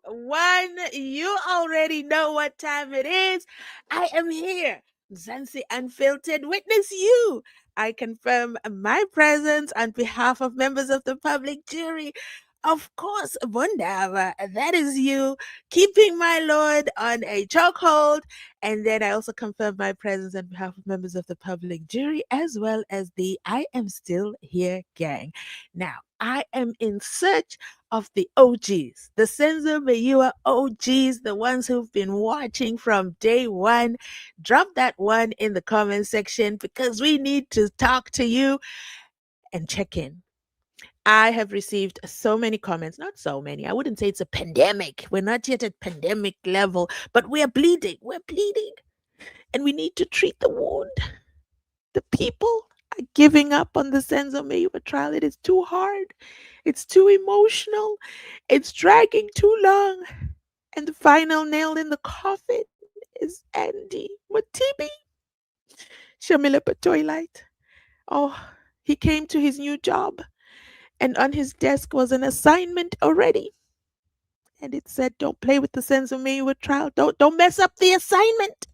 one. You already know what time it is. I am here. Mzansi Unfiltered, witness you. I confirm my presence on behalf of members of the public jury. Of course, Bundava, that is you, keeping my lord on a chokehold. And then I also confirm my presence on behalf of members of the public jury, as well as the I Am Still Here gang. Now, I am in search of the OGs, the SENZO MEYIWA OGs, the ones who've been watching from day one. Drop that one in the comment section because we need to talk to you and check in. I have received so many comments, not so many. I wouldn't say it's a pandemic. We're not yet at pandemic level, but we're bleeding. We're bleeding. And we need to treat the wound. The people are giving up on the SENZO MEYIWA trial. It is too hard. It's too emotional. It's dragging too long. And the final nail in the coffin is Andy Matibi. Shamila Patoilite. Oh, he came to his new job, and on his desk was an assignment already. And it said, "Don't play with the SENZO MEYIWA trial. Don't mess up the assignment."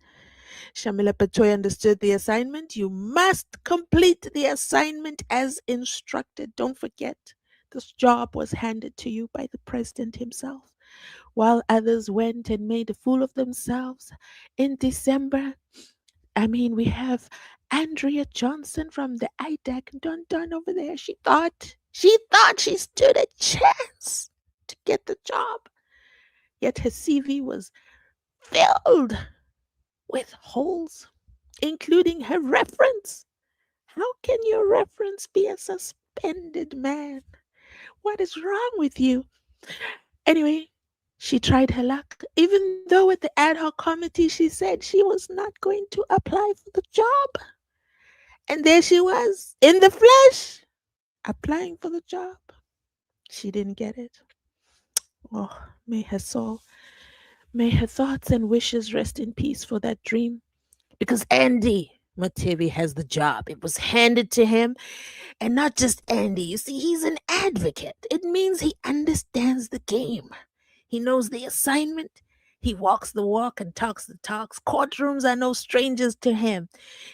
Shamila Patoy understood the assignment. You must complete the assignment as instructed. Don't forget, this job was handed to you by the president himself, while others went and made a fool of themselves. In December, we have Andrea Johnson from the IDAC Dun over there. She thought she stood a chance to get the job. Yet her CV was filled with holes, including her reference. How can your reference be a suspended man? What is wrong with you? Anyway, she tried her luck, even though at the ad hoc committee she said she was not going to apply for the job. And there she was, in the flesh, applying for the job. She didn't get it. Oh, may her soul, may her thoughts and wishes rest in peace for that dream. Because Andy Matevi has the job. It was handed to him. And not just Andy. You see, he's an advocate. It means he understands the game. He knows the assignment. He walks the walk and talks the talks. Courtrooms are no strangers to him.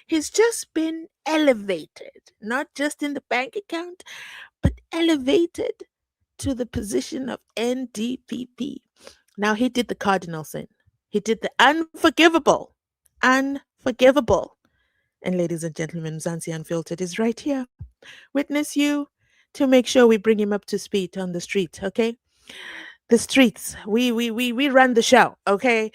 He's just been elevated, not just in the bank account, but elevated to the position of NDPP. Now, he did the cardinal sin. He did the unforgivable. Unforgivable. And ladies and gentlemen, Mzansi Unfiltered is right here. Witness you to make sure we bring him up to speed on the street, okay? The streets. We run the show, okay?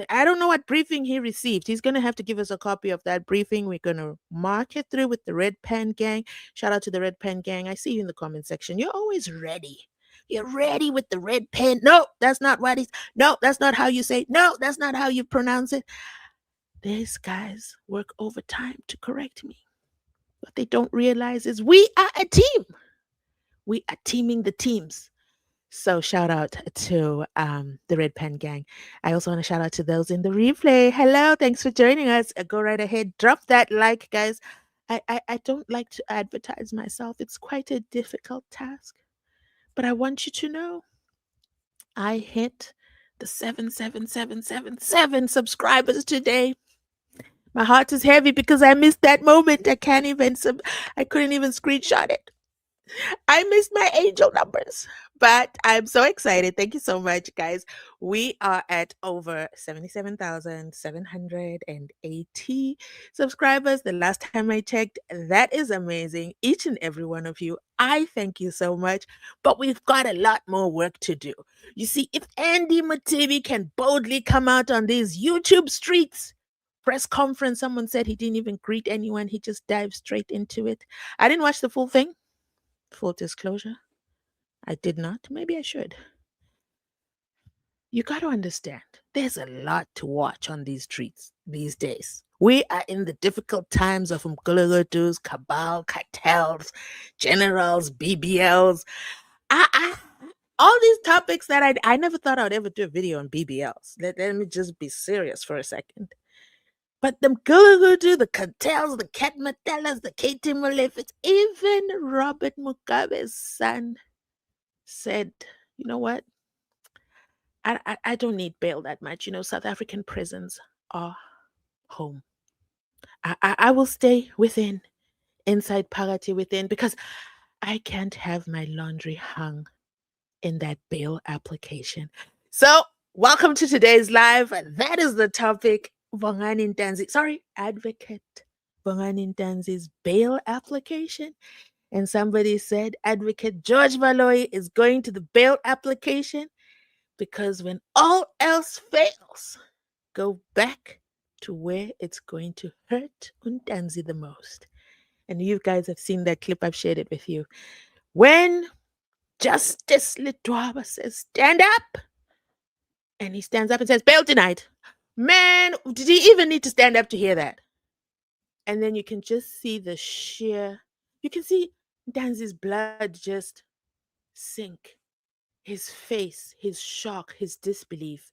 I don't know what briefing he received. He's gonna have to give us a copy of that briefing. We're gonna march it through with the Red Pen Gang. Shout out to the Red Pen Gang. I see you in the comment section. You're always ready. You're ready with the red pen. No, that's not what he's. No, that's not how you say it. No, that's not how you pronounce it. These guys work overtime to correct me. What they don't realize is we are a team. We are teaming the teams. So shout out to the Red Pen Gang. I also want to shout out to those in the replay. Hello, thanks for joining us. Go right ahead, drop that like, guys. I don't like to advertise myself. It's quite a difficult task. But I want you to know I hit the 77777 subscribers today. My heart is heavy because I missed that moment. I couldn't even screenshot it. I missed my angel numbers, but I'm so excited. Thank you so much, guys. We are at over 77,780 subscribers. The last time I checked, that is amazing. Each and every one of you, I thank you so much, but we've got a lot more work to do. You see, if Andy Matibi can boldly come out on these YouTube streets, press conference, someone said he didn't even greet anyone, he just dived straight into it. I didn't watch the full thing. Full disclosure, I did not. Maybe I should. You got to understand, there's a lot to watch on these streets these days. We are in the difficult times of Mgulugudus, cabal, cartels, generals, BBLs. All these topics that I never thought I would ever do a video on BBLs. Let me just be serious for a second. But the Mgulugudu, the cartels, the Katmatelas, the KT Molefits, even Robert Mugabe's son said, you know what? I don't need bail that much. South African prisons are home. I will stay within, inside Pagati within, because I can't have my laundry hung in that bail application. So, welcome to today's live. That is the topic. Bongani Ntanzi, sorry, Advocate Bongani Ntanzi's bail application. And somebody said Advocate George Valoy is going to the bail application because when all else fails, go back to where it's going to hurt Ntanzi the most. And you guys have seen that clip. I've shared it with you. When Justice Litwaba says, stand up, and he stands up and says, bail denied. Man, did he even need to stand up to hear that? And then you can just see you can see Ntanzi's blood just sink. His face, his shock, his disbelief.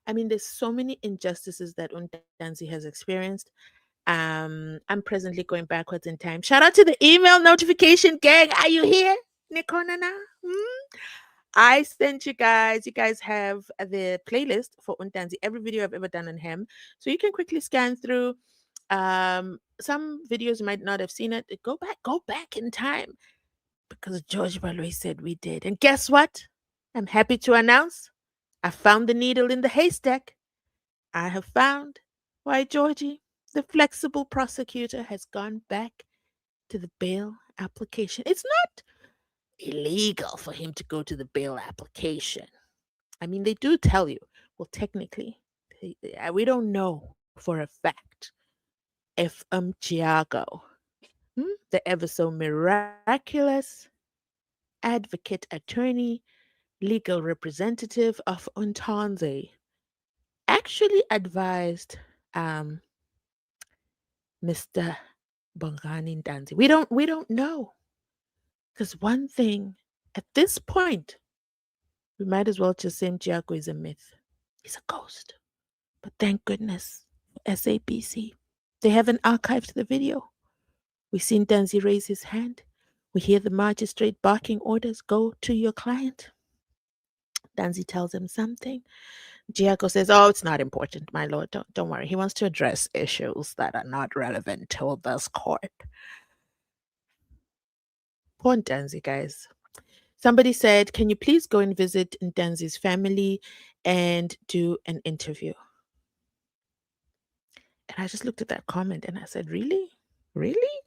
I mean, there's so many injustices that Ntanzi has experienced. I'm presently going backwards in time. Shout out to the email notification gang. Are you here? Nikonana? I sent you guys. You guys have the playlist for Ntanzi, every video I've ever done on him. So you can quickly scan through. Some videos you might not have seen it. Go back in time. Because George Baloy said we did. And guess what? I'm happy to announce I found the needle in the haystack. I have found why Georgie, the flexible prosecutor, has gone back to the bail application. It's not illegal for him to go to the bail application. I mean, they do tell you, well, technically, we don't know for a fact if Chiago, the ever so miraculous advocate, attorney, legal representative of Ntanzi, actually advised Mr. Bongani Ntanzi. We don't know. Because one thing, at this point, we might as well just say Mchiako is a myth. He's a ghost. But thank goodness for SABC. They haven't archived the video. We see Ntanzi raise his hand. We hear the magistrate barking orders, go to your client. Ntanzi tells him something. Giaco says, oh, it's not important, my lord. Don't worry. He wants to address issues that are not relevant to this court. Poor Ntanzi, guys. Somebody said, can you please go and visit Ntanzi's family and do an interview? And I just looked at that comment and I said, really? Really?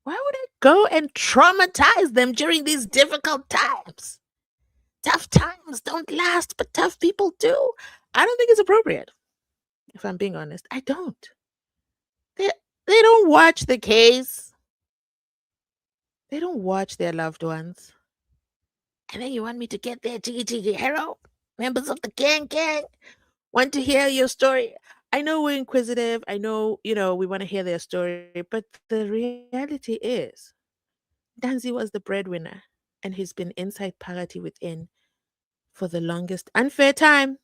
Why would I go and traumatize them during these difficult times? Tough times don't last, but tough people do. I don't think it's appropriate, if I'm being honest. I don't. They don't watch the case. They don't watch their loved ones. And then you want me to get there, Jiggy Hero? Members of the gang, want to hear your story. I know we're inquisitive. I know, we want to hear their story. But the reality is, Ntanzi was the breadwinner. And he's been inside Pagati within for the longest unfair time.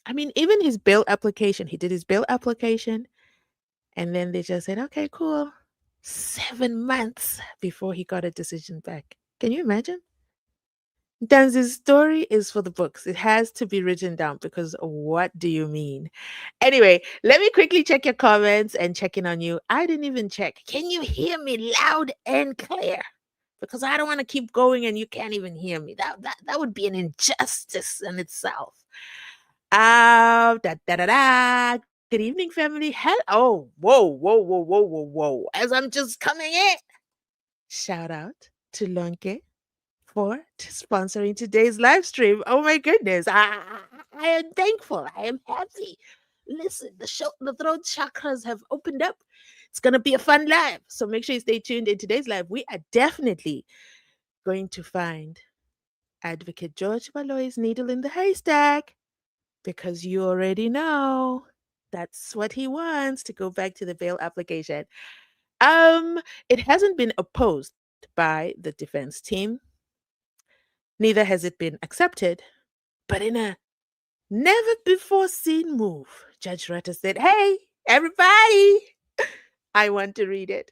I mean, even his bail application, he did his bail application. And then they just said, okay, cool. 7 months before he got a decision back. Can you imagine? Ntanzi's story is for the books. It has to be written down because what do you mean? Anyway, let me quickly check your comments and check in on you. I didn't even check. Can you hear me loud and clear? Because I don't want to keep going and you can't even hear me. That would be an injustice in itself. Da da da da. Good evening, family. Oh, whoa. As I'm just coming in, shout out to Lonke for sponsoring today's live stream. Oh my goodness. I am thankful. I am happy. Listen, the throat chakras have opened up. It's going to be a fun live. So make sure you stay tuned in today's live. We are definitely going to find Advocate George Valoy's needle in the haystack because you already know that's what he wants, to go back to the bail application. It hasn't been opposed by the defense team. Neither has it been accepted. But in a never before seen move, Judge Rutter said, hey, everybody, I want to read it.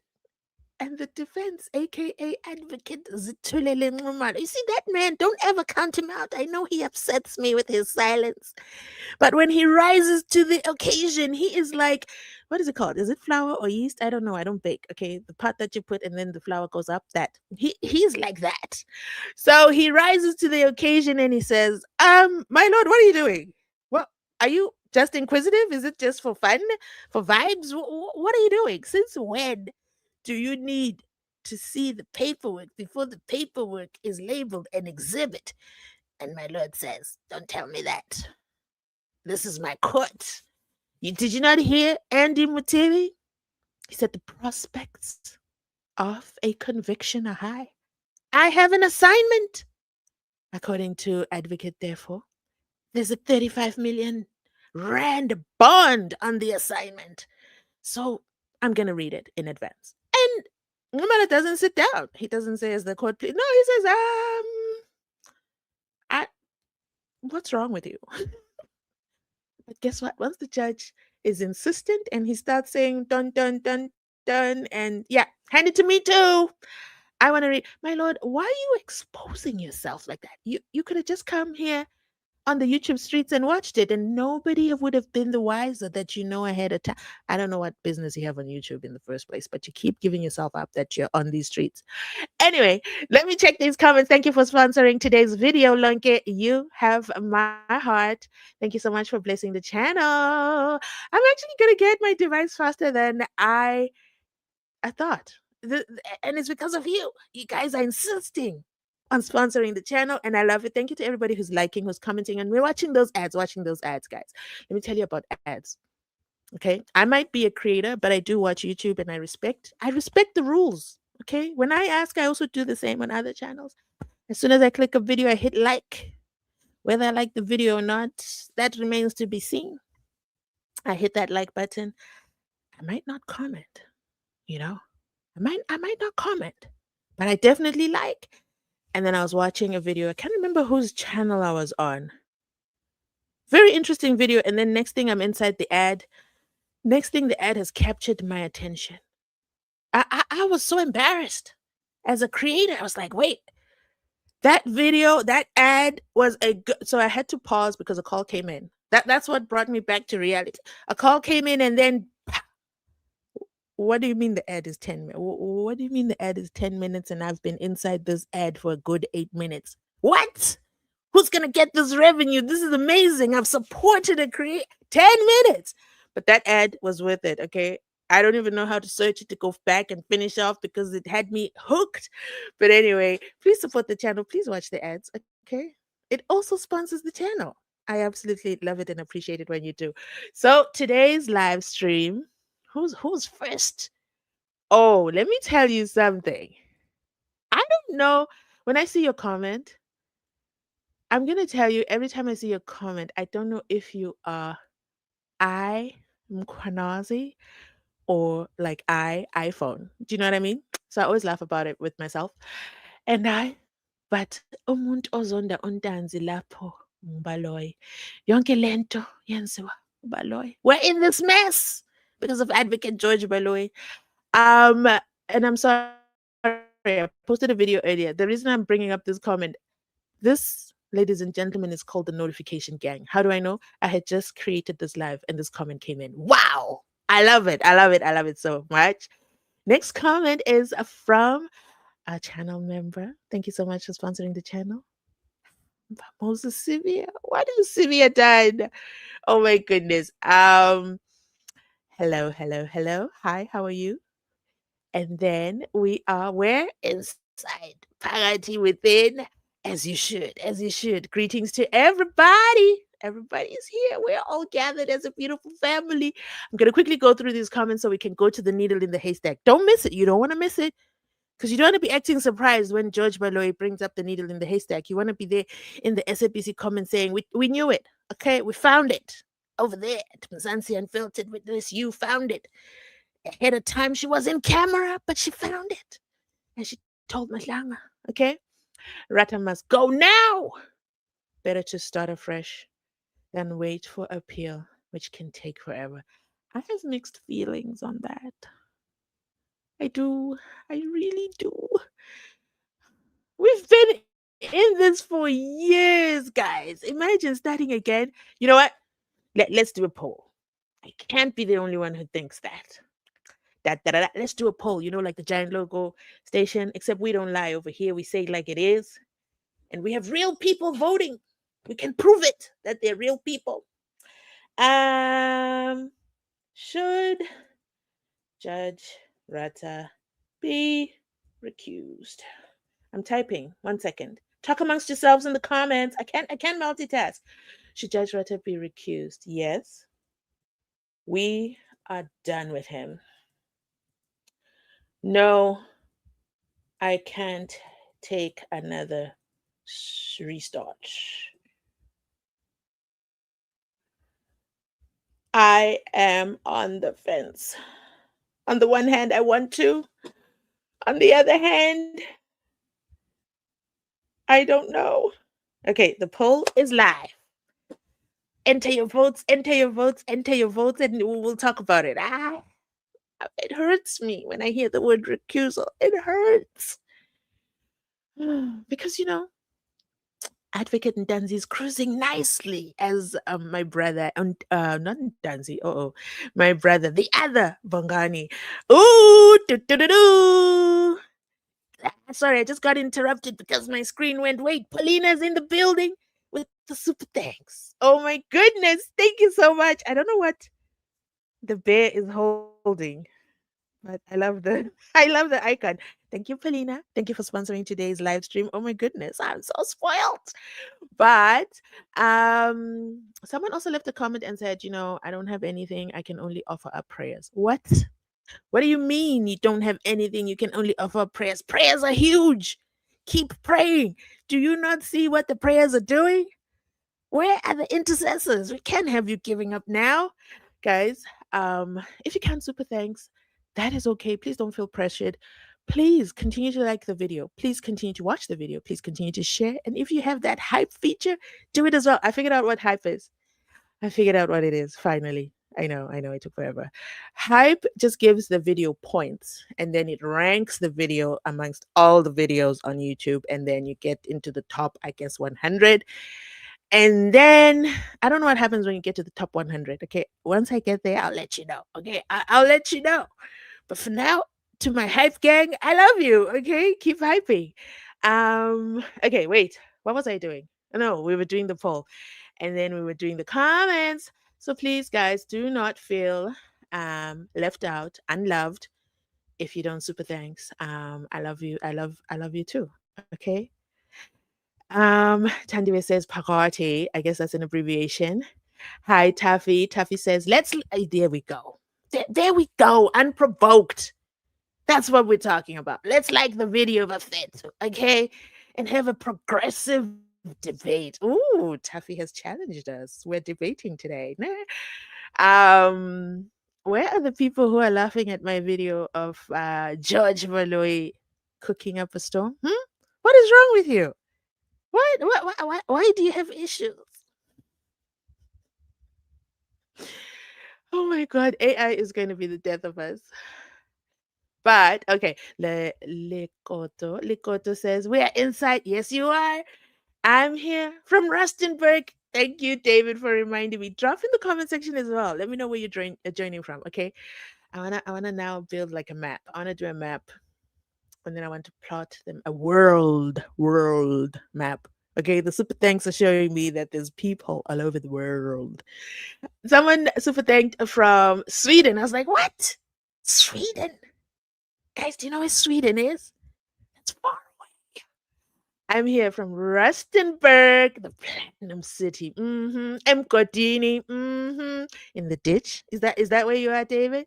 and the defense, aka advocate Zitulele Nxumalo. You see, that man, don't ever count him out. I know he upsets me with his silence. But when he rises to the occasion, he is like, what is it called? Is it flour or yeast? I don't know. I don't bake. Okay. The pot that you put and then the flour goes up, that. He's like that. So he rises to the occasion and he says, my lord, what are you doing? What are you just inquisitive? Is it just for fun? For vibes? What are you doing? Since when do you need to see the paperwork before the paperwork is labeled an exhibit? And my lord says, don't tell me that. This is my court. Did you not hear Andy Mutiri? He said the prospects of a conviction are high. I have an assignment. According to advocate, therefore, there's a 35 million rand bond on the assignment. So I'm going to read it in advance. And Ngumala doesn't sit down. He doesn't say, as the court, please. No, he says, what's wrong with you? But guess what? Once the judge is insistent and he starts saying dun dun dun dun and yeah, hand it to me too. I want to read. My lord, why are you exposing yourself like that? You could have just come here on the YouTube streets and watched it, and nobody would have been the wiser that you know ahead of time. I don't know what business you have on YouTube in the first place, but you keep giving yourself up that you're on these streets. Anyway, let me check these comments. Thank you for sponsoring today's video, Lonke. You have my heart. Thank you so much for blessing the channel. I'm actually going to get my device faster than I thought. And it's because of you. You guys are insisting on sponsoring the channel, and I love it. Thank you to everybody who's liking, who's commenting, and we're watching those ads, guys. Let me tell you about ads. Okay, I might be a creator, but I do watch YouTube, and I respect the rules. Okay, when I ask, I also do the same on other channels. As soon as I click a video, I hit like. Whether I like the video or not, that remains to be seen. I hit that like button. I might not comment, you know. I might not comment, but I definitely like. And then I was watching a video. I can't remember whose channel I was on. Very interesting video. And then next thing I'm inside the ad. Next thing the ad has captured my attention. I was so embarrassed. As a creator, I was like, wait, that video, that ad was a good. So I had to pause because a call came in. That's what brought me back to reality. A call came in and then what do you mean the ad is 10 minutes? What do you mean the ad is 10 minutes and I've been inside this ad for a good 8 minutes? What? Who's going to get this revenue? This is amazing. I've supported a create 10 minutes. But that ad was worth it, okay? I don't even know how to search it to go back and finish off because it had me hooked. But anyway, please support the channel. Please watch the ads, okay? It also sponsors the channel. I absolutely love it and appreciate it when you do. So today's live stream, who's first? Oh, let me tell you something. I don't know. When I see your comment, I'm gonna tell you every time I see your comment, I don't know if you are I Mkwanazi or like iPhone. Do you know what I mean? So I always laugh about it with myself. And but umuntu ozonda untanzi lapho ngubaloyi. Yonke lento yenziwa ubaloyi. We're in this mess because of Advocate George Baloyi. And I'm sorry, I posted a video earlier. The reason I'm bringing up this comment, this, ladies and gentlemen, is called the notification gang. How do I know? I had just created this live and this comment came in. Wow! I love it. I love it. I love it so much. Next comment is from a channel member. Thank you so much for sponsoring the channel. Moses Sivia. What has Sivia done? Oh my goodness. Hello, hello, hello. Hi, how are you? And then we are where? Inside. Party within. As you should, as you should. Greetings to everybody. Everybody is here. We're all gathered as a beautiful family. I'm going to quickly go through these comments so we can go to the needle in the haystack. Don't miss it. You don't want to miss it because you don't want to be acting surprised when George Baloyi brings up the needle in the haystack. You want to be there in the SABC comments saying, we knew it. Okay, we found it. Over there at Mzansi Unfiltered with this, you found it. Ahead of time, she was in camera, but she found it. And she told Mahlanga, okay? Rata must go now. Better to start afresh than wait for appeal, which can take forever. I have mixed feelings on that. I do. I really do. We've been in this for years, guys. Imagine starting again. You know what? Let's do a poll. I can't be the only one who thinks that. Let's do a poll, like the giant logo station, except we don't lie over here. We say it like it is. And we have real people voting. We can prove it that they're real people. Um, should Judge Rata be recused? I'm typing. 1 second. Talk amongst yourselves in the comments. I can't multitask. Should Judge Rata be recused? Yes. We are done with him. No, I can't take another restart. I am on the fence. On the one hand, I want to. On the other hand, I don't know. Okay, the poll is live. Enter your votes, enter your votes, enter your votes, and we'll talk about it. It hurts me when I hear the word recusal. It hurts. Because, Advocate Ntanzi'S cruising nicely as my brother, and not Ntanzi, my brother, the other Bongani. Ooh, do. Sorry, I just got interrupted because my screen went. Wait, Paulina's in the building with the super thanks. Oh my goodness, thank you so much. I don't know what the bear is holding, but I love the I love the icon. Thank you, Paulina. Thank you for sponsoring today's live stream. Oh my goodness, I'm so spoiled. But someone also left a comment and said, I don't have anything. I can only offer up prayers. What? What do you mean you don't have anything? You can only offer up prayers. Prayers are huge. Keep praying. Do you not see what the prayers are doing? Where are the intercessors? We can't have you giving up now. Guys, if you can't super thanks, that is okay. Please don't feel pressured. Please continue to like the video. Please continue to watch the video. Please continue to share. And if you have that hype feature, do it as well. I figured out what hype is. I figured out what it is finally. I know it took forever. Hype just gives the video points and then it ranks the video amongst all the videos on YouTube. And then you get into the top, I guess, 100. And then I don't know what happens when you get to the top 100. Okay. Once I get there, I'll let you know. Okay. I'll let you know. But for now, to my hype gang, I love you. Okay. Keep hyping. Okay. Wait. What was I doing? No, we were doing the poll and then we were doing the comments. So please, guys, do not feel left out, unloved if you don't super thanks. I love you. I love you too. Okay. Tandiwe says Pagati. I guess that's an abbreviation. Hi, Taffy. Taffy says, there we go. There we go. Unprovoked. That's what we're talking about. Let's like the video of a fit, okay? And have a progressive debate. Ooh, Taffy has challenged us. We're debating today. Where are the people who are laughing at my video of George Valoy cooking up a storm? What is wrong with you? Why do you have issues? Oh my god, AI is going to be the death of us. But okay, Likoto says we are inside. Yes, you are. I'm here from Rustenburg. Thank you, David, for reminding me. Drop in the comment section as well. Let me know where you're joining from. Okay, I wanna now build like a map. I wanna do a map, and then I want to plot them a world map. Okay, the super thanks are showing me that there's people all over the world. Someone super thanked from Sweden. I was like, what? Sweden? Guys, do you know where Sweden is? It's far away. I'm here from Rustenburg, the Platinum City. Mgodini. In the ditch. Is that where you are, David?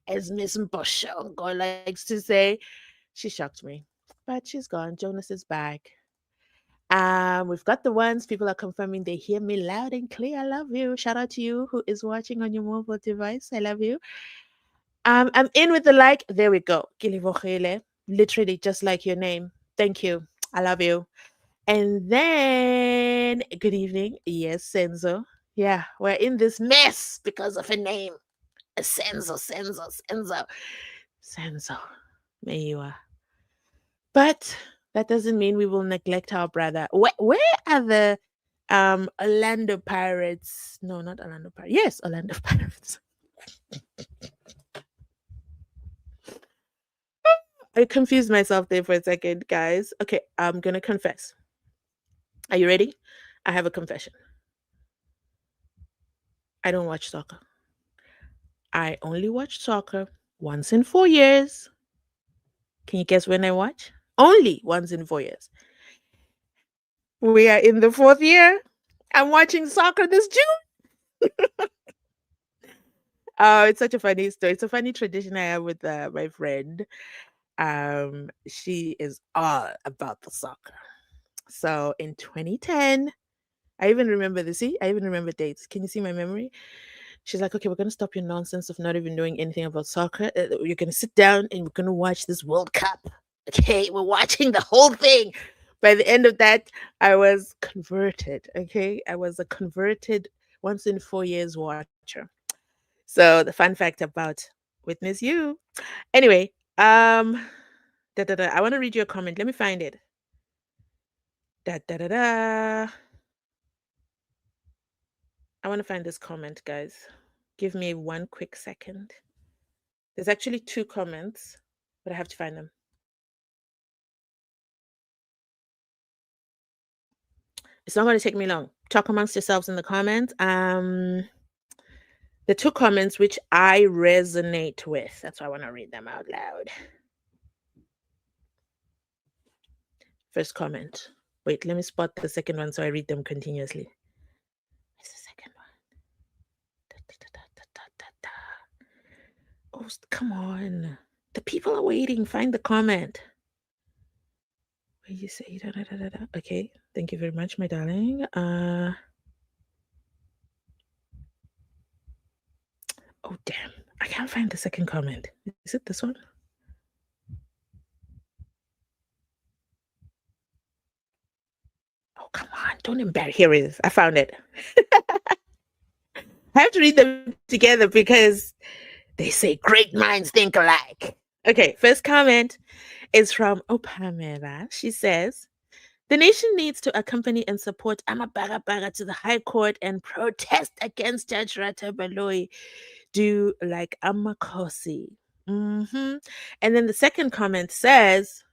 As Miss Mboshongo likes to say. She shocked me. But she's gone. Jonas is back. We've got the ones people are confirming they hear me loud and clear. I love you. Shout out to you who is watching on your mobile device. I love you. I'm in with the like. There we go. Kilivochele. Literally just like your name. Thank you. I love you. And then good evening. Yes, Senzo. Yeah, we're in this mess because of a name. Senzo. Senzo Meyiwa. But that doesn't mean we will neglect our brother. Where are the Orlando Pirates? No, not Orlando Pirates. Yes, Orlando Pirates. I confused myself there for a second, guys. Okay, I'm gonna confess. Are you ready? I have a confession. I don't watch soccer. I only watch soccer once in 4 years. Can you guess when I watch? Only once in 4 years. We are in the fourth year. I'm watching soccer this June. Oh, it's such a funny story. It's a funny tradition I have with my friend. She is all about the soccer. So in 2010, I even remember this. See, I even remember dates. Can you see my memory? She's like, okay, we're going to stop your nonsense of not even knowing anything about soccer. You're going to sit down and we're going to watch this World Cup. Okay, we're watching the whole thing. By the end of that, I was converted. Okay, I was a converted once in 4 years watcher. So the fun fact about Witness You. Anyway, I want to read you a comment. Let me find it. Da da da da. I want to find this comment, guys. Give me one quick second. There's actually two comments, but I have to find them. It's not going to take me long. Talk amongst yourselves in the comments. The two comments which I resonate with. That's why I want to read them out loud. First comment. Wait, let me spot the second one so I read them continuously. Where's the second one? Oh, come on. The people are waiting. Find the comment. Where you say da da da da da. Okay. Thank you very much, my darling. Oh damn. I can't find the second comment. Is it this one? Oh, come on. Don't embarrass. Here it is. I found it. I have to read them together because they say great minds think alike. Okay, first comment is from Opamela. She says, the nation needs to accompany and support Amabarabaga to the High Court and protest against Judge Ratabaloi. Do like Amakosi. Mm-hmm. And then the second comment says,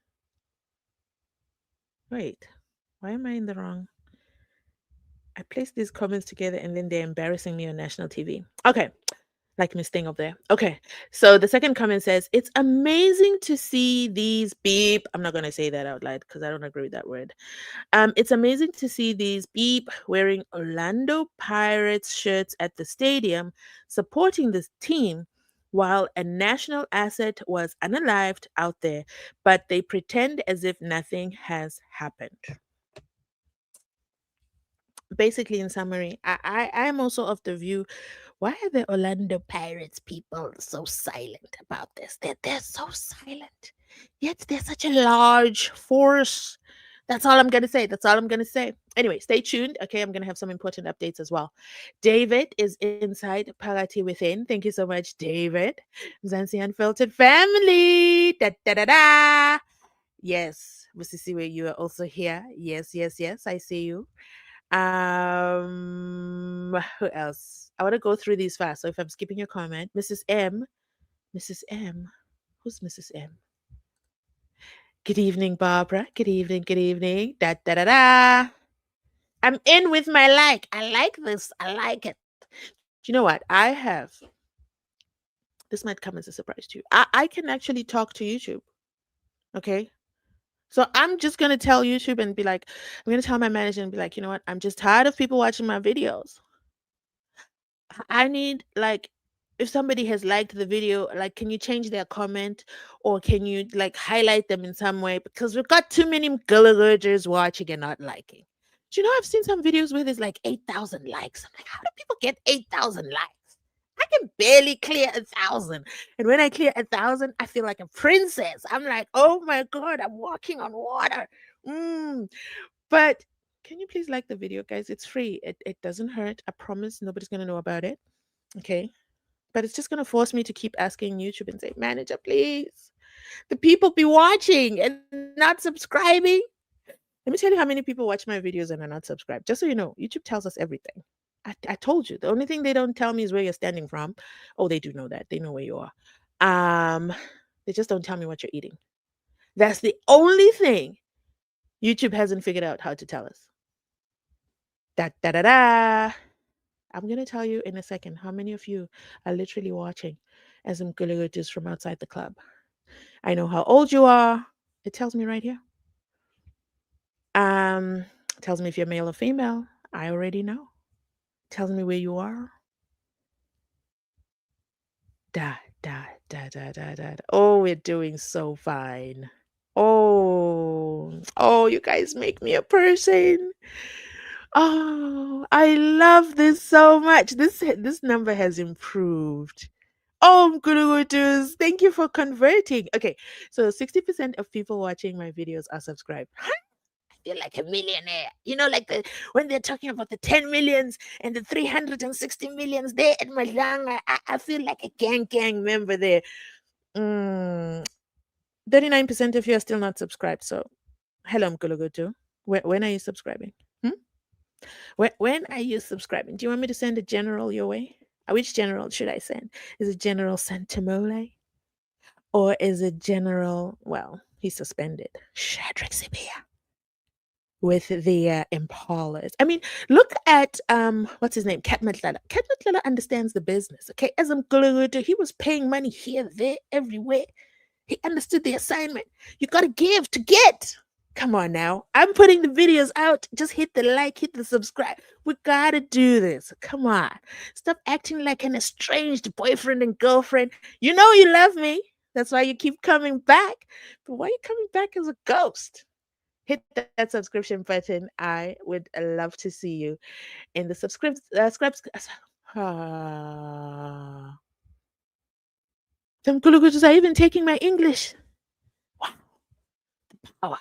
wait, why am I in the wrong? I placed these comments together and then they're embarrassing me on national TV. Okay. Like Miss Thing up there. Okay. So the second comment says, it's amazing to see these beep. I'm not going to say that out loud because I don't agree with that word. It's amazing to see these beep wearing Orlando Pirates shirts at the stadium supporting this team while a national asset was unalived out there, but they pretend as if nothing has happened. Basically, in summary, I am also of the view, why are the Orlando Pirates people so silent about this? They're so silent, yet they're such a large force. That's all I'm gonna say. That's all I'm gonna say. Anyway, stay tuned. Okay, I'm gonna have some important updates as well. David is inside Parati Within. Thank you so much, David. Mzansi Unfiltered family. Da da da da. Yes, Musisiwe, you are also here. Yes, yes, yes. I see you. Who else? I want to go through these fast. So if I'm skipping your comment, Mrs. M. Who's Mrs. M? Good evening, Barbara. Good evening. Good evening. Da da da da. I'm in with my like. I like this. I like it. Do you know what? I have. This might come as a surprise to you. I can actually talk to YouTube. Okay. So I'm just gonna tell YouTube and be like, I'm gonna tell my manager and be like, you know what? I'm just tired of people watching my videos. I need like if somebody has liked the video, like can you change their comment or can you like highlight them in some way? Because we've got too many gulligers watching and not liking. Do you know I've seen some videos where there's like 8,000 likes. I'm like, how do people get 8,000 likes? I can barely clear 1,000. And when I clear 1,000, I feel like a princess. I'm like, oh my God, I'm walking on water. But can you please like the video, guys? It's free. It doesn't hurt. I promise nobody's gonna know about it. Okay. But it's just going to force me to keep asking YouTube and say, manager, please. The people be watching and not subscribing. Let me tell you how many people watch my videos and are not subscribed. Just so you know, YouTube tells us everything. I told you. The only thing they don't tell me is where you're standing from. Oh, they do know that. They know where you are. Um, they just don't tell me what you're eating. That's the only thing YouTube hasn't figured out how to tell us. Da da da da. I'm gonna tell you in a second how many of you are literally watching as Mkulugutus from outside the club. I know how old you are. It tells me right here. Um, tells me if you're male or female. I already know. Tells me where you are. Da da da da da da. Oh, we're doing so fine. Oh, you guys make me a person. Oh, I love this so much. This number has improved. Oh, Mkulugutus, thank you for converting. Okay, so 60% of people watching my videos are subscribed. Feel like a millionaire. You know, like when they're talking about the 10 millions and the 360 millions there at Malanga, I feel like a gang member there. 39% of you are still not subscribed. So, hello, Mkulugutu. When are you subscribing? Hmm? When are you subscribing? Do you want me to send a general your way? Which general should I send? Is it General Santamole? Or is it General, well, he's suspended, Shadrach Sibia? With the impalas. I mean, look at what's his name? Cat Matlala. Cat Matlala understands the business. Okay, as I'm glued, he was paying money here, there, everywhere. He understood the assignment. You gotta give to get. Come on now. I'm putting the videos out. Just hit the like, hit the subscribe. We gotta do this. Come on. Stop acting like an estranged boyfriend and girlfriend. You know you love me. That's why you keep coming back. But why are you coming back as a ghost? Hit that subscription button. I would love to see you in the Ah. Them Kulugutus are even taking my English. Wow. Power.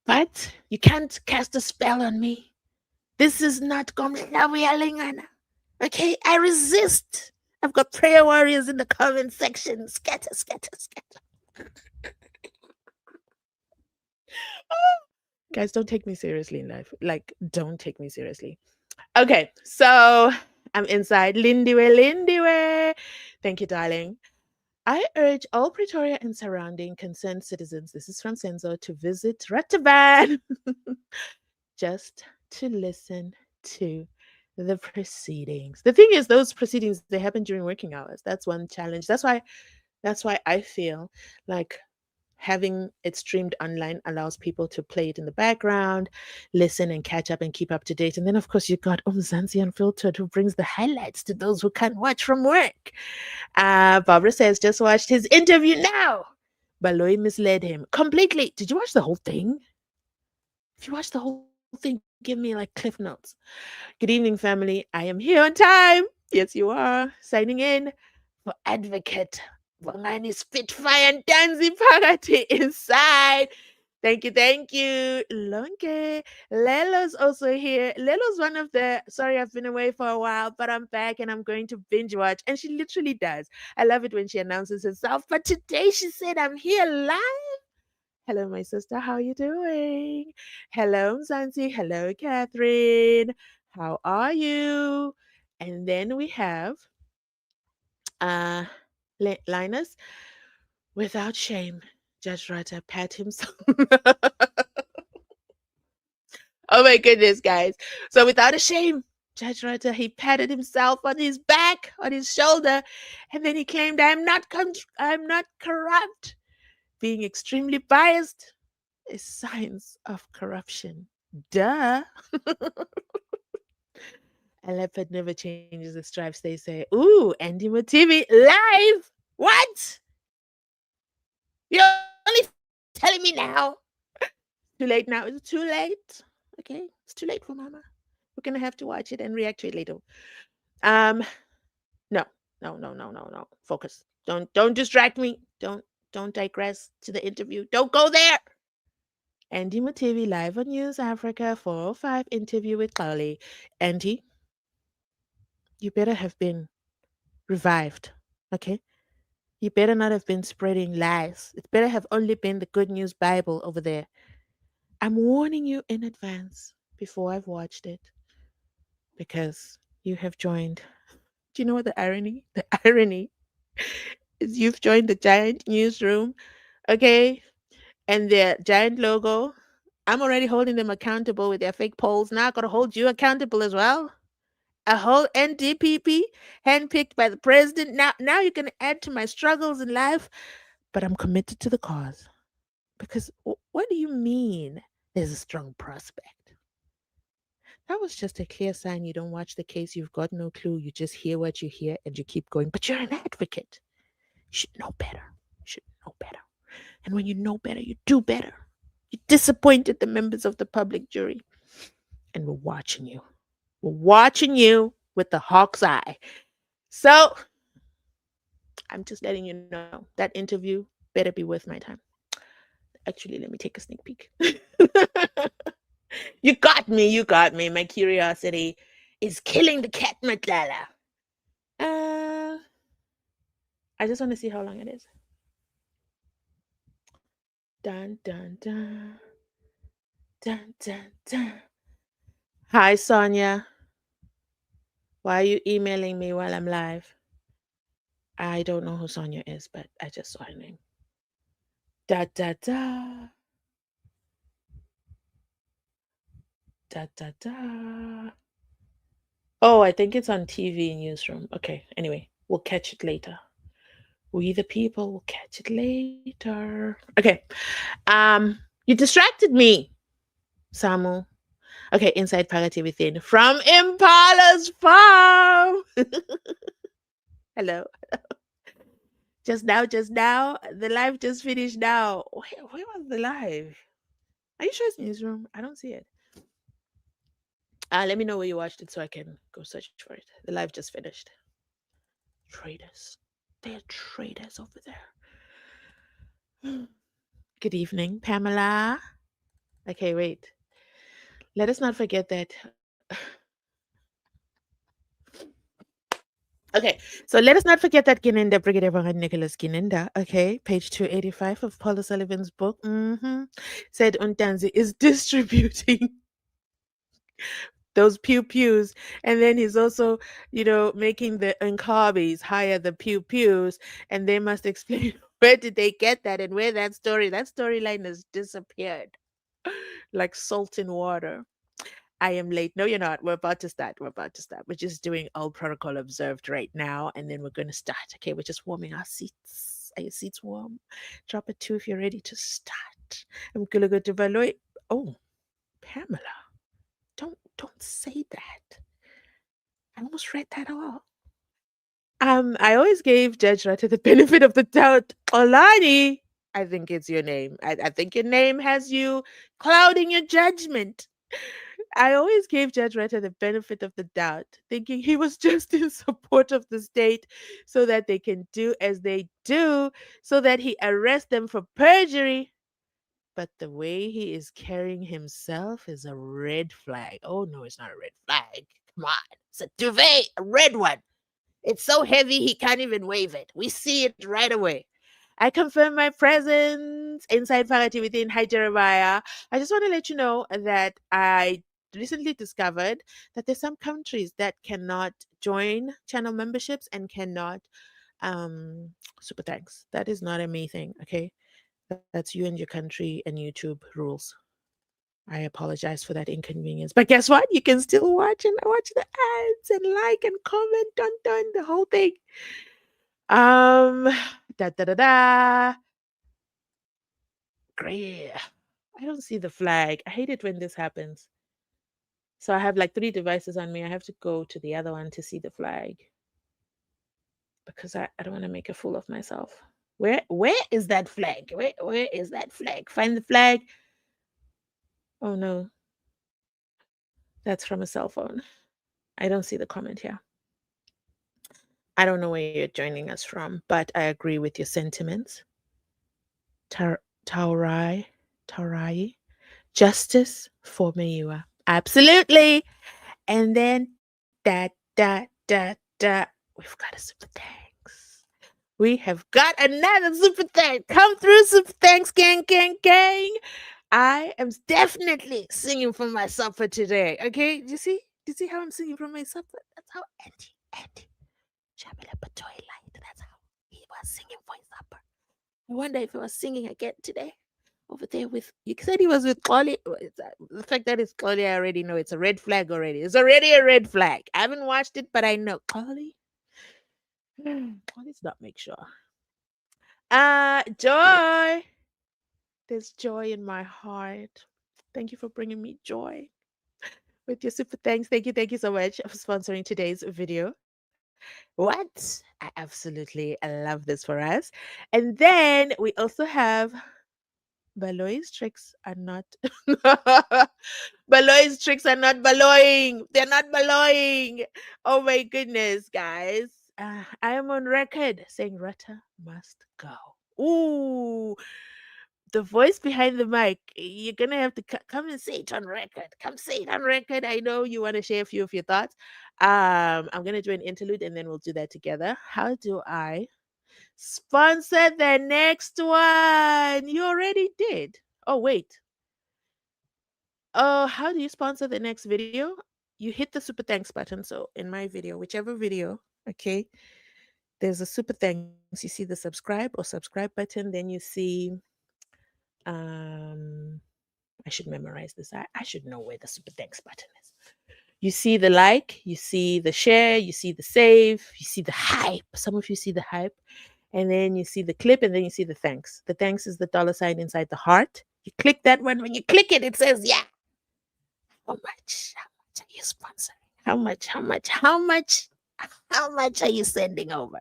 But you can't cast a spell on me. This is not Gomlawiyalingana. Okay, I resist. I've got prayer warriors in the comment section. Scatter, scatter, scatter. Guys, don't take me seriously in life. Like, don't take me seriously. Okay, so I'm inside. Lindiwe. Thank you, darling. I urge all Pretoria and surrounding concerned citizens, this is from SENZO, to visit Rataban just to listen to the proceedings. The thing is, those proceedings, they happen during working hours. That's one challenge. That's why I feel like having it streamed online allows people to play it in the background, listen and catch up and keep up to date. And then, of course, you got Mzansi Unfiltered, who brings the highlights to those who can't watch from work. Barbara says, just watched his interview now. Baloy misled him completely. Did you watch the whole thing? If you watch the whole thing, give me like cliff notes. Good evening, family. I am here on time. Yes, you are. Signing in for Advocate Bongani Spitfire and Ntanzi Phakathi inside. Thank you. Lonke. Lelo's also here. Lelo's one of the, sorry, I've been away for a while, but I'm back and I'm going to binge watch. And she literally does. I love it when she announces herself. But today she said, I'm here live. Hello, my sister. How are you doing? Hello, Mzansi. Hello, Catherine. How are you? And then we have uh Linus. Without shame, Judge Rata pat himself. Oh my goodness, guys. So without a shame, Judge Rata, he patted himself on his back, on his shoulder, and then he claimed, I'm not corrupt. Being extremely biased is signs of corruption. Duh. A leopard never changes the stripes, they say. Ooh, Andy Mativi live. What? You're only telling me now. Too late now. Is it too late? Okay, it's too late for Mama. We're gonna have to watch it and react to it later. Um, no, no. Focus. Don't distract me. Don't digress to the interview. Don't go there. Andy Mativi live on News Africa 405 interview with Kali. Andy, you better have been revived. Okay. You better not have been spreading lies. It better have only been the good news Bible over there. I'm warning you in advance before I've watched it because you have joined. Do you know what the irony? The irony is you've joined the giant newsroom, okay? And their giant logo. I'm already holding them accountable with their fake polls. Now I gotta hold you accountable as well. A whole NDPP handpicked by the president. Now you're gonna add to my struggles in life. But I'm committed to the cause. Because what do you mean there's a strong prospect? That was just a clear sign you don't watch the case. You've got no clue. You just hear what you hear and you keep going. But you're an advocate. You should know better. You should know better. And when you know better, you do better. You disappointed the members of the public jury. And we're watching you. We're watching you with the hawk's eye. So I'm just letting you know that interview better be worth my time. Actually, let me take a sneak peek. You got me. You got me. My curiosity is killing the cat, Matlala. I just want to see how long it is. Dun, dun, dun. Dun, dun, dun. Hi, Sonia. Why are you emailing me while I'm live? I don't know who Sonia is, but I just saw her name. Da, da, da. Da, da, da. Oh, I think it's on TV newsroom. Okay, anyway, we'll catch it later. We the people will catch it later. Okay. You distracted me, Samu. Okay, inside Pagati within from Impala's farm. Hello. Just now. The live just finished now. Where was the live? Are you sure it's newsroom? I don't see it. Let me know where you watched it so I can go search for it. The live just finished. Traitors. They're traitors over there. Good evening, Pamela. Okay, wait. Let us not forget that. Okay, so let us not forget that Gininda, Brigadier General Nicholas Gininda, okay, page 285 of Paula Sullivan's book, said Ntanzi is distributing those pews, and then he's also, making the Nkabis hire the pews, and they must explain where did they get that and where that storyline has disappeared like salt in water. I am late. No, you're not. We're about to start. We're just doing all protocol observed right now, and then we're going to start. Okay, we're just warming our seats. Are your seats warm? Drop a 2 if you're ready to start. I'm going to go to Valoy. Oh, Pamela, don't say that. I almost read that all. I always gave Judge Rata the benefit of the doubt. Olani, I think it's your name. I think your name has you clouding your judgment. I always gave Judge Rata the benefit of the doubt, thinking he was just in support of the state so that they can do as they do, so that he arrests them for perjury. But the way he is carrying himself is a red flag. Oh, no, it's not a red flag. Come on. It's a duvet, a red one. It's so heavy he can't even wave it. We see it right away. I confirm my presence inside Parity within Hi Jeremiah. I just want to let you know that I recently discovered that there's some countries that cannot join channel memberships and cannot super thanks. That is not a me thing, okay? That's you and your country and YouTube rules. I apologize for that inconvenience. But guess what? You can still watch and watch the ads and like and comment, dun the whole thing. Da da da da. Great. I don't see the flag. I hate it when this happens. So I have like 3 devices on me. I have to go to the other one to see the flag. Because I don't want to make a fool of myself. Where is that flag? Where is that flag? Find the flag. Oh no. That's from a cell phone. I don't see the comment here. I don't know where you're joining us from, but I agree with your sentiments. Taurai, justice for Meyiwa. Absolutely. And then da. we've got a super thanks. We have got another super thanks. Come through, super thanks, gang, gang, gang. I am definitely singing from my supper today. Okay, do you see? Do you see how I'm singing from my supper? That's how Andy, Shabila Batoy light. That's how he was singing for his supper. I wonder if he was singing again today. Over there with you said he was with Collie. The fact that it's Collie, I already know it's a red flag already. It's already a red flag. I haven't watched it, but I know Collie. Let's not make sure. Joy. There's joy in my heart. Thank you for bringing me joy with your super thanks. Thank you so much for sponsoring today's video. What? I absolutely love this for us. And then we also have Baloy's tricks are not Baloy's tricks are not baloying. They're not baloying. Oh my goodness, guys. I am on record saying Rata must go. Ooh, the voice behind the mic. You're gonna have to come and say it on record. Come say it on record. I know you want to share a few of your thoughts. I'm gonna do an interlude and then we'll do that together. How do I sponsor the next one? You already did. Oh wait. How do you sponsor the next video? You hit the super thanks button. So in my video, whichever video, okay, there's a super thanks. You see the subscribe button. Then you see um I should memorize this. I should know where the super thanks button is. You see the like, you see the share, you see the save, you see the hype. Some of you see the hype. And then you see the clip, and then you see the thanks. The thanks is the dollar sign inside the heart. You click that one. When you click it, it says, yeah. How much? How much are you sponsoring? How much? How much? How much? How much are you sending over?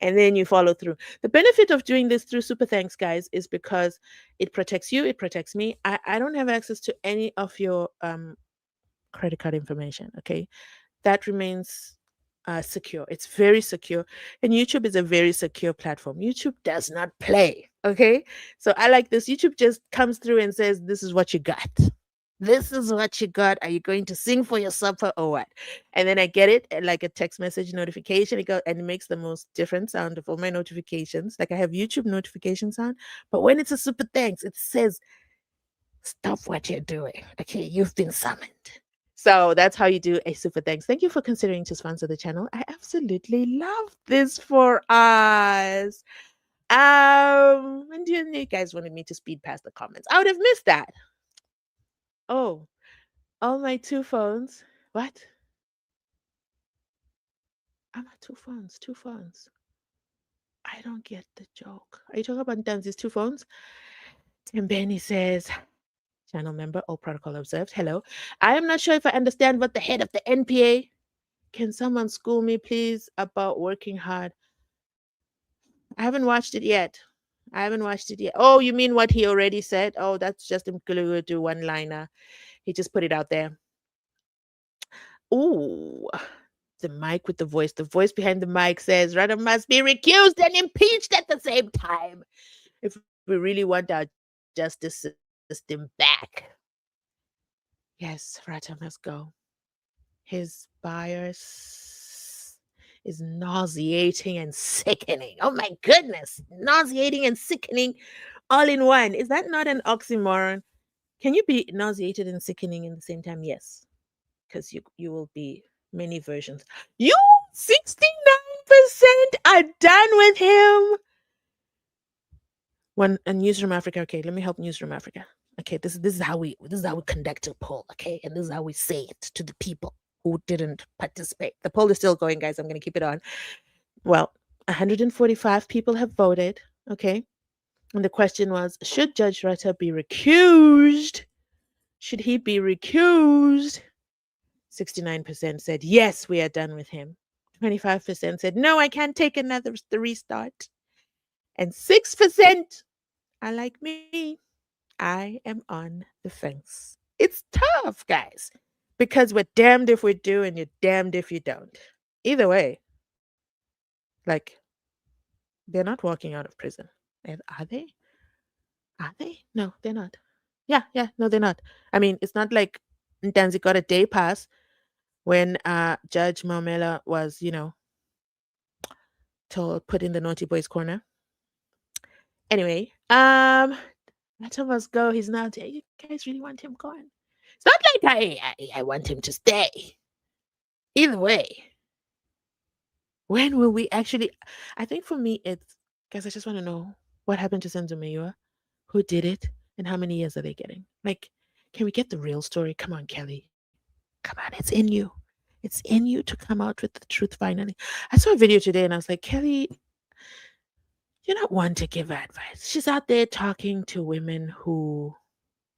And then you follow through. The benefit of doing this through Super Thanks, guys, is because it protects you, it protects me. I don't have access to any of your credit card information. Okay. That remains secure. It's very secure. And YouTube is a very secure platform. YouTube does not play. Okay. So I like this. YouTube just comes through and says, this is what you got. This is what you got. Are you going to sing for your supper or what? And then I get it like a text message notification. And it makes the most different sound of all my notifications. Like I have YouTube notifications on, but when it's a super thanks, it says, stop what you're doing. Okay, you've been summoned. So that's how you do a super thanks. Thank you for considering to sponsor the channel. I absolutely love this for us. And you guys wanted me to speed past the comments. I would have missed that. Oh, all my two phones. What? I'm at two phones. Two phones. I don't get the joke. Are you talking about Ntanzi'S two phones? And Benny says, channel member, all protocol observed. Hello. I am not sure if I understand what the head of the NPA. Can someone school me, please, about working hard? I haven't watched it yet. I haven't watched it yet. Oh, you mean what he already said? Oh, that's just Mkulugu one-liner. He just put it out there. Ooh, the mic with the voice. The voice behind the mic says Rada must be recused and impeached at the same time if we really want our justice system back. Yes, Rada must go. His bias is nauseating and sickening. Oh my goodness, nauseating and sickening all in one. Is that not an oxymoron? Can you be nauseated and sickening in the same time? Yes, because you will be many versions. You 69% are done with him. One a Newsroom Africa. Okay, let me help Newsroom Africa. Okay, this is how we conduct a poll. Okay, and this is how we say it to the people who didn't participate. The poll is still going, guys. I'm going to keep it on. Well, 145 people have voted. Okay, and the question was: should Judge Rata be recused? Should he be recused? 69% said yes, we are done with him. 25% said no, I can't take another restart. And 6% are like me. I am on the fence. It's tough, guys, because we're damned if we do and you're damned if you don't. Either way, like, they're not walking out of prison. Are they? Are they? No, they're not. Yeah, no, they're not. I mean, it's not like Ntanzi got a day pass when Judge Momela was, put in the naughty boys corner. Anyway, let us go. He's not there. You guys really want him gone? It's not like I want him to stay. Either way, when will we actually? I think for me, it's guys. I just want to know what happened to Senzo Meyiwa, who did it, and how many years are they getting? Like, can we get the real story? Come on, Kelly. Come on, it's in you. It's in you to come out with the truth finally. I saw a video today and I was like, Kelly, you're not one to give advice. She's out there talking to women who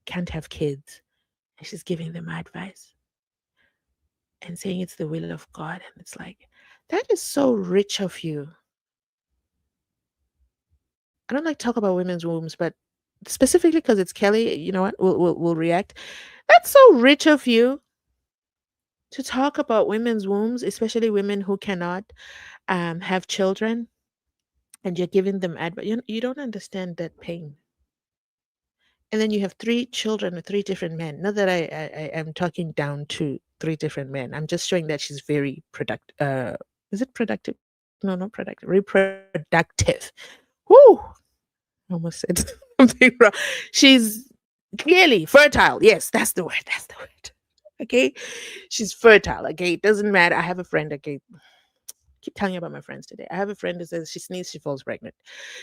can't have kids and she's giving them advice and saying it's the will of God. And it's like, that is so rich of you. I don't like talk about women's wombs, but specifically because it's Kelly, you know what? We'll react. That's so rich of you to talk about women's wombs, especially women who cannot have children, and you're giving them advice. You don't understand that pain. And then you have three children with three different men. Not that I am talking down to three different men. I'm just showing that she's very productive. Is it productive? No, not productive. Reproductive. Whoo! I almost said something wrong. She's clearly fertile. Yes, that's the word. That's the word. Okay. She's fertile. Okay. It doesn't matter. I have a friend. Okay. Keep telling you about my friends today. I have a friend who says she sneezes, she falls pregnant.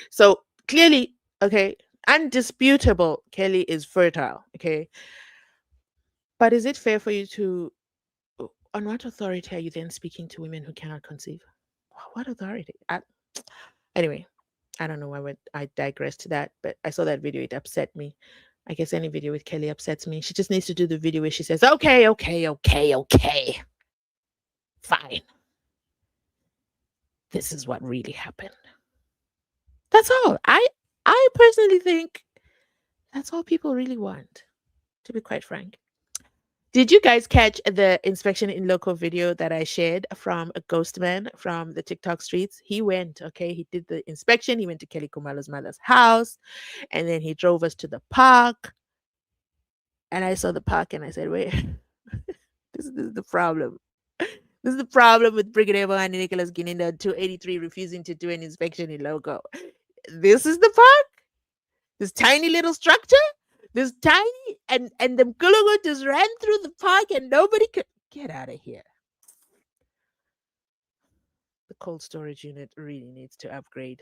So clearly, okay, undisputable, Kelly is fertile. Okay. But is it fair for you to, on what authority are you then speaking to women who cannot conceive? What authority? Anyway, I don't know why I digress to that, but I saw that video. It upset me. I guess any video with Kelly upsets me. She just needs to do the video where she says, okay, okay, okay, okay. Fine. This is what really happened. That's all. I personally think that's all people really want, to be quite frank. Did you guys catch the inspection in local video that I shared from a ghost man from the TikTok streets? He went, okay, he did the inspection. He went to Kelly Kumalo's mother's house and then he drove us to the park. And I saw the park and I said, wait, this is the problem. This is the problem with Brigadier Bohani Nicholas Gininda 283 refusing to do an inspection in local. This is the park? This tiny little structure? This tiny and the Gulungu just ran through the park and nobody could get out of here. The cold storage unit really needs to upgrade.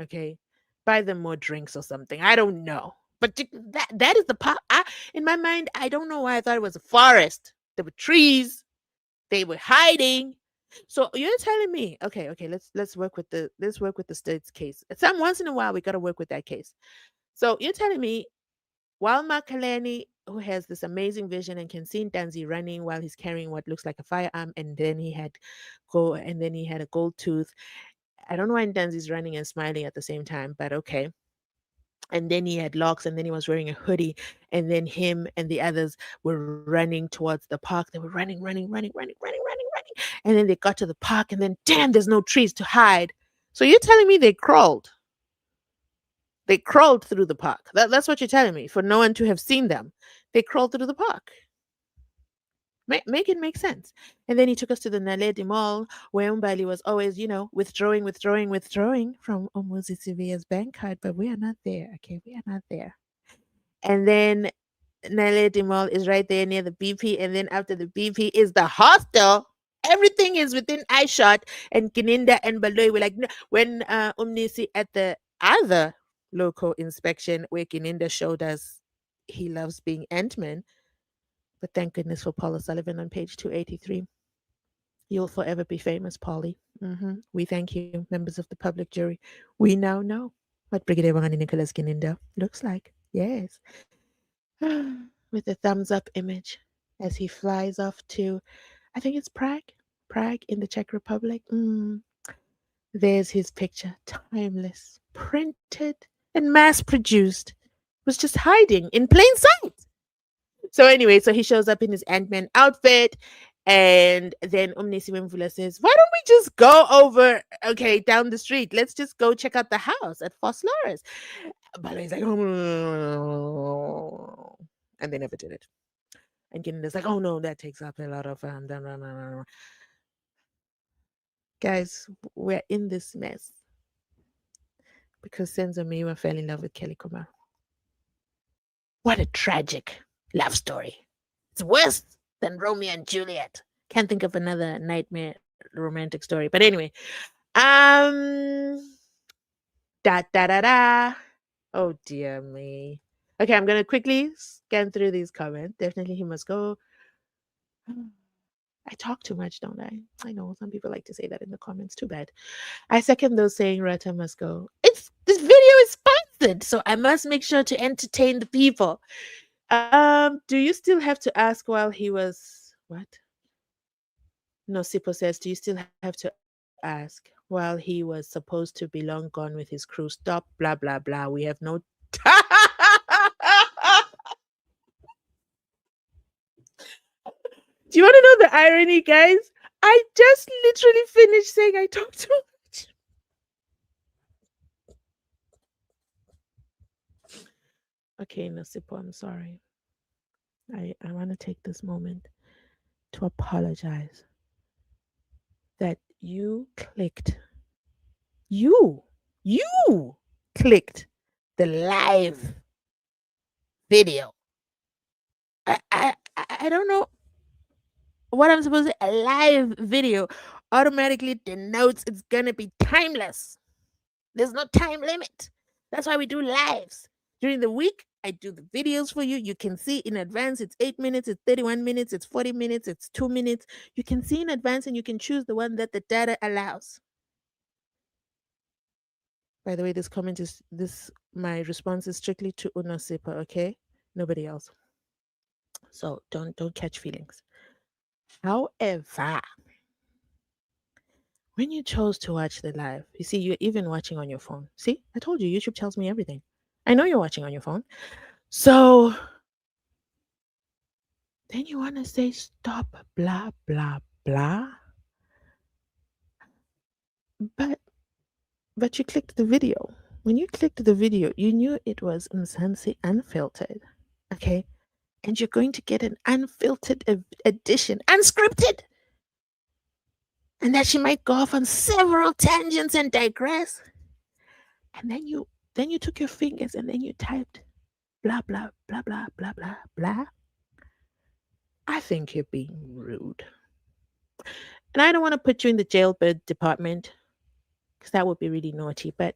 Okay. Buy them more drinks or something. I don't know. But that is the park. In my mind, I don't know why I thought it was a forest. There were trees. They were hiding. So you're telling me, okay, let's work with the state's case. Some once in a while we gotta work with that case. So you're telling me while Makalani, who has this amazing vision and can see Ntanzi running while he's carrying what looks like a firearm, and then he had a gold tooth. I don't know why Ntanzi's running and smiling at the same time, but okay. And then he had locks, and then he was wearing a hoodie, and then him and the others were running towards the park. They were running, and then they got to the park, and then damn, there's no trees to hide. So you're telling me they crawled? They crawled through the park. That's what you're telling me, for no one to have seen them. They crawled through the park. Make it make sense. And then he took us to the Naledi Mall, where Umbali was always, withdrawing from Umuzi Sivia's bank card, but we are not there. Okay, we are not there. And then Naledi Mall is right there near the BP, and then after the BP is the hostel. Everything is within eyeshot. And Kininda and Baloy were like, no. When Umnisi at the other local inspection, where Kininda showed us he loves being Ant-Man, but thank goodness for Paula Sullivan on page 283. You'll forever be famous, Polly. We thank you, members of the public jury. We now know what Brigadier Wangani Nicholas Kininda looks like. Yes. With the thumbs up image as he flies off to, I think it's Prague in the Czech Republic. There's his picture, timeless, printed and mass produced. Was just hiding in plain sight. So anyway, so he shows up in his Ant-Man outfit, and then Umnisi Wemvula says, why don't we just go over, down the street? Let's just go check out the house at Foslores. But he's like, oh, and they never did it. And Kininda's like, oh no, that takes up a lot of Guys, we're in this mess because Senzo Meyiwa fell in love with Kelly Kumar. What a tragic love story. It's worse than Romeo and Juliet. Can't think of another nightmare romantic story. But anyway, um, da da da da. Oh dear me. Okay, I'm gonna quickly scan through these comments. Definitely, he must go. I talk too much, don't I? I know some people like to say that in the comments. Too bad. I second those saying Rata must go. It's this video is sponsored, so I must make sure to entertain the people. Do you still have to ask while he was what? No, Sipo says, do you still have to ask while he was supposed to be long gone with his crew? Stop, blah blah blah. We have no Do you want to know the irony, guys? I just literally finished saying I talk too much. Okay, Nasipo, I'm sorry. I want to take this moment to apologize that you, you clicked the live video. I don't know what I'm supposed to. A live video automatically denotes it's gonna be timeless. There's no time limit. That's why we do lives. During the week, I do the videos for you. You can see in advance it's 8 minutes, it's 31 minutes, it's 40 minutes, it's 2 minutes. You can see in advance and you can choose the one that the data allows. By the way, this comment is this my response is strictly to Unosipa, okay? Nobody else. So don't catch feelings. However, when you chose to watch the live, you see, you're even watching on your phone. See, I told you, YouTube tells me everything. I know you're watching on your phone. So then you want to say, stop, blah, blah, blah. But you clicked the video. When you clicked the video, you knew it was Mzansi Unfiltered. Okay? And you're going to get an unfiltered edition, unscripted. And that she might go off on several tangents and digress. And then you took your fingers and then you typed blah blah blah blah blah blah blah. I think you're being rude. And I don't want to put you in the jailbird department because that would be really naughty. But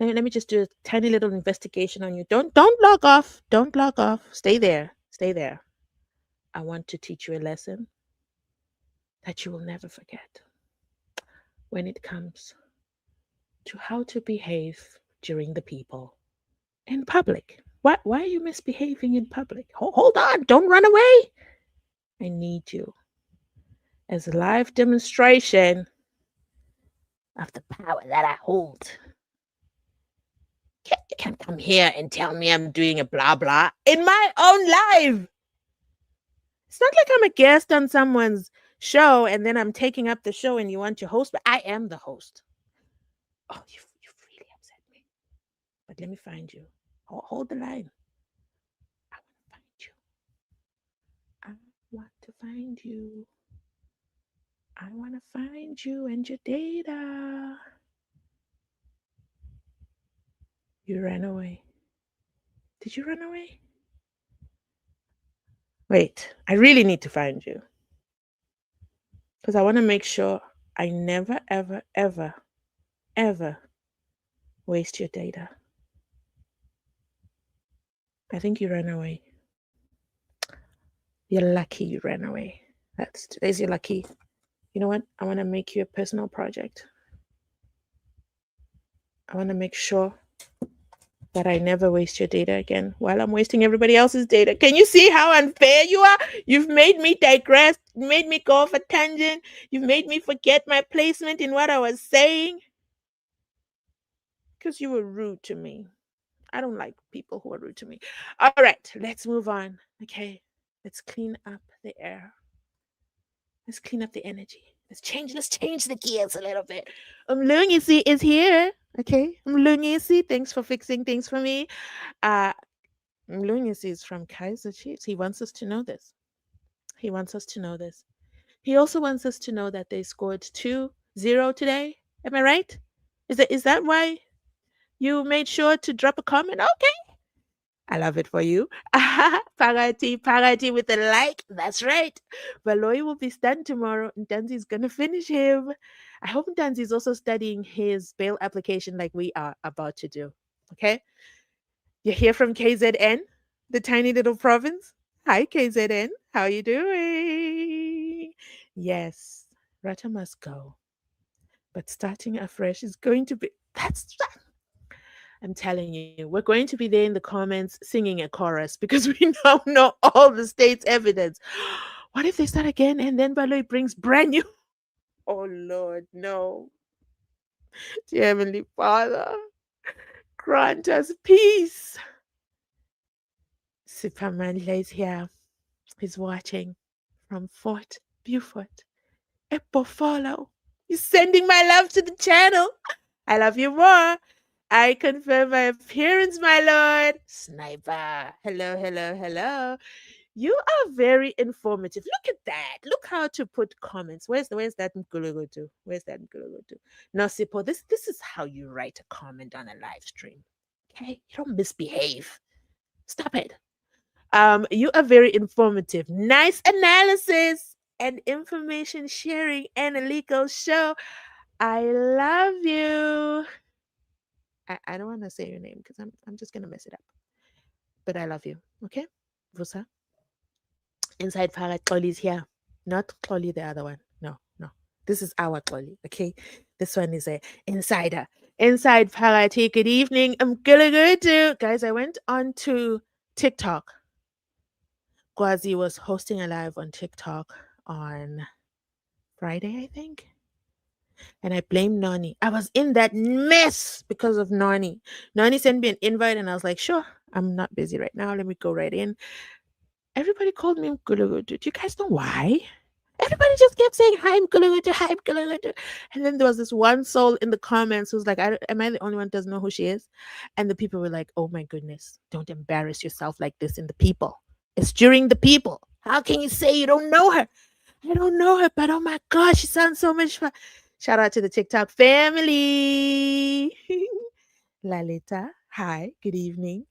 let me just do a tiny little investigation on you. Don't log off. Don't log off. Stay there. Stay there. I want to teach you a lesson that you will never forget when it comes to how to behave during the people in public. Why are you misbehaving in public? Hold on. Don't run away. I need you as a live demonstration of the power that I hold. You can't come here and tell me I'm doing a blah blah in my own live. It's not like I'm a guest on someone's show and then I'm taking up the show and you want to host, but I am the host. Oh, you've really upset me. But let me find you. Hold the line. I want to find you. I want to find you. I want to find you and your data. You ran away. Did you run away? Wait, I really need to find you. Because I want to make sure I never, ever, ever, ever waste your data. I think you ran away. You're lucky you ran away. Today's your lucky. You know what? I want to make you a personal project. I want to make sure that I never waste your data again while I'm wasting everybody else's data. Can you see how unfair you are? You've made me digress, made me go off a tangent. You've made me forget my placement in what I was saying because you were rude to me. I don't like people who are rude to me. All right, let's move on. Okay, let's clean up the air. Let's clean up the energy. Let's change the gears a little bit. Mlungisi is here. Okay, Mlungisi, thanks for fixing things for me. Mlungisi is from Kaiser Chiefs. He wants us to know this. He wants us to know this. He also wants us to know that they scored 2 Zero today. Am I right? Is that why you made sure to drop a comment? Okay. I love it for you. Parati with a like. That's right. Valoy will be stunned tomorrow, and Ntanzi's gonna finish him. I hope Ntanzi's also studying his bail application like we are about to do. Okay? You're here from KZN, the tiny little province. Hi, KZN. How you doing? Yes, Rata must go. But starting afresh is going to be that's I'm telling you, we're going to be there in the comments singing a chorus because we now know all the state's evidence. What if they start again and then Baloy brings brand new? Oh Lord, no. Dear Heavenly Father, grant us peace. Superman lays here. He's watching from Fort Beaufort. Epofolo. He's sending my love to the channel. I love you more. I confirm my appearance, my lord. Sniper. Hello, hello, hello. You are very informative. Look at that. Look how to put comments. Where's that Mkulugutu? Where's that Mkulugutu? No, Sipo, this is how you write a comment on a live stream. Okay? You don't misbehave. Stop it. You are very informative. Nice analysis and information sharing and a legal show. I love you. I don't want to say your name because I'm just gonna mess it up. But I love you. Okay? Vusa. Inside Farah Xoli's here. Not Xoli the other one. No, no. This is our Xoli, okay? This one is a insider. Inside Farati. Good evening. I'm gonna go. Guys, I went on to TikTok. Gwazi was hosting a live on TikTok on Friday, I think. And I blamed Nani. I was in that mess because of Nani. Nani sent me an invite and I was like, sure, I'm not busy right now. Let me go right in. Everybody called me Mkulugudu. Do you guys know why? Everybody just kept saying, hi, Mkulugudu, hi, Mkulugudu. And then there was this one soul in the comments who's like, am I the only one who doesn't know who she is? And the people were like, oh my goodness, don't embarrass yourself like this in the people. It's during the people. How can you say you don't know her? I don't know her, but oh my gosh, she sounds so much fun. Shout out to the TikTok family. Lalita, hi, good evening.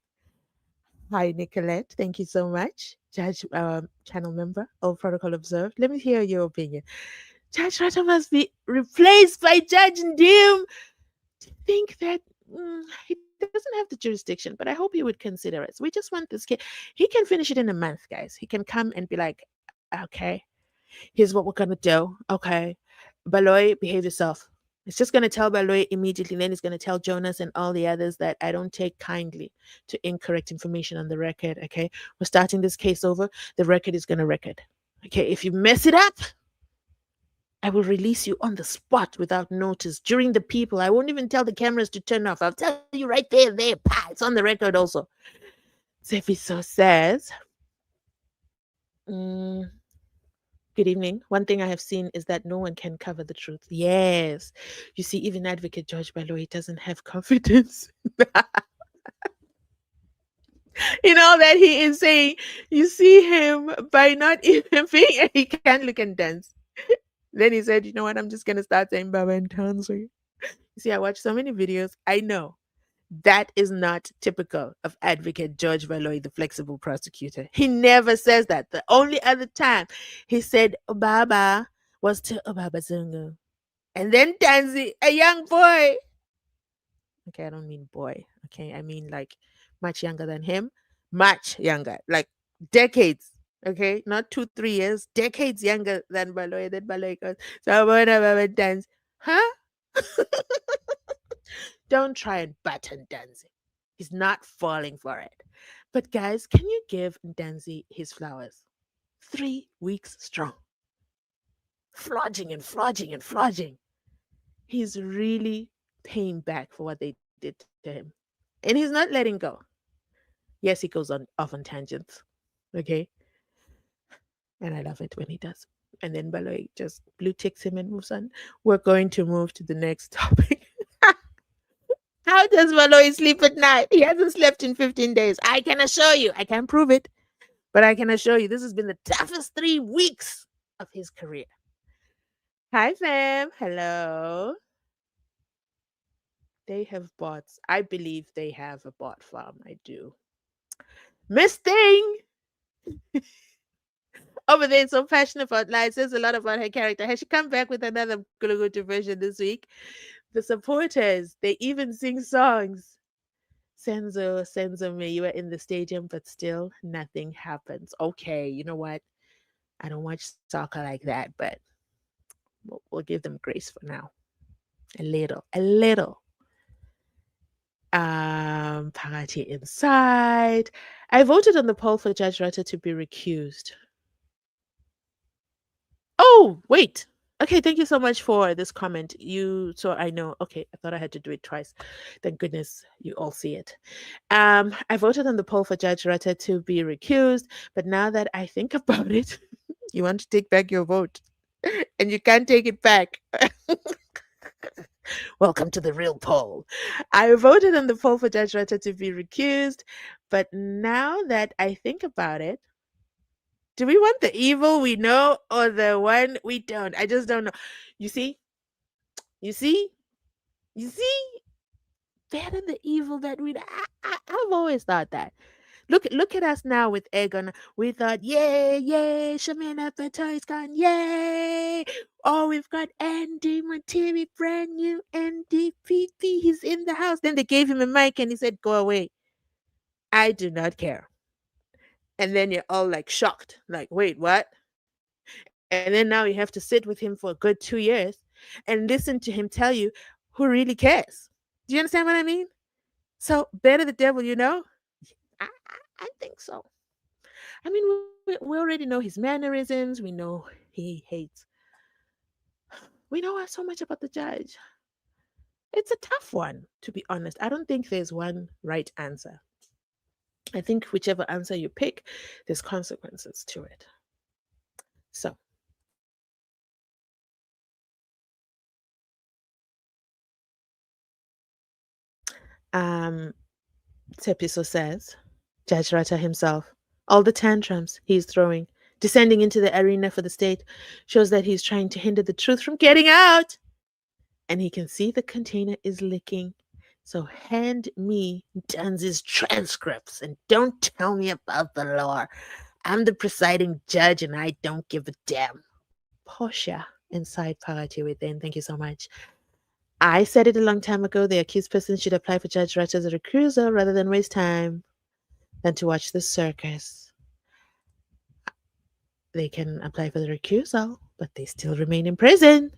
Hi, Nicolette. Thank you so much. Judge, channel member, all protocol observed. Let me hear your opinion. Judge Rata must be replaced by Judge Ndim. Do you think that he doesn't have the jurisdiction? But I hope he would consider it. So we just want this kid. He can finish it in a month, guys. He can come and be like, okay, here's what we're gonna do. Okay, Baloy, behave yourself. It's just gonna tell Baloy immediately. Then he's gonna tell Jonas and all the others that I don't take kindly to incorrect information on the record. Okay, we're starting this case over. The record is gonna record. Okay, if you mess it up, I will release you on the spot without notice during the people. I won't even tell the cameras to turn off. I'll tell you right there. Pa, it's on the record also. Zefiso says, mm, good evening. One thing I have seen is that no one can cover the truth. Yes. You see, even Advocate George Baloy doesn't have confidence in all that he is saying. You see him by not even being, he can't look and dance. Then he said, you know what, I'm just going to start saying Baba and Tanzi. You see, I watch so many videos. I know that is not typical of Advocate George Valoy, the flexible prosecutor. He never says that. The only other time he said Obaba was to Obaba Zungu. And then Tanzi, a young boy. Okay, I don't mean boy. Okay, I mean like much younger than him. Much younger. Like decades. Okay, not 2-3 years, decades younger than Baloy. Then Baloy goes, so I want to dance. Huh? Don't try and button Danzi. He's not falling for it. But guys, can you give Danzi his flowers? 3 weeks strong. Flogging and flogging and flogging. He's really paying back for what they did to him. And he's not letting go. Yes, he goes on off on tangents. Okay. And I love it when he does. And then Baloy just blue ticks him and moves on. We're going to move to the next topic. How does Valoy sleep at night? He hasn't slept in 15 days. I can assure you. I can't prove it, but I can assure you this has been the toughest 3 weeks of his career. Hi, fam. Hello. They have bots. I believe they have a bot farm. I do. Miss Thing over there is so passionate about life. Says a lot about her character. Has she come back with another Gulugutu version this week? The supporters, they even sing songs. Senzo me, you were in the stadium, but still nothing happens. Okay, you know what? I don't watch soccer like that, but we'll give them grace for now. A little, a little. Party inside. I voted on the poll for Judge Rutter to be recused. Oh, wait. Okay, thank you so much for this comment. So I know. Okay, I thought I had to do it twice. Thank goodness you all see it. I voted on the poll for Judge Rutter to be recused, but now that I think about it, you want to take back your vote, and you can't take it back. Welcome to the real poll. I voted on the poll for Judge Rutter to be recused, but now that I think about it, do we want the evil we know or the one we don't? I just don't know. You see? You see? You see? Better the evil that we. I've always thought that. Look at us now with Egon. We thought, yay, yay, Shamina Petoy's gone, yay. Oh, we've got Andy Materi, brand new NDPP. He's in the house. Then they gave him a mic and he said, go away. I do not care. And then you're all like shocked, like, wait, what? And then now you have to sit with him for a good 2 years and listen to him tell you who really cares. Do you understand what I mean? So, better the devil you know? I think so. I mean, we already know his mannerisms. We know he hates. We know so much about the judge. It's a tough one, to be honest. I don't think there's one right answer. I think whichever answer you pick, there's consequences to it. So, um, Tepiso says, Judge Rata himself, all the tantrums he's throwing, descending into the arena for the state, shows that he's trying to hinder the truth from getting out. And he can see the container is leaking. So hand me Ntanzi'S transcripts and don't tell me about the law. I'm the presiding judge and I don't give a damn. Portia inside Parati within. Thank you so much. I said it a long time ago. The accused person should apply for Judge Ratcher's recusal rather than waste time than to watch the circus. They can apply for the recusal, but they still remain in prison.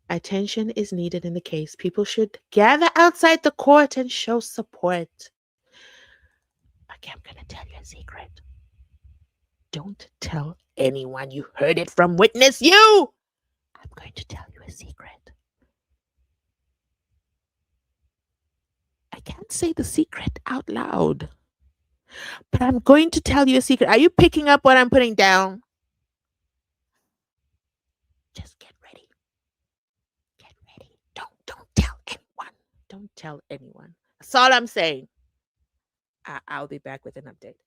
Attention is needed in the case. People should gather outside the court and show support. Okay, I'm going to tell you a secret. Don't tell anyone you heard it from Witness You. I'm going to tell you a secret. I can't say the secret out loud, but I'm going to tell you a secret. Are you picking up what I'm putting down? Just get ready. Get ready. Don't tell anyone. Don't tell anyone. That's all I'm saying. I'll be back with an update.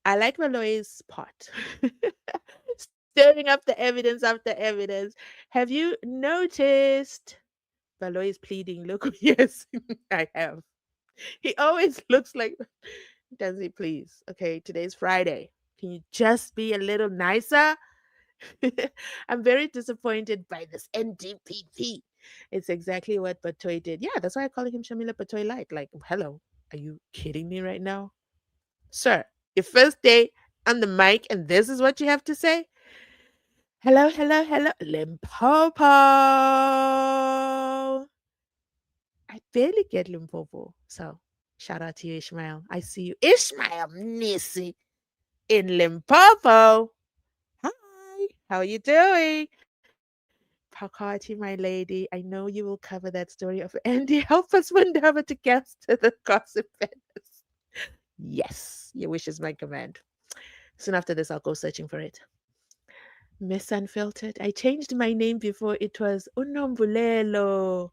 I like Maloy's part. Stirring up the evidence after evidence. Have you noticed? Baloy is pleading. Look, yes, I have. He always looks like, does he please? Okay, today's Friday. Can you just be a little nicer? I'm very disappointed by this NDPP. It's exactly what Batoy did. Yeah, that's why I call him Shamila Batoy Light. Like, hello, are you kidding me right now? Sir, your first day on the mic, and this is what you have to say? Hello, hello, hello. Limpopo. I barely get Limpopo. So shout out to you, Ishmael. I see you. Ishmael Nisi in Limpopo. Hi, how are you doing? Pakati, my lady, I know you will cover that story of Andy. Help us Windhava to get to the gossip Venice. Yes, your wish is my command. Soon after this, I'll go searching for it. Miss Unfiltered. I changed my name before. It was Unombulelo.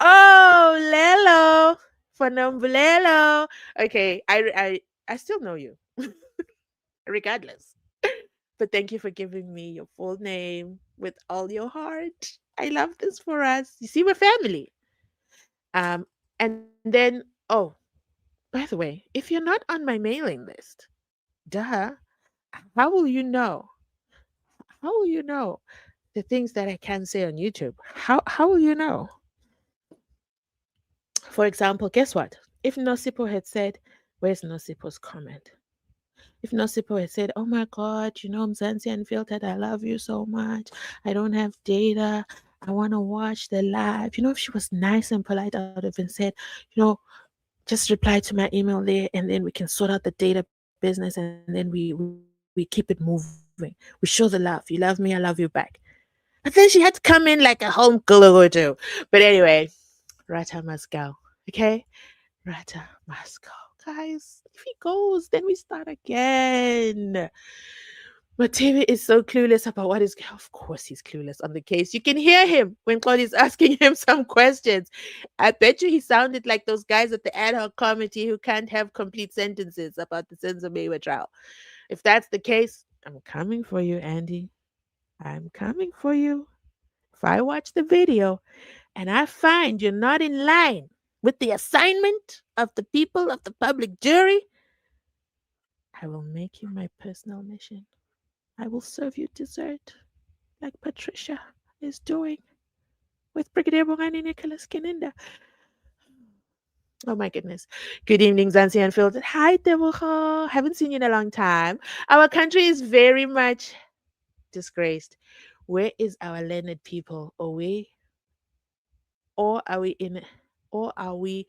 Oh, Lelo. For Nombulelo. Okay, I still know you. Regardless. But thank you for giving me your full name with all your heart. I love this for us. You see, we're family. And then, oh, by the way, if you're not on my mailing list, duh, how will you know? How will you know the things that I can say on YouTube? How will you know? For example, guess what? If Nosipo had said, where's Nosipo's comment? If Nosipo had said, oh my God, Mzansi Unfiltered, I love you so much. I don't have data. I want to watch the live. If she was nice and polite, I would have been said, you know, just reply to my email there and then we can sort out the data business and then we keep it moving. We show the love. You love me, I love you back. But then she had to come in like a home guru. But anyway, Rata must go. Okay? Rata must go. Guys, if he goes, then we start again. But TV is so clueless about what is. Of course, he's clueless on the case. You can hear him when Claudia's asking him some questions. I bet you he sounded like those guys at the ad hoc committee who can't have complete sentences about the SENZO MEYIWA trial. If that's the case, I'm coming for you, Andy. I'm coming for you. If I watch the video and I find you're not in line with the assignment of the people of the public jury, I will make you my personal mission. I will serve you dessert like Patricia is doing with Brigadier Bongani Nicholas Kininda. Oh my goodness. Good evening, Zanzi Unfiltered. Hi, Tebucho. Haven't seen you in a long time. Our country is very much disgraced. Where is our learned people? Or are we in or are we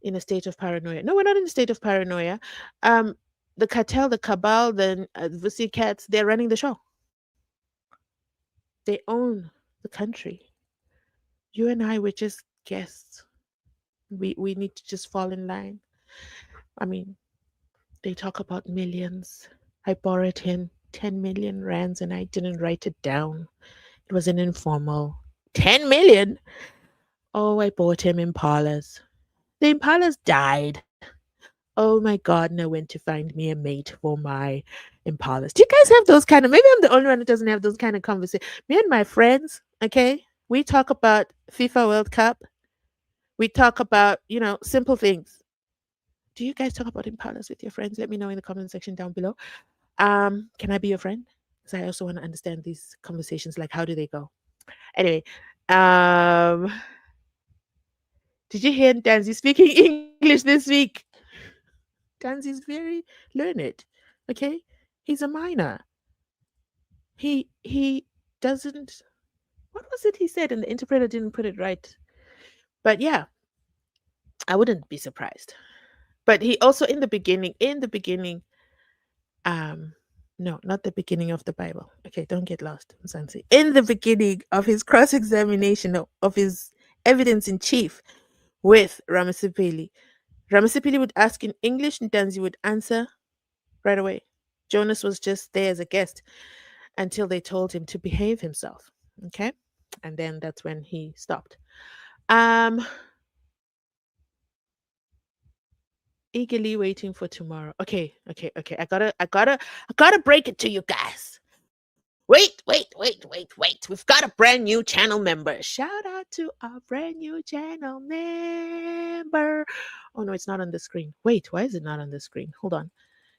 in a state of paranoia? No, we're not in a state of paranoia. Um, the cartel, the cabal, the cats, they're running the show. They own the country. You and I were just guests. We need to just fall in line. I mean, they talk about millions. I borrowed him 10 million rands and I didn't write it down. It was an informal 10 million. Oh, I bought him impalas. The impalas died. Oh my God, know when to find me a mate for my impalas. Do you guys have those kind of, maybe I'm the only one who doesn't have those kind of conversations. Me and my friends, okay, we talk about FIFA World Cup. We talk about, simple things. Do you guys talk about impalas with your friends? Let me know in the comment section down below. Can I be your friend? Because I also want to understand these conversations. Like, how do they go? Anyway, um, did you hear Ntanzi speaking English this week? Ntanzi's very learned. Okay, he's a minor. He doesn't. What was it he said? And the interpreter didn't put it right. But yeah, I wouldn't be surprised. But he also in the beginning, um, no, not the beginning of the Bible. Okay, don't get lost, Mzansi. In the beginning of his cross-examination of his evidence in chief with Ramasipeli, Ramasipeli would ask in English, and Ntanzi would answer right away. Jonas was just there as a guest until they told him to behave himself. Okay, and then that's when he stopped. Um, eagerly waiting for tomorrow. Okay. I gotta break it to you guys. Wait. We've got a brand new channel member. Shout out to our brand new channel member. Oh no, it's not on the screen. Wait, why is it not on the screen? Hold on.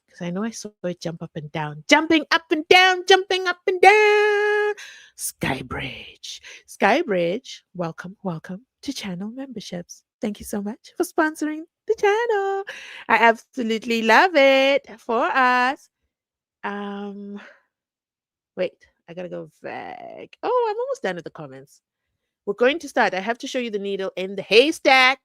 Because I know I saw it jump up and down. Jumping up and down, jumping up and down. Skybridge. Skybridge, welcome to channel memberships. Thank you so much for sponsoring the channel. I absolutely love it for us. Um, Wait, I gotta go back. Oh, I'm almost done with the comments. We're going to start. I have to show you the needle in the haystack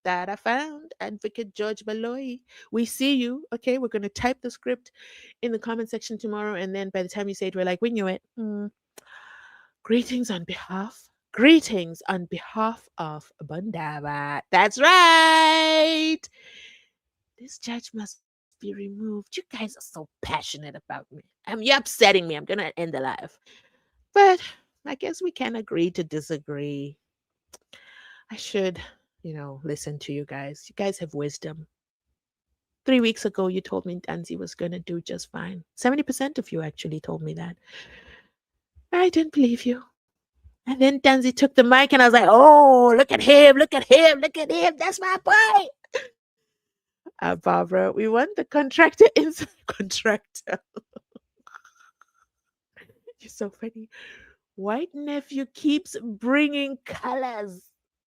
that I found. Advocate George Baloyi. We see you. Okay, we're going to type the script in the comment section tomorrow. And then by the time you say it, we're like, we knew it. Greetings on behalf of Bundaba. That's right. This judge must be removed. You guys are so passionate about me. You're upsetting me. I'm going to end the live. But I guess we can agree to disagree. I should, listen to you guys. You guys have wisdom. 3 weeks ago, you told me Ntanzi was going to do just fine. 70% of you actually told me that. I didn't believe you. And then Ntanzi took the mic and I was like, oh, look at him, look at him, look at him. That's my boy. Barbara, we want the contractor inside contractor. You're so funny. White nephew keeps bringing colors.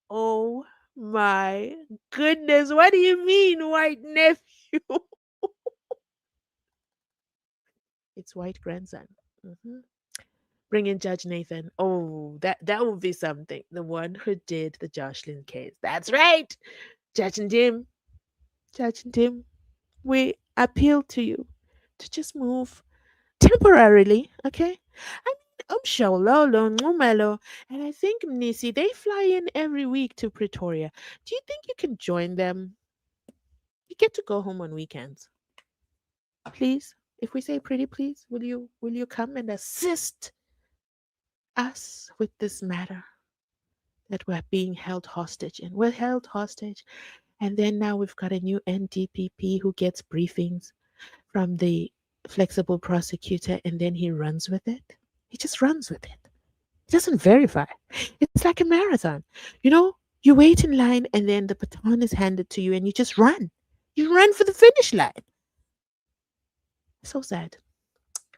Oh my goodness. What do you mean, white nephew? It's white grandson. Mhm. Bring in Judge Nathan. Oh, that would be something. The one who did the Jocelyn case. That's right. Judge and Jim. Judge and Jim. We appeal to you to just move temporarily, okay? I mean, Shololo, Ngumelo, and I think Mnisi, they fly in every week to Pretoria. Do you think you can join them? You get to go home on weekends. Please, if we say pretty please, will you come and assist us with this matter that we're being held hostage in? We're held hostage, and then now we've got a new NDPP who gets briefings from the flexible prosecutor and then he runs with it. He just runs with it. He doesn't verify. It's like a marathon. You know, you wait in line and then the baton is handed to you and you just run. You run for the finish line. So sad.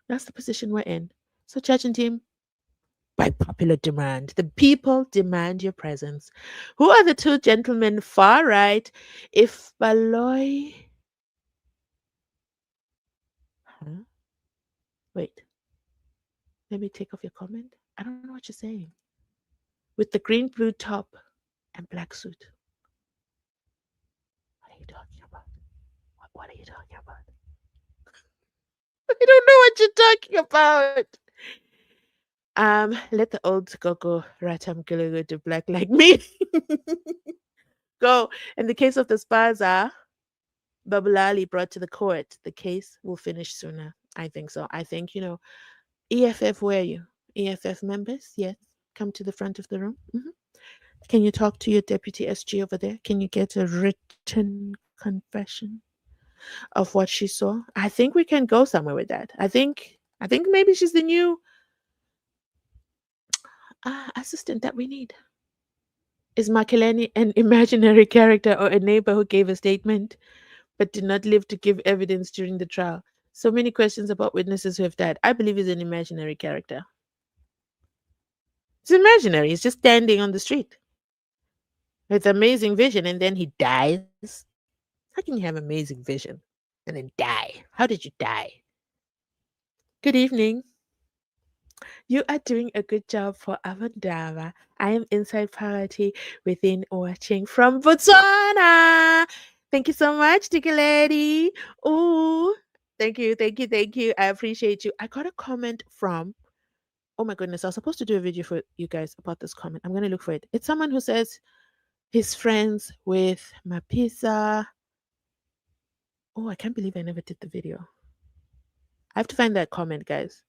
That's the position we're in. So, judge and team, by popular demand, the people demand your presence. Who are the two gentlemen far right? If Baloy. Huh? Wait. Let me take off your comment. I don't know what you're saying. With the green blue top and black suit. What are you talking about? What are you talking about? I don't know what you're talking about. Let the old Gogo Ratam Gulugu to black like me. Go. In the case of the Spaza, Babulali brought to the court, the case will finish sooner. I think so. I think, EFF, where are you? EFF members? Yes. Come to the front of the room. Can you talk to your deputy SG over there? Can you get a written confession of what she saw? I think we can go somewhere with that. I think maybe she's the new assistant that we need. Is Makelani an imaginary character or a neighbor who gave a statement but did not live to give evidence during the trial? So many questions about witnesses who have died. I believe he's an imaginary character. It's imaginary. He's just standing on the street with amazing vision and then he dies. How can you have amazing vision and then die? How did you die? Good evening. You are doing a good job for Avandava. I am inside party within watching from Botswana. Thank you so much, Dicky Lady. Ooh, thank you, thank you, thank you. I appreciate you. I got a comment from, oh my goodness, I was supposed to do a video for you guys about this comment. I'm going to look for it. It's someone who says he's friends with Mapisa. Oh, I can't believe I never did the video. I have to find that comment, guys.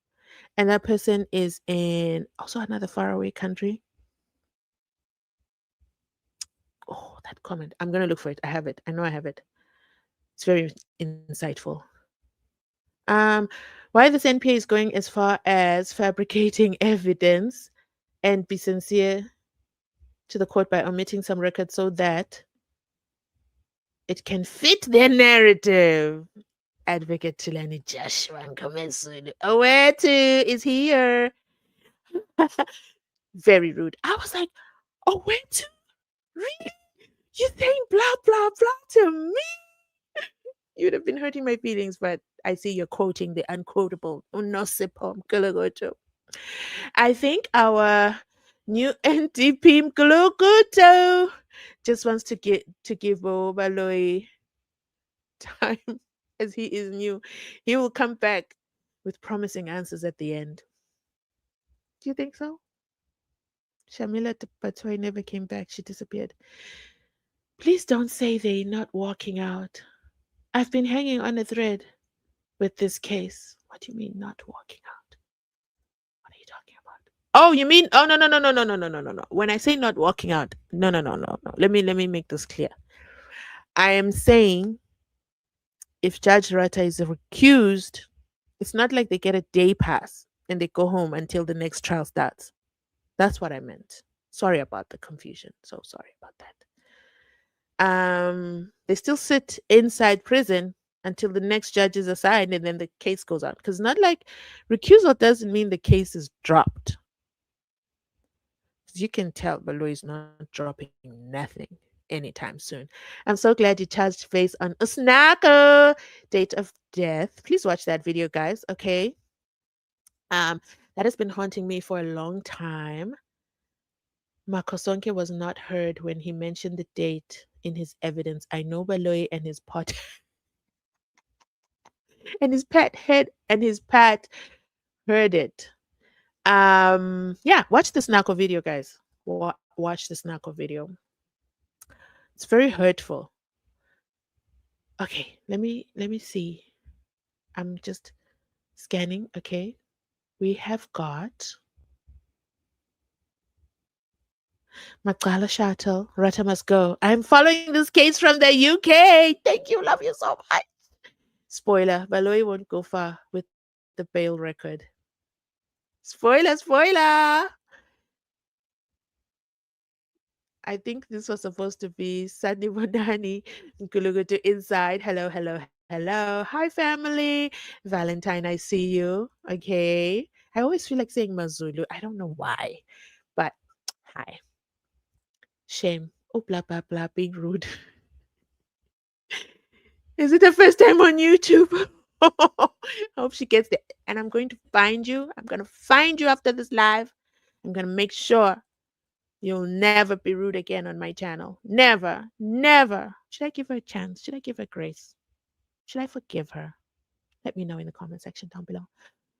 And that person is in also another faraway country. Oh, that comment. I'm going to look for it. I have it. I know I have it. It's very insightful. Why this NPA is going as far as fabricating evidence and be sincere to the court by omitting some records so that it can fit their narrative. Advocate Tulani Joshua Nkomesu Owetu is here. Very rude. I was like, Owetu? Really? You saying blah, blah, blah to me? You'd have been hurting my feelings, but I see you're quoting the unquotable Unosipom Kulagoto. I think our new NDP Mkulukuto just wants to give Bobaloi time as he is new. He will come back with promising answers at the end. Do you think so? Shamila Patwai never came back. She disappeared. Please don't say they're not walking out. I've been hanging on a thread with this case. What do you mean not walking out? What are you talking about? Oh, you mean no. When I say not walking out, no. Let me make this clear. I am saying if Judge Rata is recused, it's not like they get a day pass and they go home until the next trial starts. That's what I meant. Sorry about the confusion. So sorry about that. They still sit inside prison until the next judge is assigned and then the case goes on. Because not like recusal doesn't mean the case is dropped. As you can tell, Balo is not dropping nothing anytime soon. I'm so glad you touched base on Usnako, date of death. Please watch that video, guys. Okay. Um, that has been haunting me for a long time. Makosonke was not heard when he mentioned the date in his evidence. I know Baloy and his pot and his pet head and his pat heard it. Yeah, watch this Nako video, guys. Watch this Nako video. It's very hurtful. Okay, let me see. I'm just scanning. Okay, we have got Makala Shuttle. Rata must go. I'm following this case from the UK. Thank you. Love you so much. Spoiler, Baloy won't go far with the bail record. Spoiler. I think this was supposed to be Sunny Bonani Nkulugutu Inside. Hello. Hi, family. Valentine, I see you. Okay. I always feel like saying Mazulu. I don't know why, but hi. Shame. Oh, blah, blah, blah, being rude. Is it the first time on YouTube? I hope she gets there. And I'm going to find you. I'm going to find you after this live. I'm going to make sure you'll never be rude again on my channel. Never, never. Should I give her a chance? Should I give her grace? Should I forgive her? Let me know in the comment section down below.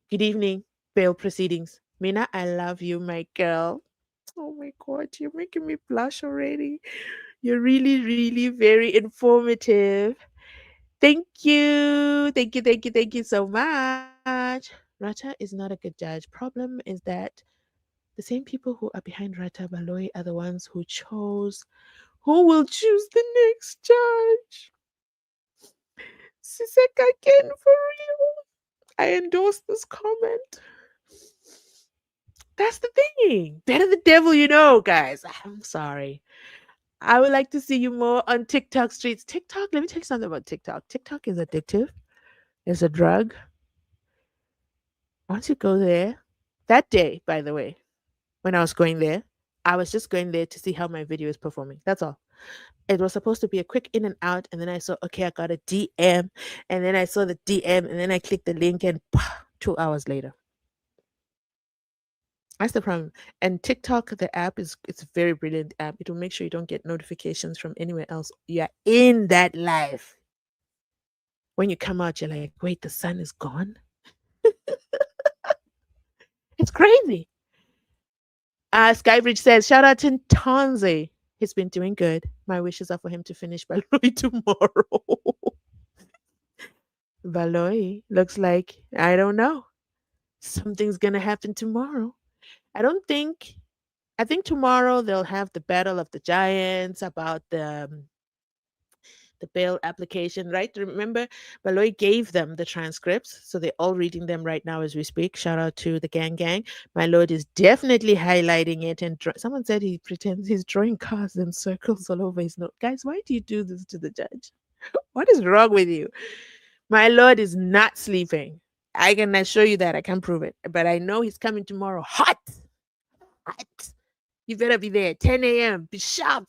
Good evening, bail proceedings. Mina, I love you, my girl. Oh my God, you're making me blush already. You're really, really very informative. Thank you. Thank you so much. Rata is not a good judge. Problem is that the same people who are behind Rata Baloy are the ones who will choose the next judge. Siseka again for real. I endorse this comment. That's the thing. Better the devil you know, guys. I'm sorry. I would like to see you more on TikTok streets. TikTok, let me tell you something about TikTok. TikTok is addictive. It's a drug. Once you go there, that day, by the way, when I was going there, I was just going there to see how my video is performing. That's all. It was supposed to be a quick in and out, and then I saw, okay, I got a DM, and then I saw the DM, and then I clicked the link, and 2 hours later. That's the problem. And TikTok, the app it's a very brilliant app. It will make sure you don't get notifications from anywhere else. You're in that life. When you come out, you're like, wait, the sun is gone. It's crazy. Skybridge says, shout out to Ntanzi. He's been doing good. My wishes are for him to finish Baloi tomorrow. Baloi looks like, I don't know. Something's going to happen tomorrow. I think tomorrow they'll have the battle of the giants about the bail application, right? Remember, Baloy gave them the transcripts, so they're all reading them right now as we speak. Shout out to the gang. My lord is definitely highlighting it, and someone said he pretends he's drawing cars and circles all over his note. Guys, why do you do this to the judge? What is wrong with you? My lord is not sleeping. I can assure you that. I can prove it, but I know he's coming tomorrow hot. You better be there 10 a.m. Be sharp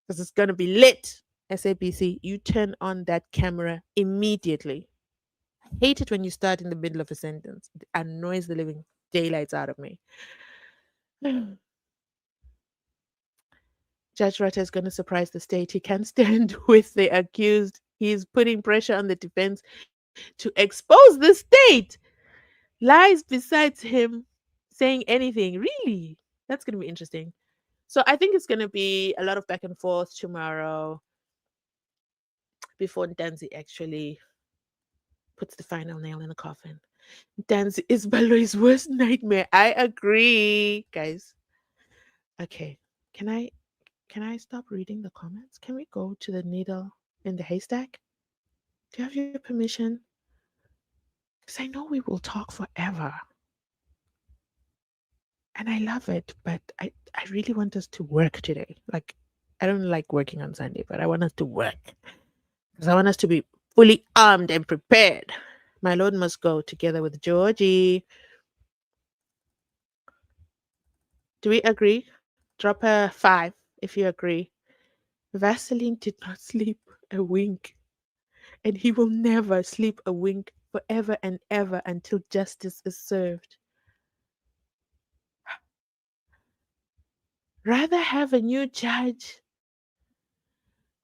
because it's gonna be lit. SABC, you turn on that camera immediately. I hate it when you start in the middle of a sentence. It annoys the living daylights out of me. Judge Rata is going to surprise the state. He can't stand with the accused. He's putting pressure on the defense to expose the state. Lies besides him saying anything. Really? That's going to be interesting. So I think it's going to be a lot of back and forth tomorrow before Ntanzi actually puts the final nail in the coffin. Ntanzi is Baloy's worst nightmare. I agree, guys. Okay, can I stop reading the comments? Can we go to the needle in the haystack? Do you have your permission? Because I know we will talk forever. And I love it, but I really want us to work today. Like, I don't like working on Sunday, but I want us to work. Because I want us to be fully armed and prepared. My Lord must go together with Georgie. Do we agree? Drop a 5 if you agree. Vaseline did not sleep a wink, and he will never sleep a wink forever and ever until justice is served. Rather have a new judge.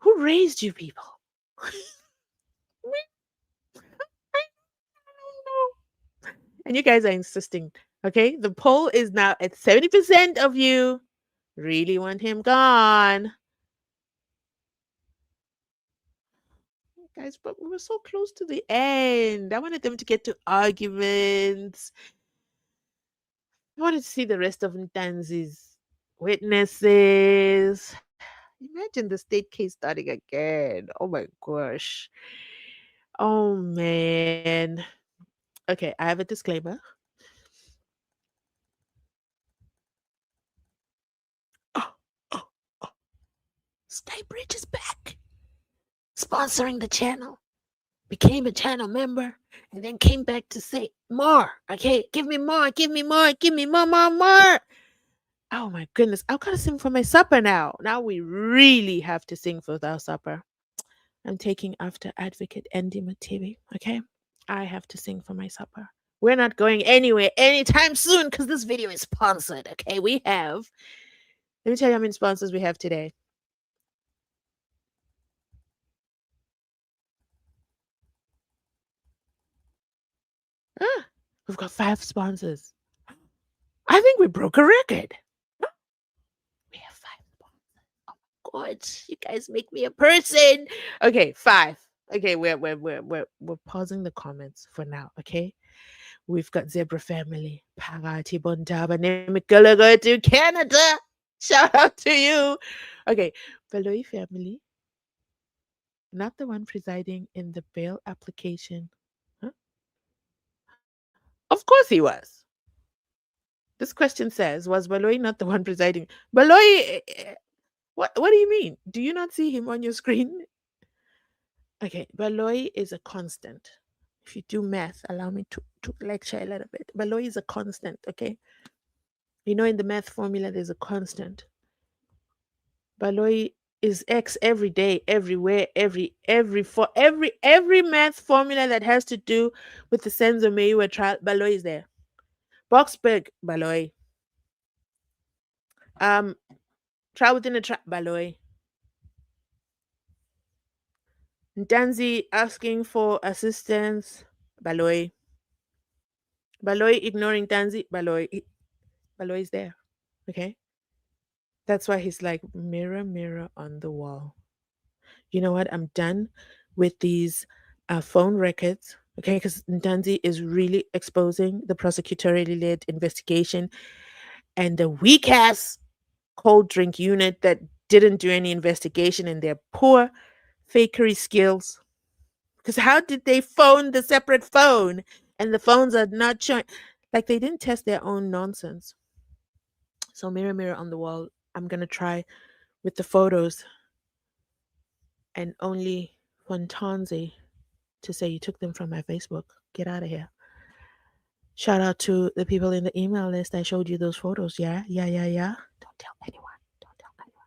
Who raised you people? I don't know. And you guys are insisting. Okay, the poll is now at 70% of you really want him gone. Guys, but we were so close to the end. I wanted them to get to arguments. I wanted to see the rest of Ntanzi's witnesses. Imagine the state case starting again. Oh my gosh. Oh man. Okay, I have a disclaimer. Oh, oh, oh. Skybridge is back, sponsoring the channel. Became a channel member, and then came back to say more. Okay, give me more, give me more, give me more, more, more. Oh my goodness, I've got to sing for my supper now. Now we really have to sing for our supper. I'm taking after Advocate Andy Matibi. Okay, I have to sing for my supper. We're not going anywhere anytime soon because this video is sponsored. Okay, we have. Let me tell you how many sponsors we have today. Ah, we've got 5 sponsors. I think we broke a record. We have 5 sponsors. Oh my god, you guys make me a person. Okay, 5. Okay, we're pausing the comments for now. Okay, we've got Zebra Family, Pagati Bondaba, Nemikalaga to Canada. Shout out to you. Okay, Valoi Family, not the one presiding in the bail application. Huh? Of course he was. This question says, was Baloi not the one presiding? Baloi, what do you mean? Do you not see him on your screen? Okay, Baloi is a constant. If you do math, allow me to lecture a little bit. Baloi is a constant, okay? You know, in the math formula, there's a constant. Baloi is X every day, everywhere, every math formula that has to do with the SENZO MEYIWA trial, Baloi is there. Boxberg, Baloi. Um, trial within a trial, Baloi. Ntanzi asking for assistance, Baloi. Baloi ignoring Ntanzi, Baloi. Baloi is there. Okay. That's why he's like, mirror, mirror on the wall. You know what? I'm done with these phone records. Okay. Because Ntanzi is really exposing the prosecutorially led investigation and the weak ass cold drink unit that didn't do any investigation and their poor fakery skills. Because how did they phone the separate phone and the phones are not showing? Like they didn't test their own nonsense. So, mirror, mirror on the wall, I'm going to try with the photos and only for Ntanzi to say you took them from my Facebook. Get out of here. Shout out to the people in the email list. I showed you those photos. Yeah, yeah, yeah, yeah. Don't tell anyone. Don't tell anyone.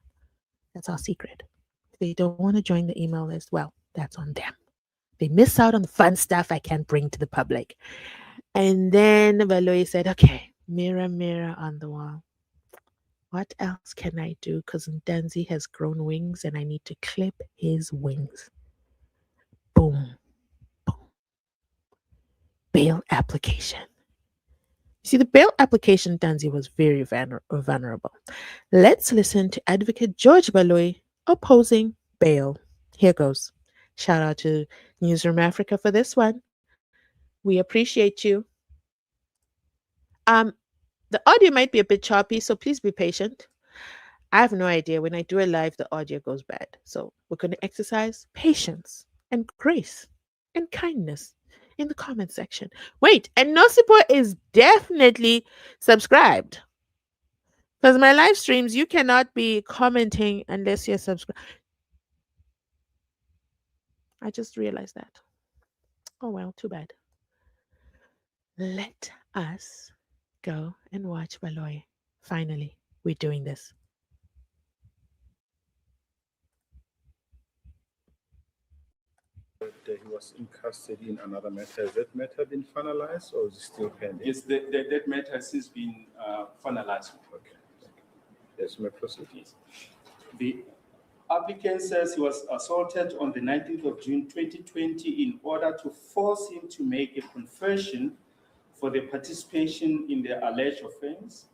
That's our secret. If they don't want to join the email list, well, that's on them. They miss out on the fun stuff I can't bring to the public. And then Valois said, okay, mirror, mirror on the wall. What else can I do? Because Ntanzi has grown wings and I need to clip his wings. Boom, boom. Bail application. You see, the bail application, Ntanzi was very vulnerable. Let's listen to Advocate George Baloy opposing bail. Here goes. Shout out to Newsroom Africa for this one. We appreciate you. Um, the audio might be a bit choppy, so please be patient. I have no idea. When I do a live, the audio goes bad. So we're going to exercise patience and grace. and kindness in the comment section. Wait, and Nosipo is definitely subscribed. Because my live streams, you cannot be commenting unless you're subscribed. I just realized that. Oh well, too bad. Let us go and watch Baloy. Finally, we're doing this. That he was in custody in another matter. Has that matter been finalized or is it still pending? Yes, that matter has since been finalized. Okay. Yes, may proceed. Yes. The applicant says he was assaulted on the 19th of June 2020 in order to force him to make a confession for the participation in the alleged offense.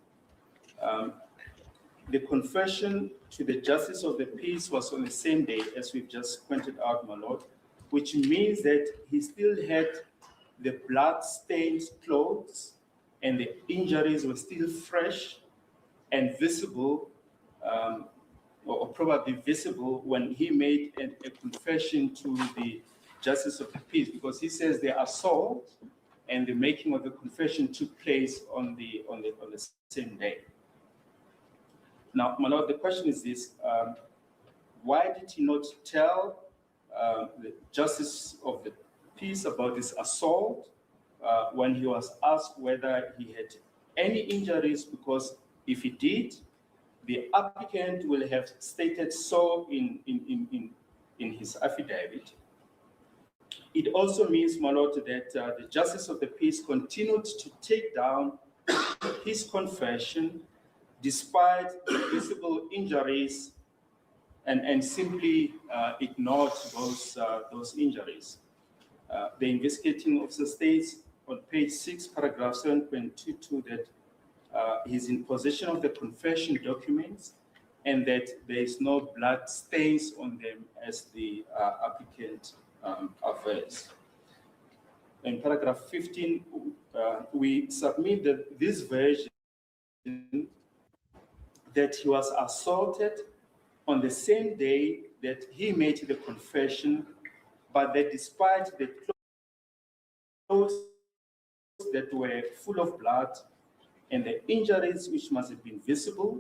The confession to the Justice of the Peace was on the same day, as we've just pointed out, my lord, which means that he still had the blood-stained clothes and the injuries were still fresh and visible, or probably visible when he made a confession to the Justice of the Peace, because he says the assault and the making of the confession took place on the same day. Now, my lord, the question is this: why did he not tell the Justice of the Peace about this assault when he was asked whether he had any injuries? Because if he did, the applicant will have stated so in his affidavit. It also means, my lord, that the Justice of the Peace continued to take down his confession despite the visible injuries and simply ignored those injuries. The investigating officer states on page 6, paragraph 7.22 that he's in possession of the confession documents and that there is no blood stains on them as the applicant affirms. In paragraph 15, we submit that this version that he was assaulted on the same day that he made the confession, but that despite the clothes that were full of blood and the injuries which must have been visible,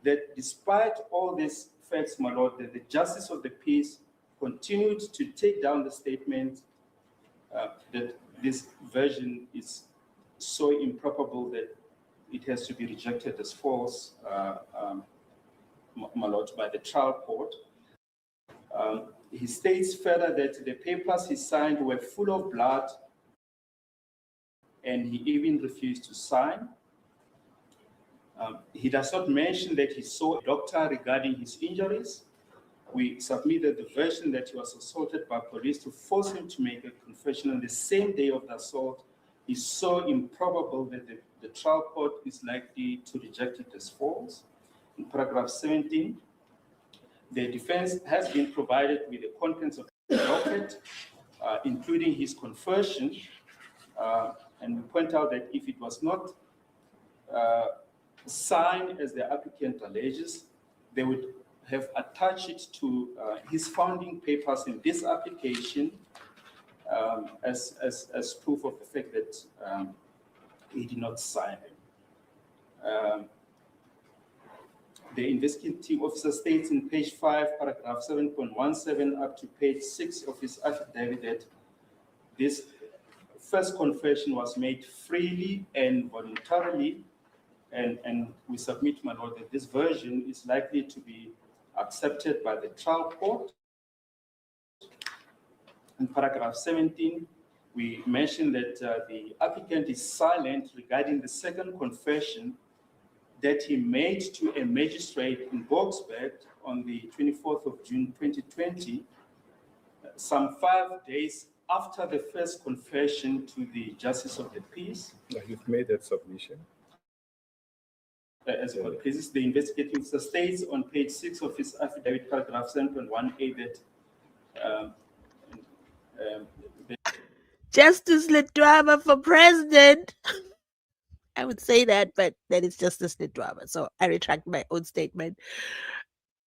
that despite all these facts, my lord, that the Justice of the Peace continued to take down the statement that this version is so improbable that it has to be rejected as false, my lord, by the trial court. He states further that the papers he signed were full of blood and he even refused to sign. He does not mention that he saw a doctor regarding his injuries. We submitted the version that he was assaulted by police to force him to make a confession on the same day of the assault is so improbable that the trial court is likely to reject it as false. In paragraph 17, the defense has been provided with the contents of the docket, including his confession, and we point out that if it was not signed as the applicant alleges, they would have attached it to his founding papers in this application as proof of the fact that he did not sign it. The investigating officer states in page 5, paragraph 7.17 up to page 6 of his affidavit that this first confession was made freely and voluntarily, and we submit, my lord, that this version is likely to be accepted by the trial court. In paragraph 17, we mentioned that the applicant is silent regarding the second confession that he made to a magistrate in Boksburg on the 24th of June 2020, some 5 days after the first confession to the Justice of the Peace. You've made that submission. As for the cases, the investigating officer states on page 6 of his affidavit, paragraph 7.18, that Justice Litwaba for president. I would say that, but that is Justice Litwaba. So I retract my own statement.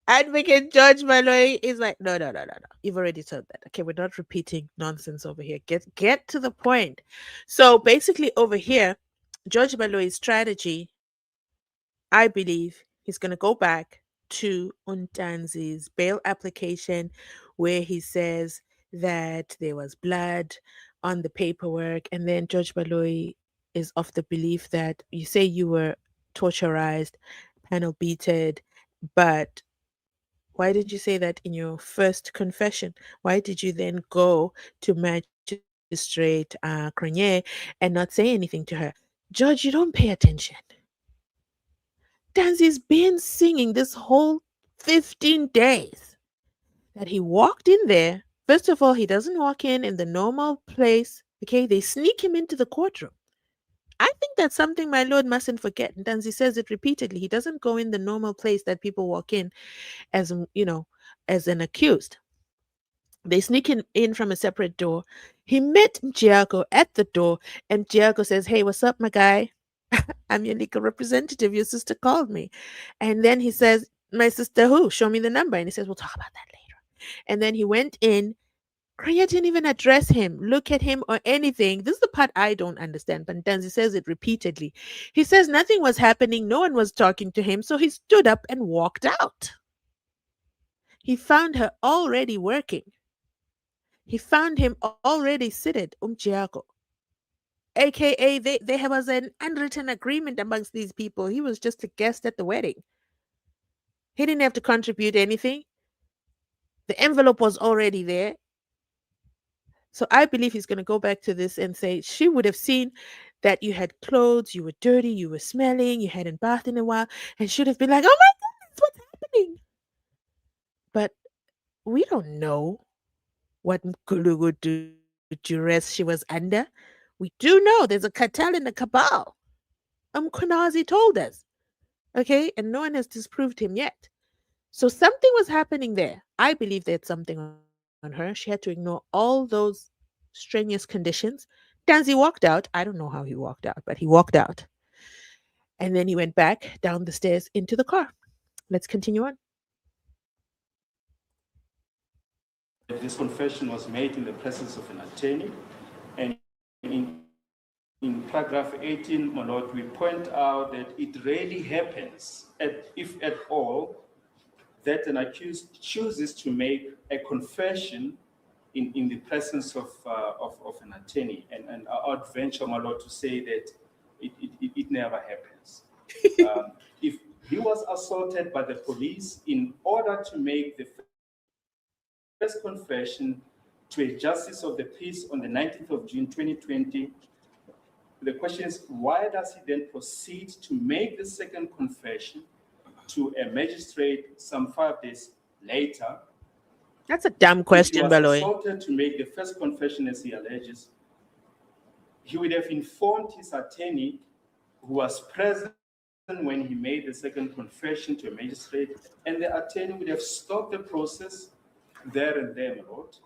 Advocate George Malloy is like, no, no, no, no, no. You've already said that. Okay, we're not repeating nonsense over here. Get to the point. So basically, over here, George Malloy's strategy, I believe, he's going to go back to Ntanzi'S bail application, where he says that there was blood on the paperwork, and then George Malloy is of the belief that you say you were torturized, panel beated, but why did you say that in your first confession? Why did you then go to Magistrate Cronje and not say anything to her? Judge, you don't pay attention. Danzy's been singing this whole 15 days that he walked in there. First of all, he doesn't walk in the normal place. Okay, they sneak him into the courtroom. I think that's something my lord mustn't forget. And Danzy says it repeatedly. He doesn't go in the normal place that people walk in as, as an accused. They sneak in from a separate door. He met Mjiako at the door, and Mjiako says, "Hey, what's up, my guy? I'm your legal representative. Your sister called me." And then he says, "My sister who? Show me the number." And he says, "We'll talk about that later." And then he went in. Kriya didn't even address him, look at him, or anything. This is the part I don't understand, but Danzi says it repeatedly. He says nothing was happening, no one was talking to him, so he stood up and walked out. He found her already working. He found him already seated, Umchiako. AKA, there was an unwritten agreement amongst these people. He was just a guest at the wedding. He didn't have to contribute anything. The envelope was already there. So I believe he's going to go back to this and say, she would have seen that you had clothes, you were dirty, you were smelling, you hadn't bathed in a while, and should have been like, oh my goodness, what's happening? But we don't know what Mkulugu duress she was under. We do know there's a cartel in the cabal. Kunazi told us. Okay, and no one has disproved him yet. So something was happening there. I believe there's something on her. She had to ignore all those strenuous conditions. Danzy walked out. I don't know how he walked out, but he walked out. And then he went back down the stairs into the car. Let's continue on. This confession was made in the presence of an attorney, and in paragraph 18, my lord, we point out that it rarely happens, if at all, that an accused chooses to make a confession in the presence of an attorney. And I would venture, my lord, to say that it never happens. If he was assaulted by the police, in order to make the first confession to a justice of the peace on the 19th of June 2020, the question is, why does he then proceed to make the second confession to a magistrate some 5 days later? That's a dumb If he question, was Baloy. assaulted to make the first confession, as he alleges, he would have informed his attorney, who was present when he made the second confession to a magistrate, and the attorney would have stopped the process there and there, my lord.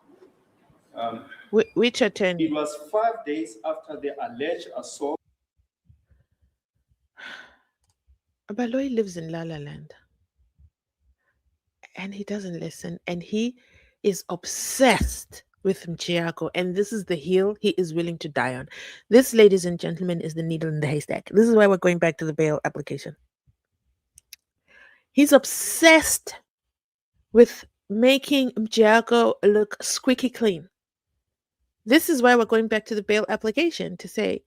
Which attorney? It was 5 days after the alleged assault. Baloy lives in La La Land and he doesn't listen. And he is obsessed with Mchiako. And this is the hill he is willing to die on. This, ladies and gentlemen, is the needle in the haystack. This is why we're going back to the bail application. He's obsessed with making Mchiako look squeaky clean. This is why we're going back to the bail application to say,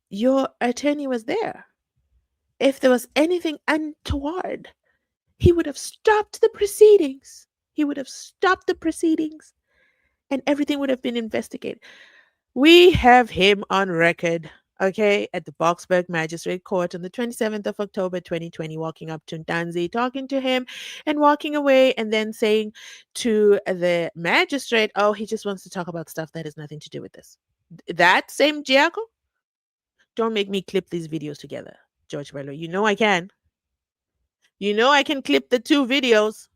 your attorney was there. If there was anything untoward, he would have stopped the proceedings. He would have stopped the proceedings and everything would have been investigated. We have him on record, okay, at the Boksburg Magistrate Court on the 27th of October 2020, walking up to Ntanzi, talking to him and walking away, and then saying to the magistrate, oh, he just wants to talk about stuff that has nothing to do with this. That same Giaco? Don't make me clip these videos together, George Bello. You know I can. You know I can clip the two videos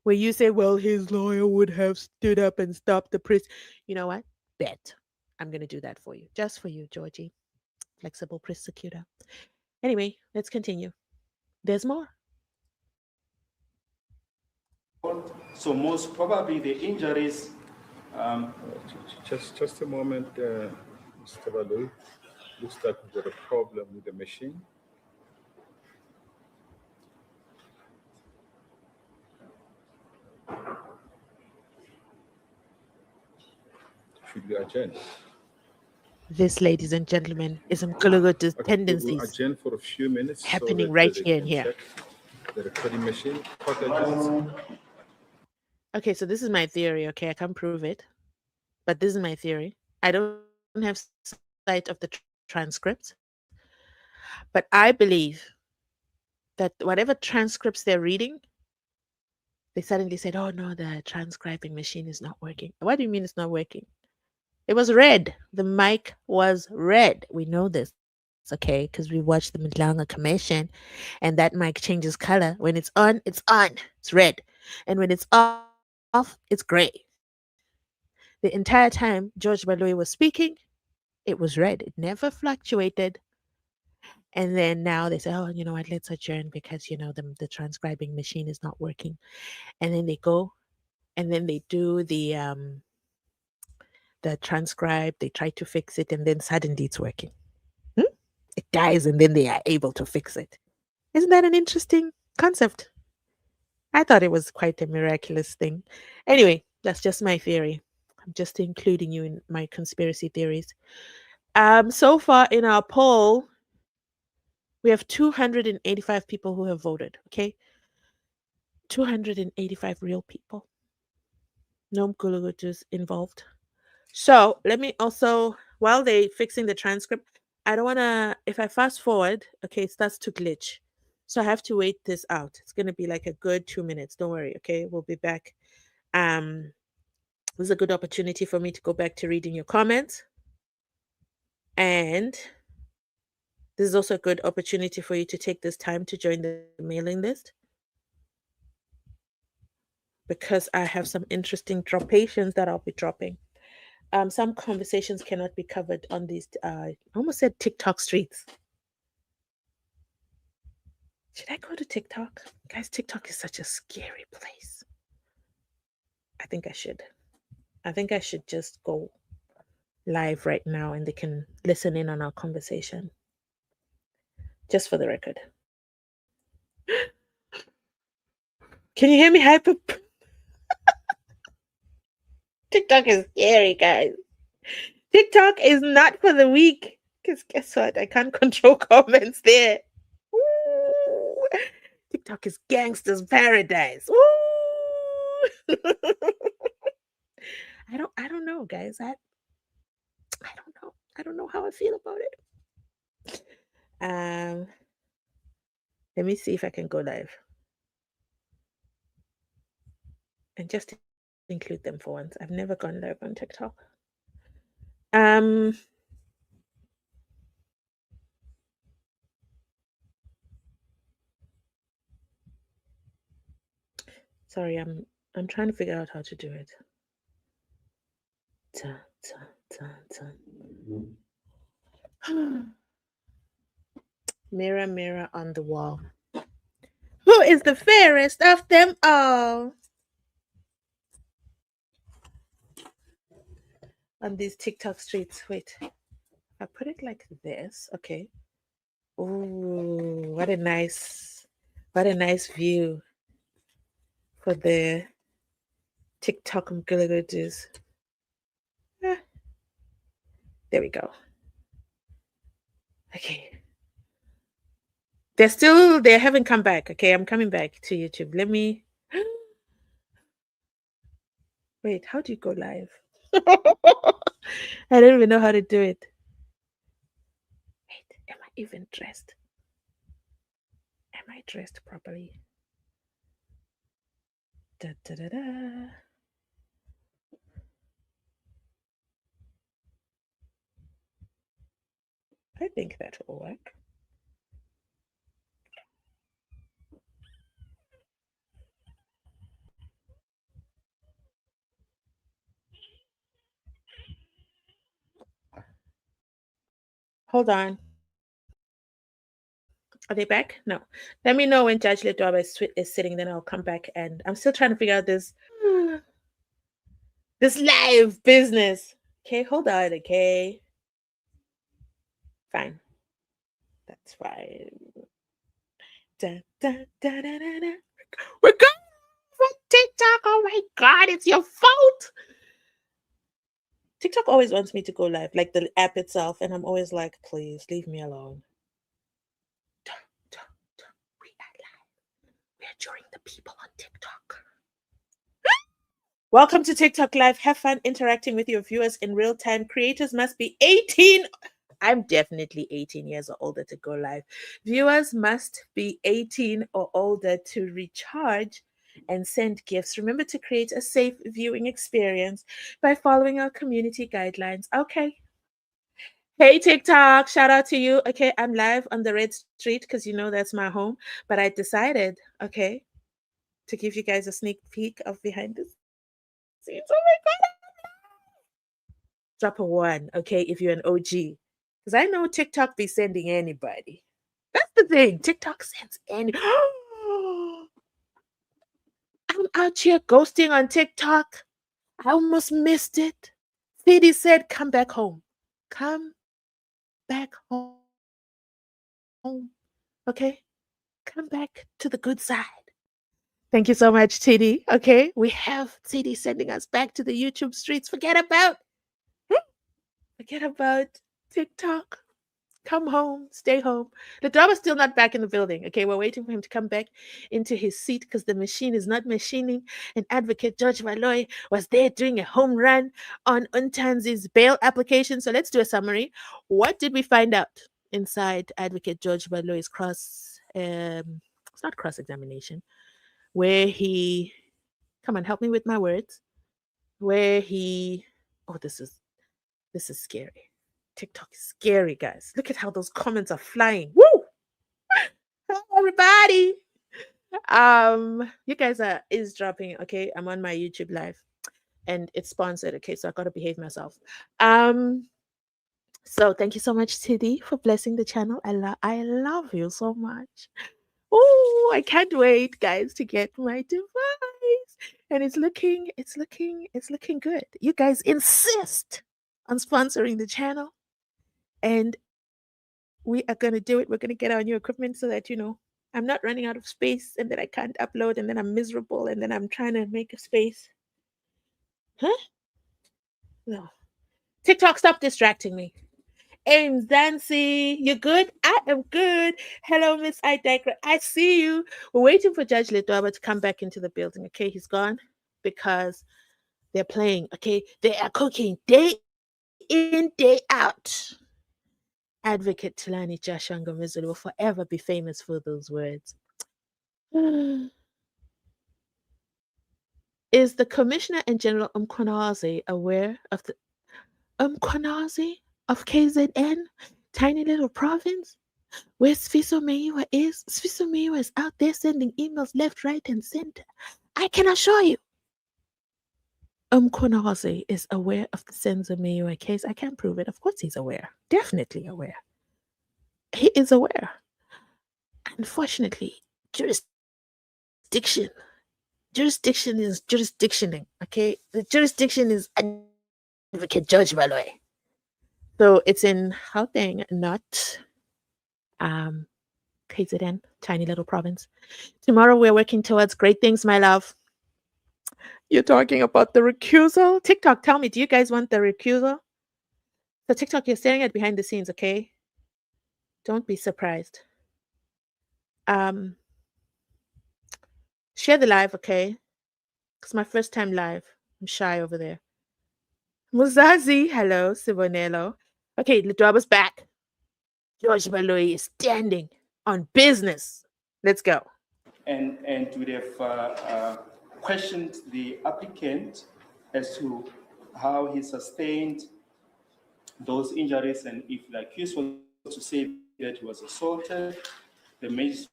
where you say, well, his lawyer would have stood up and stopped the press. You know what? Bet. I'm going to do that for you. Just for you, Georgie. Flexible prosecutor. Anyway, let's continue. There's more. So most probably the injuries, um, Just a moment, Mr. Balu. Looks like we've got a problem with the machine. Should we adjourn? This, ladies and gentlemen, is Mkulugutu's Okay, we will tendencies adjourn for a few minutes so happening that right they here and can here. check the recording machine. Apologies. Okay, so this is my theory. Okay, I can't prove it, but this is my theory. I don't have sight of the transcripts, but I believe that whatever transcripts they're reading, they suddenly said, "Oh no, the transcribing machine is not working." What do you mean it's not working? It was red. The mic was red. We know this, okay, because we watched the Mdlanga Commission, and that mic changes color. When it's on, it's red, and when it's off, it's gray. The entire time George Baloyi was speaking, it was red. It never fluctuated. And then now they say, "Oh, you know what? Let's adjourn because the transcribing machine is not working." And then they go and then they do the transcribe. They try to fix it, and then suddenly it's working. Hmm? It dies, and then they are able to fix it. Isn't that an interesting concept? I thought it was quite a miraculous thing. Anyway, that's just my theory. I'm just including you in my conspiracy theories. So far in our poll, we have 285 people who have voted. Okay, 285 real people. No Mkulugutus involved. So let me also, while they fixing the transcript, I don't wanna. If I fast forward, okay, it starts to glitch. So I have to wait this out. It's gonna be like a good 2 minutes. Don't worry, okay? We'll be back. Um, this is a good opportunity for me to go back to reading your comments. And this is also a good opportunity for you to take this time to join the mailing list because I have some interesting dropations that I'll be dropping. Some conversations cannot be covered on these, I almost said TikTok streets. Should I go to TikTok? Guys, TikTok is such a scary place. I think I should. I think I should just go live right now and they can listen in on our conversation. Just for the record. Can you hear me hyper? TikTok is scary, guys. TikTok is not for the weak. Because guess what? I can't control comments there. Ooh. TikTok is gangsters paradise. Ooh. I don't know, guys. I don't know. I don't know how I feel about it. Let me see if I can go live and just include them for once. I've never gone live on TikTok. Um, Sorry, I'm trying to figure out how to do it. Ta, ta, ta, ta. Mirror, mirror on the wall. Who is the fairest of them all? On these TikTok streets. Wait, I put it like this. Okay. Ooh, what a nice view for the TikTok umgulagutus. Ah, there we go. Okay. They haven't come back. Okay, I'm coming back to YouTube. Let me wait, how do you go live? I don't even know how to do it. Wait, am I even dressed? Am I dressed properly? Da, da, da, da. I think that will work. Hold on. Are they back? No. Let me know when Judge Ledwaba is sitting, then I'll come back. And I'm still trying to figure out this this live business. Okay, hold on. Okay, fine. That's fine. Da, da, da, da, da, da. We're going for TikTok. Oh my God, it's your fault. TikTok always wants me to go live, like the app itself. And I'm always like, please leave me alone. We are live. We are joining the people on TikTok. Welcome to TikTok Live. Have fun interacting with your viewers in real time. Creators must be 18. I'm definitely 18 years or older to go live. Viewers must be 18 or older to recharge and send gifts. Remember to create a safe viewing experience by following our community guidelines. Okay. Hey TikTok, shout out to you. Okay, I'm live on the red street because you know that's my home. But I decided, okay, to give you guys a sneak peek of behind the scenes. Oh my God. Drop a one, okay, if you're an OG. Because I know TikTok be sending anybody. That's the thing. TikTok sends any. I'm out here ghosting on TikTok. I almost missed it. City said, come back home. Come back home. Okay? Come back to the good side. Thank you so much, TD. Okay? We have TD sending us back to the YouTube streets. Forget about TikTok. Come home, stay home. The driver's still not back in the building. Okay, we're waiting for him to come back into his seat because the machine is not machining. And Advocate George Valoy was there doing a home run on Ntanzi'S bail application. So let's do a summary. What did we find out inside Advocate George Valoy's it's not cross examination, where he, come on, help me with my words, where he, oh, this is scary. TikTok is scary, guys. Look at how those comments are flying. Woo! Hello, everybody. You guys are eavesdropping. Okay, I'm on my YouTube live, and it's sponsored. Okay, so I gotta behave myself. So thank you so much, Tiddy, for blessing the channel. I love you so much. Oh, I can't wait, guys, to get my device. And it's looking good. You guys insist on sponsoring the channel. And we are going to do it. We're going to get our new equipment so that, I'm not running out of space and then I can't upload and then I'm miserable and then I'm trying to make a space. Huh? No. TikTok, stop distracting me. Hey, Mzansi, you good? I am good. Hello, Miss I Digress. I see you. We're waiting for Judge Ledwaba to come back into the building. Okay, he's gone because they're playing. Okay, they are cooking day in, day out. Advocate Tulani Jashanga Mizulu will forever be famous for those words. Is the Commissioner in General Umkonazi aware of the Umkonazi of KZN, tiny little province, where Sfiso Meyiwa is? Sfiso Meyiwa is out there sending emails left, right, and center. I can assure you, Umkonazi is aware of the SENZO MEYIWA case. I can't prove it. Of course he's aware. Definitely aware. He is aware. Unfortunately, jurisdiction is jurisdictioning, okay? The jurisdiction is Advocate Judge Valoy. So it's in Gauteng, not KZN, tiny little province. Tomorrow we're working towards great things, my love. You're talking about the recusal? TikTok, tell me, do you guys want the recusal? So TikTok, you're staring at behind the scenes, okay? Don't be surprised. Share the live, okay? It's my first time live. I'm shy over there. Muzazi, hello, Sibonello. Okay, Ledwaba's back. George Valoy is standing on business. Let's go. And would have questioned the applicant as to how he sustained those injuries, and if the accused was to say that he was assaulted, the magistrate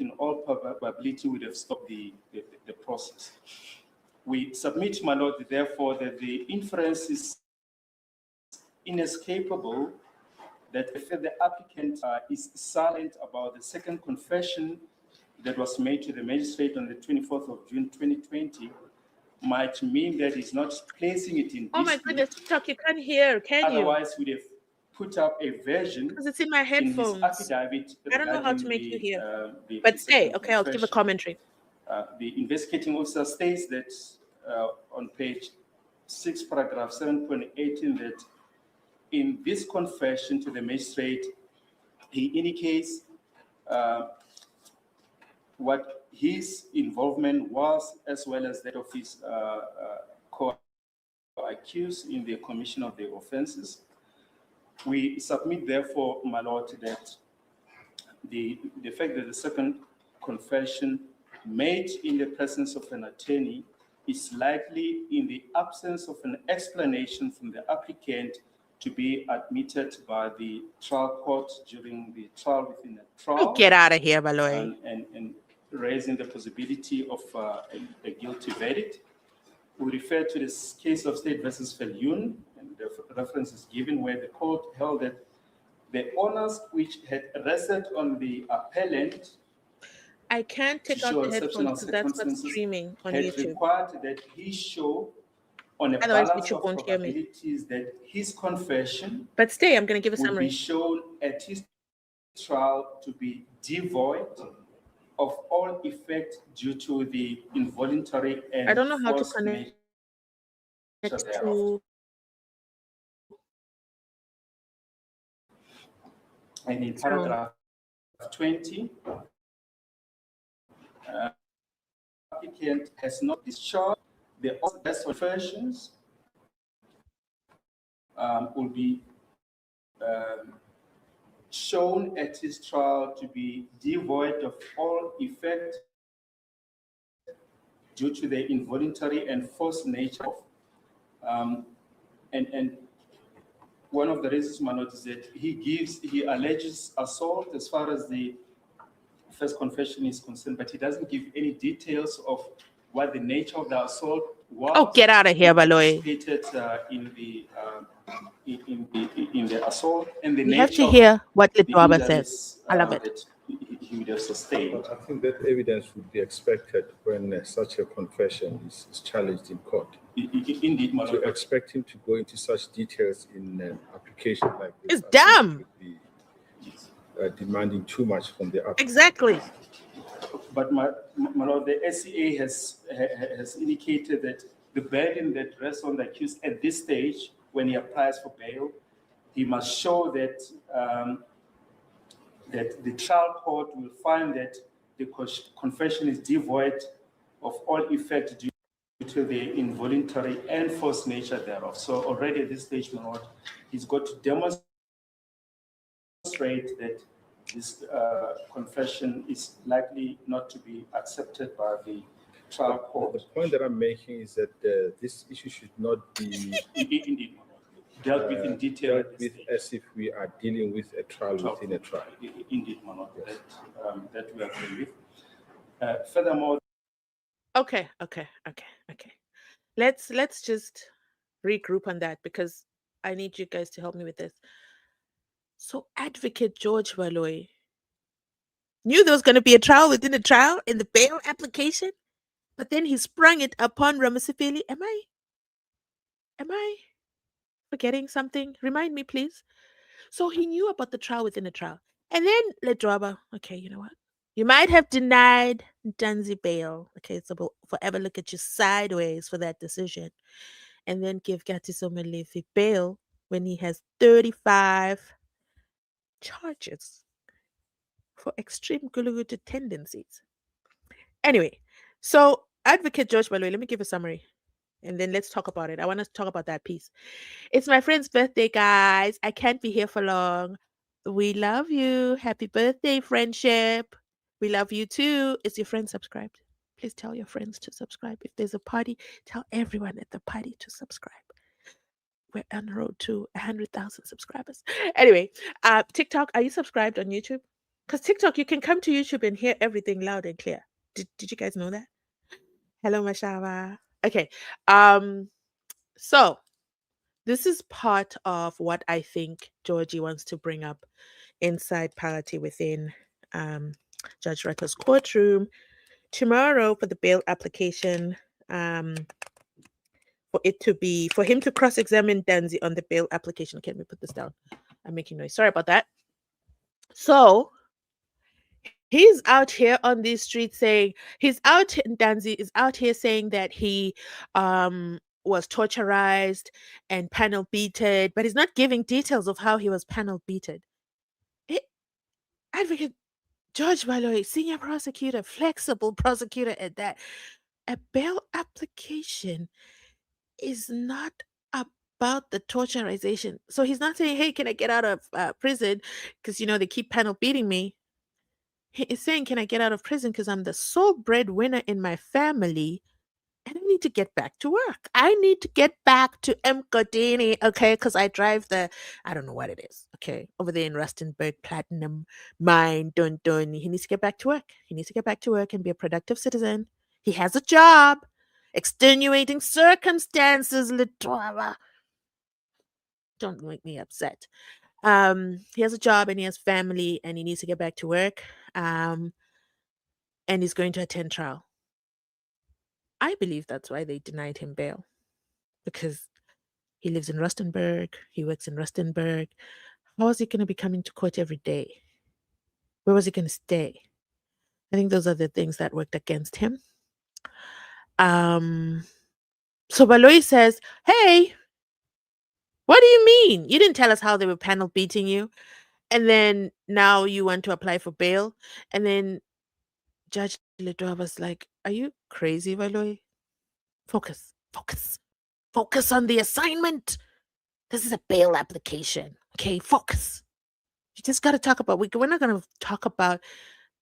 in all probability would have stopped the process. We submit, my lord, therefore, that the inference is inescapable that if the applicant is silent about the second confession that was made to the magistrate on the 24th of June 2020 might mean that he's not placing it in Oh my dispute. goodness, TikTok, you can't hear, can you? Otherwise, we'd have put up a version Because it's in my in his headphones. affidavit I don't know how regarding to make you hear. the But stay, second okay, I'll give a confession. commentary. The investigating officer states that on page 6, paragraph 7.18, that in this confession to the magistrate, he indicates what his involvement was, as well as that of his co-accused in the commission of the offenses. We submit, therefore, my lord, that the fact that the second confession made in the presence of an attorney is likely, in the absence of an explanation from the applicant, to be admitted by the trial court during the trial within a trial. Oh, get out of here, Baloy. And raising the possibility of a guilty verdict. We refer to this case of State versus Falyun, and the reference is given where the court held that the onus which had rested on the appellant I can't take to out show the exceptional headphones because that's what's circumstances streaming on had YouTube. required that he show on a Otherwise, balance YouTube of won't hear me. probabilities that his confession But stay, I'm going to give a would summary. be shown at his trial to be devoid of all effect due to the involuntary and I don't know how to forced connect nature thereof. to. And in paragraph 20, applicant has not discharged the best confessions will be shown at his trial to be devoid of all effect due to the involuntary and forced nature of. And one of the reasons, my note, is that he alleges assault as far as the first confession is concerned, but he doesn't give any details of what the nature of the assault was. Oh, get out of here, Baloy. Stated in the assault and the You nature have to of hear what the Lidwaba says. injuries, I love it. that he would have sustained. But I think that evidence would be expected when such a confession is challenged in court. Indeed, my To lord. expect him to go into such details in an application like this, It's I think dumb. would be demanding too much from the applicant. Exactly. But my lord, the SCA has indicated that the burden that rests on the accused at this stage, when he applies for bail, he must show that that the trial court will find that the confession is devoid of all effect due to the involuntary and forced nature thereof. So already at this stage, my lord, he's got to demonstrate that this confession is likely not to be accepted by the trial court. The point that I'm making is that this issue should not be Indeed, my lord. Dealt with in detail dealt with as if we are dealing with a trial within a trial. Indeed, my lord, that we agree with. Furthermore, Okay. Let's just regroup on that because I need you guys to help me with this. So Advocate George Baloy knew there was going to be a trial within a trial in the bail application, but then he sprung it upon Ramasipeli. Am I forgetting something? Remind me, please. So he knew about the trial within a trial. And then Ledwaba, okay, you know what? You might have denied Ntanzi bail. Okay, so we'll forever look at you sideways for that decision. And then give Gatiso Malefi bail when he has 35 charges for extreme gulugutu tendencies. Anyway, so Advocate George Baloy, let me give a summary. And then let's talk about it. I want to talk about that piece. It's my friend's birthday, guys. I can't be here for long. We love you. Happy birthday, friendship. We love you too. Is your friend subscribed? Please tell your friends to subscribe. If there's a party, tell everyone at the party to subscribe. We're on the road to 100,000 subscribers. Anyway, TikTok, are you subscribed on YouTube? Because TikTok, you can come to YouTube and hear everything loud and clear. Did you guys know that? Hello, Mashava. Okay. So this is part of what I think Georgie wants to bring up inside party within um, Judge Retto's courtroom tomorrow for the bail application. Um, for him to cross-examine Danzi on the bail application. Can we put this down? I'm making noise. Sorry about that. So he's out here on these streets saying Danzi is out here saying that he was torturized and panel beaten, but he's not giving details of how he was panel beaten. It, Advocate George Valoy, senior prosecutor, flexible prosecutor at that. A bail application is not about the torturization. So he's not saying, "Hey, can I get out of prison?" Because they keep panel beating me. He is saying, "Can I get out of prison because I'm the sole breadwinner in my family, and I need to get back to work. I need to get back to Mgodini, okay? Because I drive I don't know what it is, okay, over there in Rustenburg Platinum Mine, dun dun. He needs to get back to work. He needs to get back to work and be a productive citizen. He has a job. Extenuating circumstances, Litwala. Don't make me upset. He has a job and he has family and he needs to get back to work. Um, and he's going to attend trial. I believe that's why they denied him bail because he lives in Rustenburg. He works in Rustenburg. How is he going to be coming to court every day? Where was he going to stay? I think those are the things that worked against him. Um, so Baloy says, "Hey, what do you mean? You didn't tell us how they were panel beating you. And then now you want to apply for bail." And then Judge Ledoa was like, "Are you crazy, Valoy? Focus, focus, focus on the assignment. This is a bail application. Okay, focus. You just got to talk about, we're not going to talk about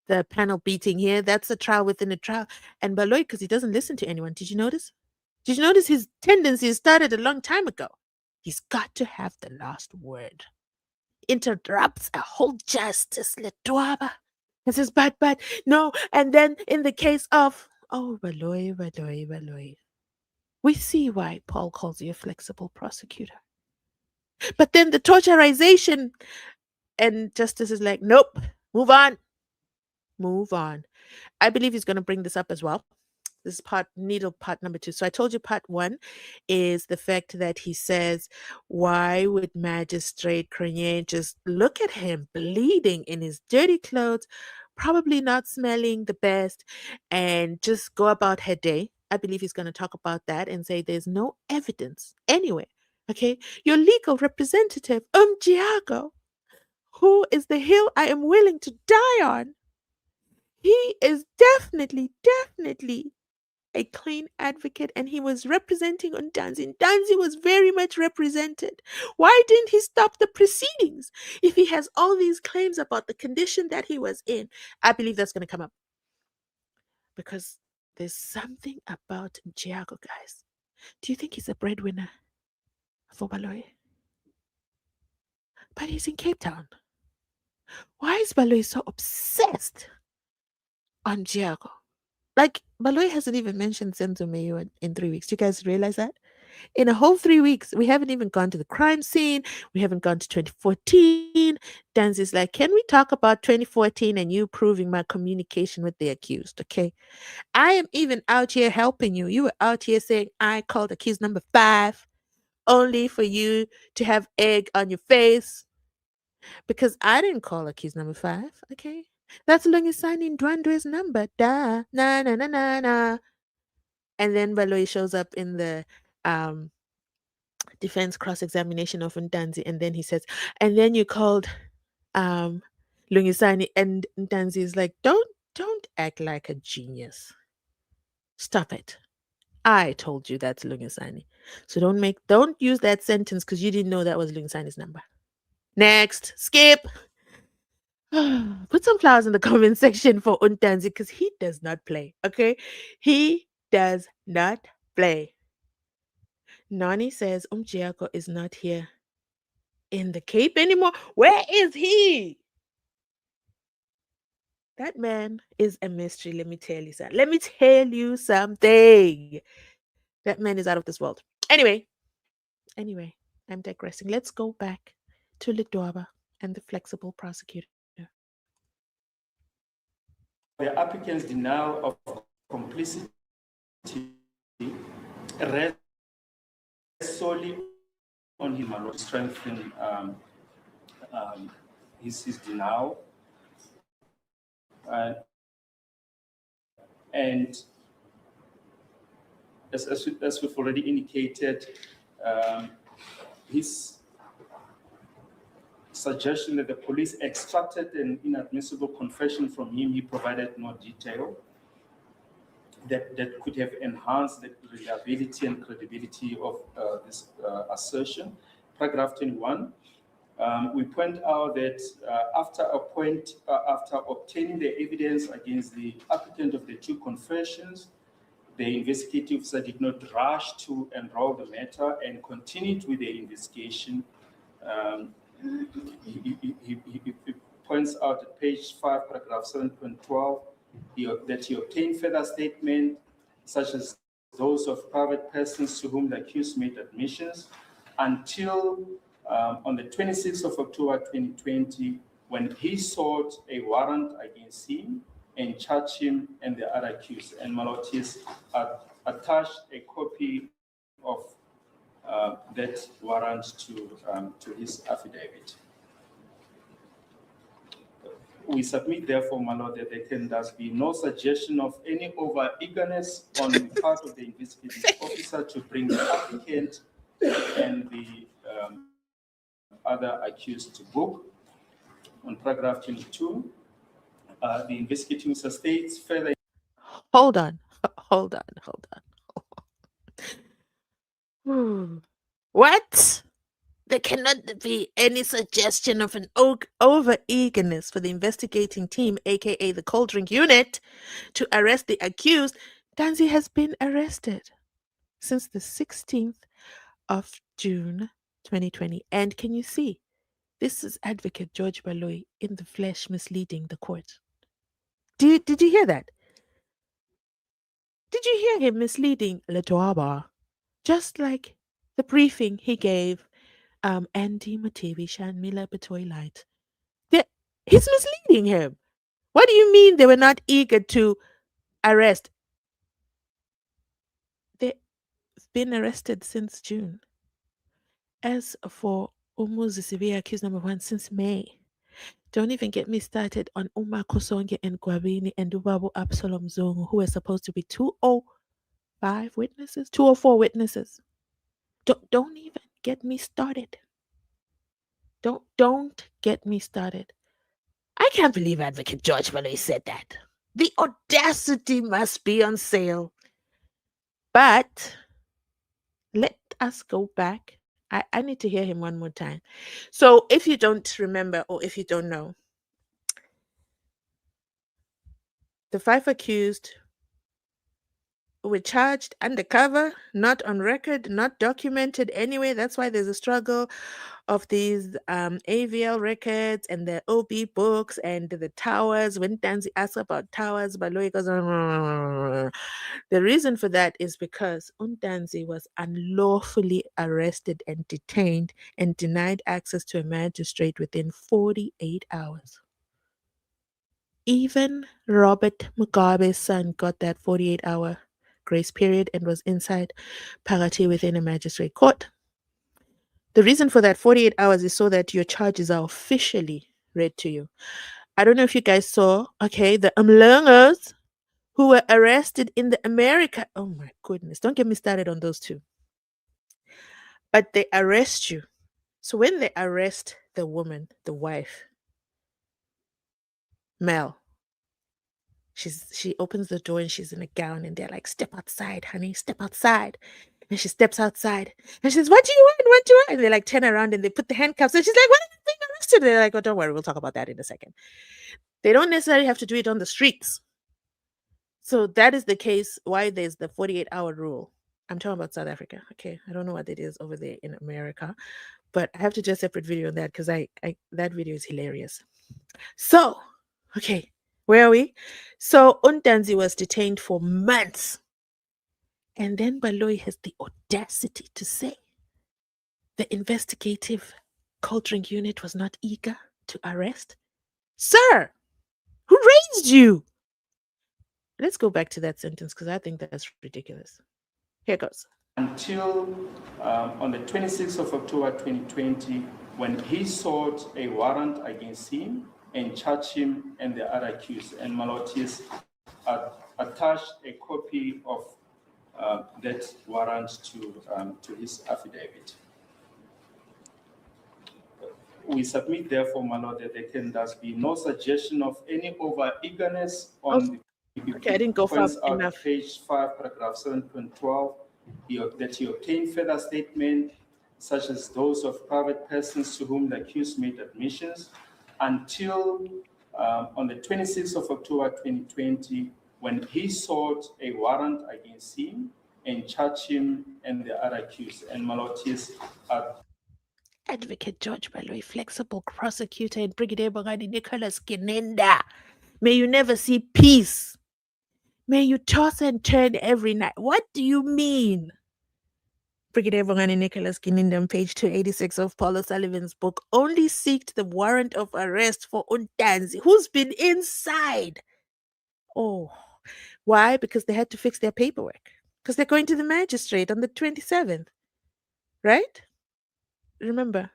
the panel beating here. That's a trial within a trial." And Baloy, because he doesn't listen to anyone, did you notice? Did you notice his tendencies started a long time ago? He's got to have the last word. Interrupts a whole justice, Letwaba. This is bad. No, and then in the case of, oh, Valoy, Valoy, Valoy. We see why Paul calls you a flexible prosecutor. But then the torturization, and justice is like, nope, move on. Move on. I believe he's going to bring this up as well. This is part number 2. So I told you part 1 is the fact that he says, why would Magistrate Cronier just look at him bleeding in his dirty clothes, probably not smelling the best, and just go about her day? I believe he's going to talk about that and say there's no evidence anywhere. Okay, your legal representative, Giago, who is the hill I am willing to die on. He is definitely a clean advocate, and he was representing Ntanzi. Ntanzi was very much represented. Why didn't he stop the proceedings if he has all these claims about the condition that he was in? I believe that's going to come up because there's something about Giago, guys. Do you think he's a breadwinner for Baloy? But he's in Cape Town. Why is Baloy so obsessed on Giago? Like, Baloy hasn't even mentioned Senzo Meyiwa in 3 weeks. Do you guys realize that? In a whole 3 weeks, we haven't even gone to the crime scene. We haven't gone to 2014. Danzi's like, can we talk about 2014 and you proving my communication with the accused? Okay. I am even out here helping you. You were out here saying I called accused number 5 only for you to have egg on your face because I didn't call accused number 5. Okay. That's Lungisani Ndwandu's number. Da, na, na, na, na, na. And then Baloy shows up in the defense cross-examination of Ntanzi, and then he says, and then you called um Lungisani, and Ntanzi is like, don't act like a genius. Stop it. I told you that's Lungisani. So don't use that sentence because you didn't know that was Lungisani's number. Next, skip. Put some flowers in the comment section for Ntanzi because he does not play. Okay, he does not play. Nani says Giaco is not here in the Cape anymore. Where is he? That man is a mystery. Let me tell you something. Let me tell you something. That man is out of this world. Anyway. I'm digressing. Let's go back to Lidwaba and the flexible prosecutor. The applicant's denial of complicity rests solely on him alone to strengthen his denial. And as we've already indicated, his suggestion that the police extracted an inadmissible confession from him, he provided no detail that could have enhanced the reliability and credibility of this assertion. Paragraph 21, we point out that after obtaining the evidence against the applicant of the two confessions, the investigative officer did not rush to enroll the matter and continued with the investigation. He points out at page 5, paragraph 7.12, that he obtained further statements, such as those of private persons to whom the accused made admissions, until on the 26th of October 2020, when he sought a warrant against him and charged him and the other accused. And Malotis attached a copy of that warrant to his affidavit. We submit, therefore, my lord, that there can thus be no suggestion of any over-eagerness on the part of the investigating officer to bring the applicant and the other accused to book. On paragraph 22, the investigating officer states further. Hold on. What? There cannot be any suggestion of an over eagerness for the investigating team, aka the cold drink unit, to arrest the accused. Ntanzi has been arrested since the 16th of June 2020. And can you see? This is Advocate George Baloyi in the flesh misleading the court. Did you hear that? Did you hear him misleading Ledwaba? Just like the briefing he gave Andy Matevi Shanmila Betoilite. He's misleading him. What do you mean they were not eager to arrest? They've been arrested since June. As for Umuzisibi, accused number 1, since May. Don't even get me started on Uma Kosonge and Gwabini and Dubabu Absalom Zongo, who were supposed to be 205 witnesses, 204 witnesses. Don't even get me started. Don't get me started. I can't believe Advocate George Baloyi said that. The audacity must be on sale. But let us go back. I need to hear him one more time. So if you don't remember or if you don't know, the 5 accused were charged undercover, not on record, not documented anyway. That's why there's a struggle of these AVL records and the OB books and the towers. When Ntanzi asks about towers, Baloyi goes, the reason for that is because Ntanzi was unlawfully arrested and detained and denied access to a magistrate within 48 hours. Even Robert Mugabe's son got that 48-hour grace period and was inside Pagati within a magistrate court. The reason for that 48 hours is so that your charges are officially read to you. I don't know if you guys saw, the Umlungos who were arrested in the America. Oh my goodness, don't get me started on those two. But they arrest you. So when they arrest the woman, the wife, Mel, she opens the door and she's in a gown and they're like, step outside, honey, step outside. And she steps outside and she says, what do you want? What do you want? And they like turn around and they put the handcuffs and she's like, what are you being arrested? They're like, oh, don't worry, we'll talk about that in a second. They don't necessarily have to do it on the streets. So that is the case why there's the 48-hour rule. I'm talking about South Africa. Okay. I don't know what it is over there in America, but I have to do a separate video on that because that video is hilarious. So, okay. Where are we? So Ntanzi was detained for months. And then Baloyi has the audacity to say the investigative cold drink unit was not eager to arrest? Sir, who raised you? Let's go back to that sentence because I think that's ridiculous. Here goes. Until on the 26th of October 2020, when he sought a warrant against him and charged him and the other accused. And Malotis attached a copy of that warrant to his affidavit. We submit, therefore, my lord, that there can thus be no suggestion of any over-eagerness on the Okay, I didn't go far points out enough. page 5, paragraph 7.12, that he obtained further statement, such as those of private persons to whom the accused made admissions, until on the 26th of October 2020, when he sought a warrant against him and charged him and the other accused. And my lord, his Advocate George Baloyi, flexible prosecutor, and Brigadier Bongani Nicholas Kinenda. May you never see peace. May you toss and turn every night. What do you mean? Brigadier Bongani Nicholas Kinenda on page 286 of Paul O'Sullivan's book only seeked the warrant of arrest for Ntanzi, who's been inside. Oh, why? Because they had to fix their paperwork. Because they're going to the magistrate on the 27th, right? Remember,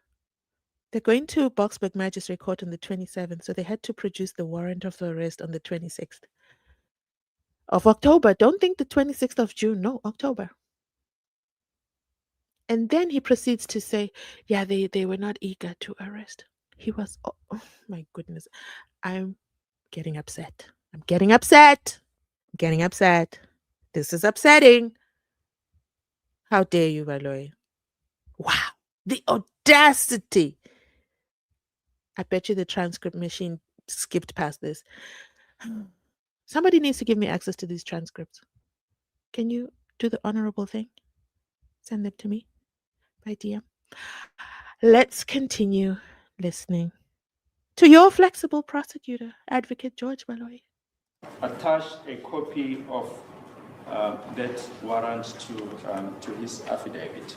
they're going to Boksburg Magistrate Court on the 27th, so they had to produce the warrant of arrest on the 26th of October. Don't think the 26th of June, no, October. And then he proceeds to say, yeah, they were not eager to arrest. He was, oh my goodness, I'm getting upset. I'm getting upset. I'm getting upset. This is upsetting. How dare you, Baloyi? Wow, the audacity. I bet you the transcript machine skipped past this. Somebody needs to give me access to these transcripts. Can you do the honorable thing? Send them to me by DM. Let's continue listening to your flexible prosecutor, Advocate George Baloyi. attached a copy of that warrant to his affidavit.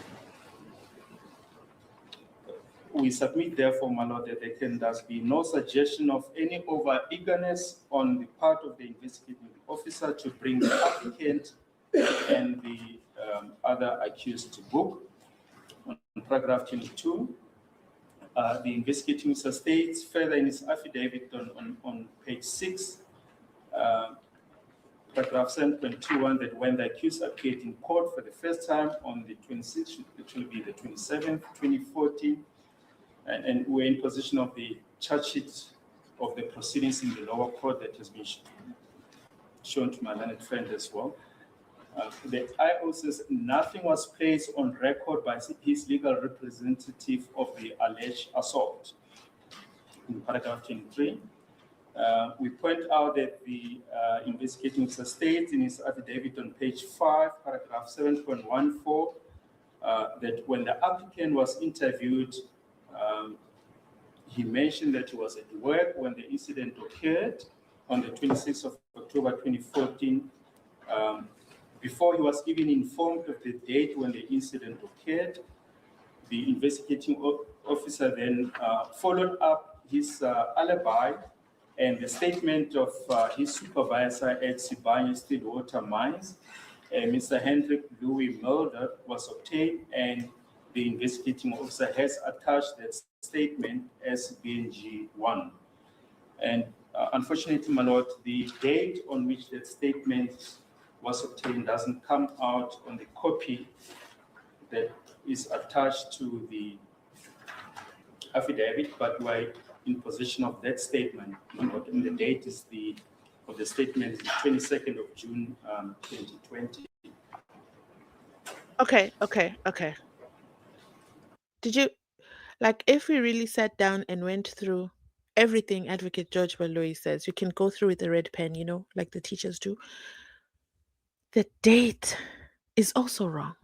We submit, therefore, my lord, that there can thus be no suggestion of any over-eagerness on the part of the investigating officer to bring the applicant and the other accused to book. On paragraph 22, the investigating officer states further in his affidavit on page 6, paragraph 7.21, that when the accused appeared in court for the first time on the 26th, it will be the 27th, 2014, and we're in possession of the charge sheet of the proceedings in the lower court that has been shown to my learned friend as well. The IO says nothing was placed on record by his legal representative of the alleged assault. In paragraph 23, we point out that the investigating officer states in his affidavit on page 5, paragraph 7.14, that when the applicant was interviewed, he mentioned that he was at work when the incident occurred on the 26th of October 2014. Before he was even informed of the date when the incident occurred, the investigating officer then followed up his alibi and the statement of his supervisor at Sibanye Stillwater Mines, Mr. Hendrik Louis Mulder, was obtained, and the investigating officer has attached that statement as BNG1. And unfortunately, my lord, the date on which that statement was obtained doesn't come out on the copy that is attached to the affidavit, but we're in possession of that statement. And the date is of the statement is the 22nd of June, 2020. Okay. Did you, like, if we really sat down and went through everything Advocate George Baloyi says, you can go through with a red pen, like the teachers do. The date is also wrong.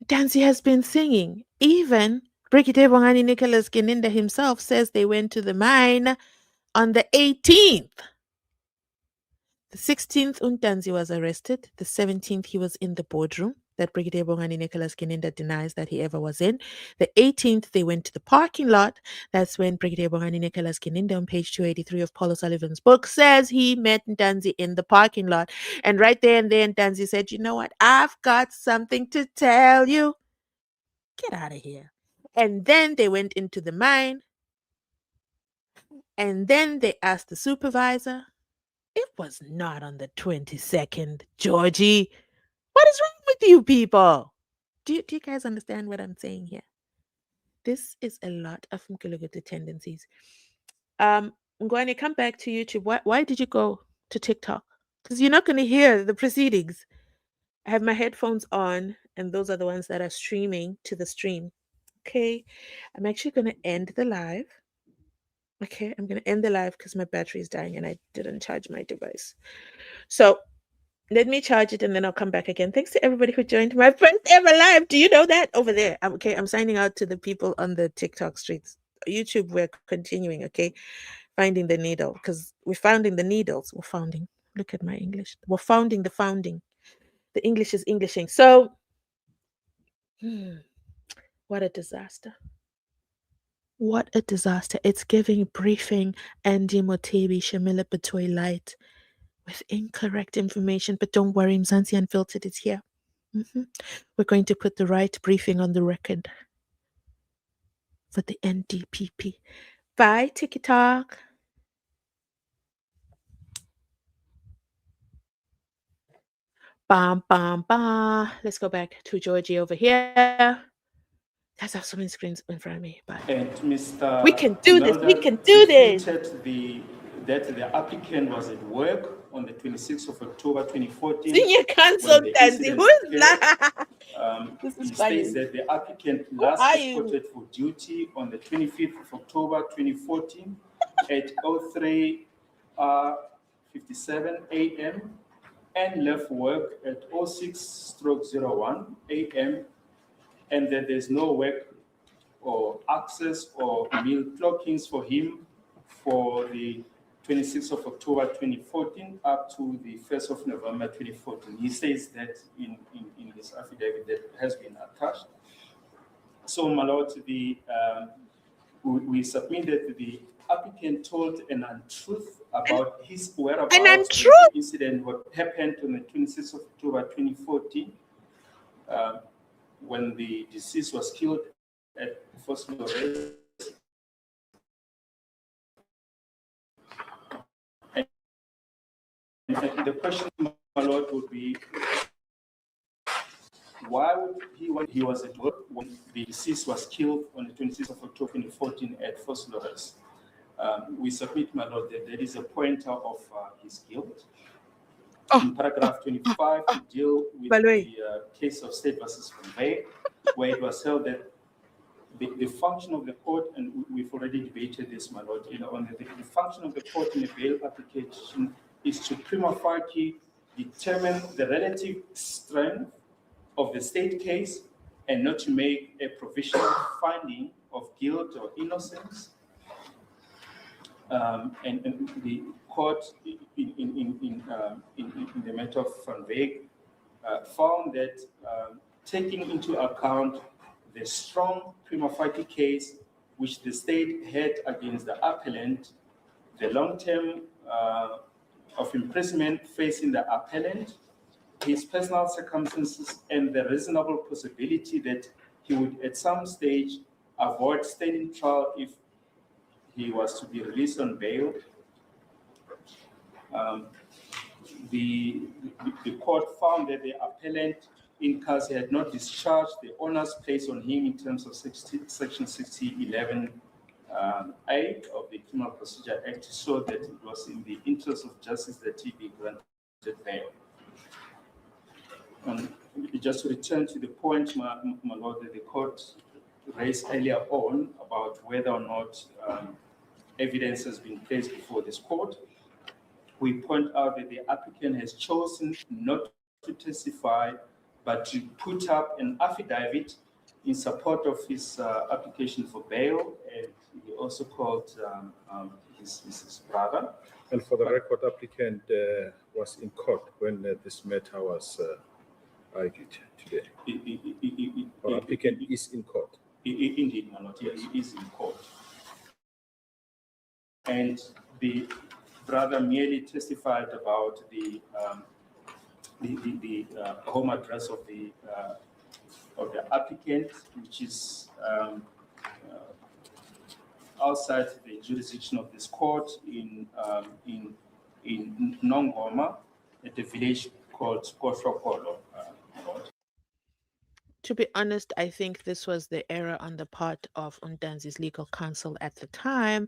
Ntanzi has been singing. Even Brigadier Bongani Nicholas Kinenda himself says they went to the mine on the 18th. The 16th, Ntanzi was arrested. The 17th, he was in the boardroom. that Brigadier Bongani Nicholas Kininda denies that he ever was in. The 18th, they went to the parking lot. That's when Brigadier Bongani Nicholas Kininda, on page 283 of Paul O'Sullivan's book, says he met Ntanzi in the parking lot. And right there and then, Ntanzi said, "You know what? I've got something to tell you. Get out of here." And then they went into the mine. And then they asked the supervisor. It was not on the 22nd, Georgie. What is wrong with you people? Do you guys understand what I'm saying here? This is a lot of Mkulugutu tendencies. I'm going to come back to YouTube. Why did you go to TikTok? Because you're not going to hear the proceedings. I have my headphones on, and those are the ones that are streaming to the stream. Okay, I'm actually going to end the live. Okay, I'm going to end the live because my battery is dying and I didn't charge my device. So let me charge it and then I'll come back again. Thanks to everybody who joined my first ever live. Do you know that? Over there. Okay, I'm signing out to the people on the TikTok streets. YouTube, we're continuing, okay? Finding the needle because we're founding the needles. We're founding. Look at my English. We're founding the founding. The English is Englishing. So, what a disaster. What a disaster. It's giving briefing Andy Motebi Shamila Batoy light with incorrect information. But don't worry, Mzansi Unfiltered is here. We're going to put the right briefing on the record for the NDPP. Bye, TikTok. Bam, bam, bam. Let's go back to Georgie over here. Guys, I have so many screens in front of me. But And Mr. we can do this. We Melder can do this. refuted that the applicant was at work on the 26th of October 2014. Senior consultant. Who is that? This is He funny. states that the applicant Who last are you? reported for duty on the 25th of October 2014 at 03:57 a.m. and left work at 06:01 a.m. and that there's no work or access or meal clockings for him for the 26th of October 2014 up to the 1st of November 2014. He says that in his affidavit that has been attached. So, my lord, we submitted the applicant told an untruth about his whereabouts An when untruth? the incident what happened on the 26th of October 2014 when the deceased was killed at First Flores. And the question, my lord, would be, why would he was at work when the deceased was killed on the 26th of October 2014 at First Flores? We submit, my lord, that there is a pointer of his guilt. In paragraph 25, we deal with the case of State versus Convey, where it was held that the function of the court, and we've already debated this, my lord, on the function of the court in a bail application is to prima facie determine the relative strength of the state case and not to make a provisional finding of guilt or innocence. And the court in the matter of Van Wyk found that taking into account the strong prima facie case which the state had against the appellant, the long term of imprisonment facing the appellant, his personal circumstances, and the reasonable possibility that he would at some stage avoid standing trial if he was to be released on bail. The court found that the appellant in case had not discharged the honors placed on him in terms of section 6011 A of the Criminal Procedure Act, so that it was in the interest of justice that he be granted bail. Just to return to the point, my lord, that the court raised earlier on about whether or not evidence has been placed before this court, we point out that the applicant has chosen not to testify, but to put up an affidavit in support of his application for bail, and he also called his brother. And for the record, applicant was in court when this matter was argued today, I- I- I- or I- applicant is in court. Indeed, my lord, Yes. he is in court. And the brother merely testified about the home address of the applicant, which is outside the jurisdiction of this court in Nongoma, at the village called Koshokolo. To be honest, I think this was the error on the part of Ntanzi's legal counsel at the time,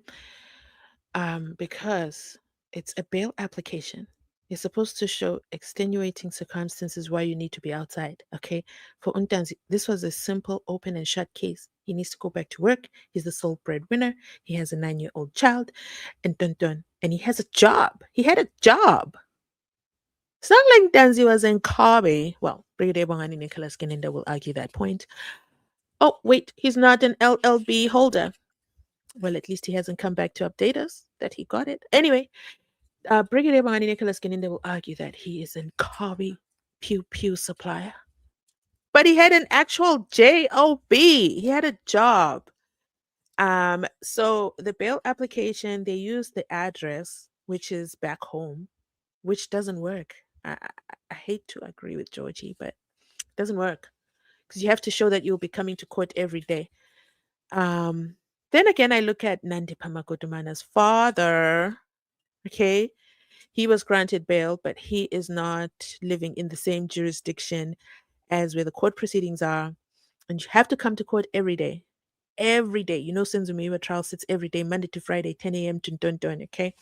because it's a bail application. You're supposed to show extenuating circumstances why you need to be outside. Okay. For Ntanzi, this was a simple open and shut case. He needs to go back to work. He's the sole breadwinner. He has a 9-year-old child, and dun dun. And he has a job. He had a job. It's not like Ntanzi was in Kabe. Well, Brigadier Bongani Nicholas Geninda will argue that point. Oh, wait, he's not an LLB holder. Well, at least he hasn't come back to update us that he got it. Anyway, Brigadier Bongani Nicholas Geninda will argue that he is in Kabe Pew Pew supplier. But he had an actual job. He had a job. So the bail application, they use the address, which is back home, which doesn't work. I hate to agree with Georgie, but it doesn't work because you have to show that you'll be coming to court every day. Um, then again, I look at Nandi Pamagodumana's father. Okay, he was granted bail, but he is not living in the same jurisdiction as where the court proceedings are, and you have to come to court every day. Every day. You know, SENZO MEYIWA trial sits every day, Monday to Friday, 10 a.m. to dun, okay?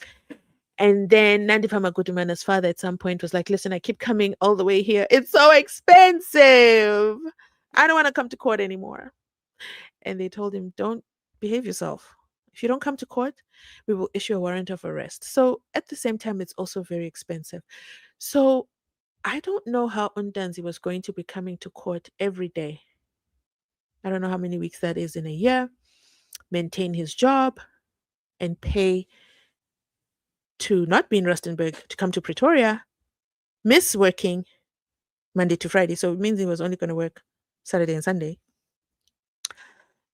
And then Nandi Pamagodumana's father at some point was like, listen, I keep coming all the way here. It's so expensive. I don't want to come to court anymore. And they told him, don't behave yourself. If you don't come to court, we will issue a warrant of arrest. So at the same time, it's also very expensive. So I don't know how Undanzi was going to be coming to court every day. I don't know how many weeks that is in a year, maintain his job, and pay to not be in Rustenburg to come to Pretoria, miss working Monday to Friday. So it means he was only going to work Saturday and Sunday.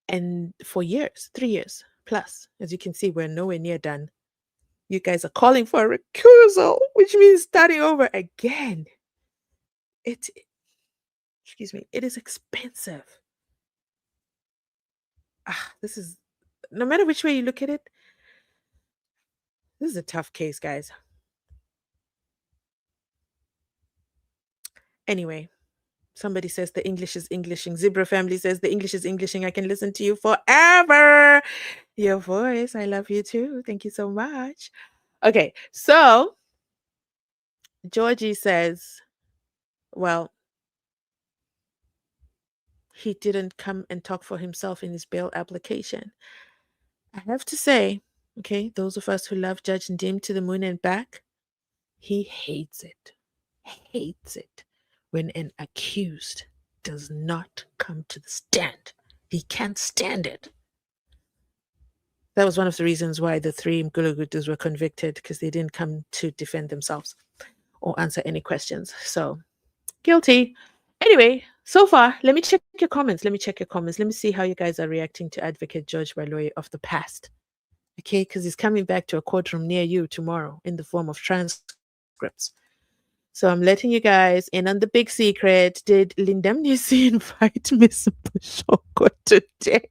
And for years, 3 years plus, as you can see, we're nowhere near done. You guys are calling for a recusal, which means starting over again. Excuse me, it is expensive. This is, no matter which way you look at it, this is a tough case, guys. Anyway, somebody says the English is Englishing. Zebra family says the English is Englishing. I can listen to you forever. Your voice, I love you too. Thank you so much. Okay, so Georgie says, well, he didn't come and talk for himself in his bail application. I have to say, okay, those of us who love Judge Ndim to the moon and back, he hates it. Hates it when an accused does not come to the stand. He can't stand it. That was one of the reasons why the three Mgulugutus were convicted, because they didn't come to defend themselves or answer any questions. So, guilty. Anyway, so far, let me check your comments. Let me check your comments. Let me see how you guys are reacting to Advocate George Baloyi of the past. Okay, because he's coming back to a courtroom near you tomorrow in the form of transcripts. So I'm letting you guys in on the big secret. Did Lindemnisi invite Miss Bushoko today?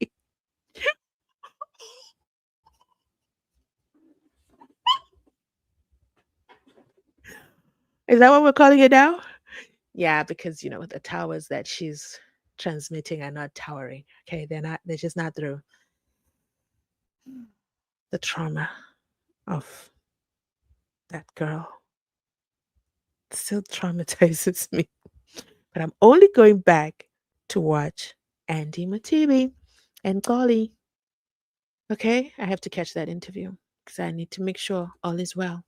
Is that what we're calling it now? Yeah, because you know the towers that she's transmitting are not towering. Okay, they're just not through. The trauma of that girl still traumatizes me. But I'm only going back to watch Andy Matibi and Golly. Okay, I have to catch that interview because I need to make sure all is well.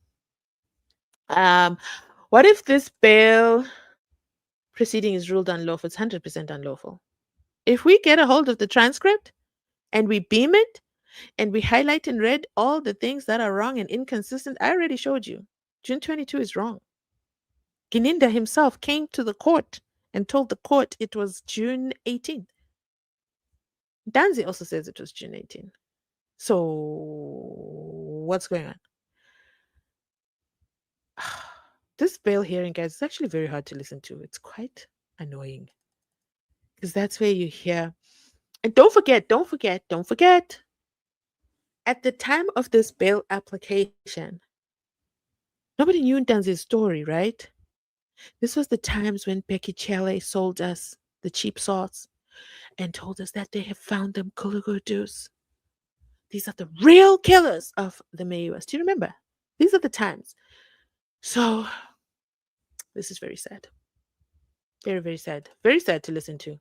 Um, what if this bail proceeding is ruled unlawful? It's 100% unlawful. If we get a hold of the transcript and we beam it and we highlight in red all the things that are wrong and inconsistent, I already showed you. June 22 is wrong. Gininda himself came to the court and told the court it was June 18th. Danzi also says it was June 18th. So, what's going on? This bail hearing, guys, is actually very hard to listen to. It's quite annoying because that's where you hear. And don't forget, at the time of this bail application, nobody knew Ntanzi's story, right? This was the times when Becky Chele sold us the cheap sauce and told us that they have found them Kulugurdus. These are the real killers of the Meyiwas. Do you remember? These are the times. So, this is very sad. Very, very sad. Very sad to listen to.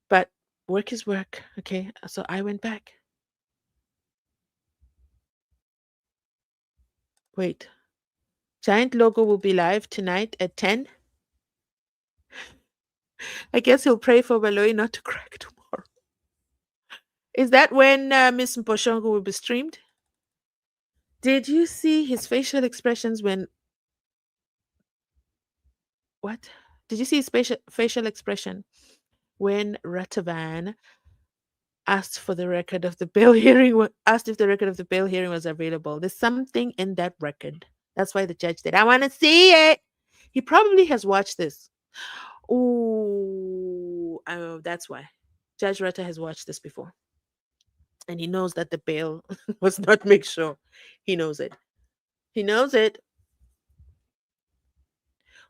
But work is work, okay? So I went back. Wait. Giant Logo will be live tonight at 10. I guess he'll pray for Baloyi not to crack tomorrow. Is that when Miss Mposhongo will be streamed? Did you see his facial expressions when... What? Did you see his facial expression when Ratavan asked for the record of the bail hearing, asked if the record of the bail hearing was available? There's something in that record. That's why the judge said, I want to see it. He probably has watched this. Oh, that's why. Judge Rata has watched this before. And he knows that the bail was not make sure. He knows it. He knows it.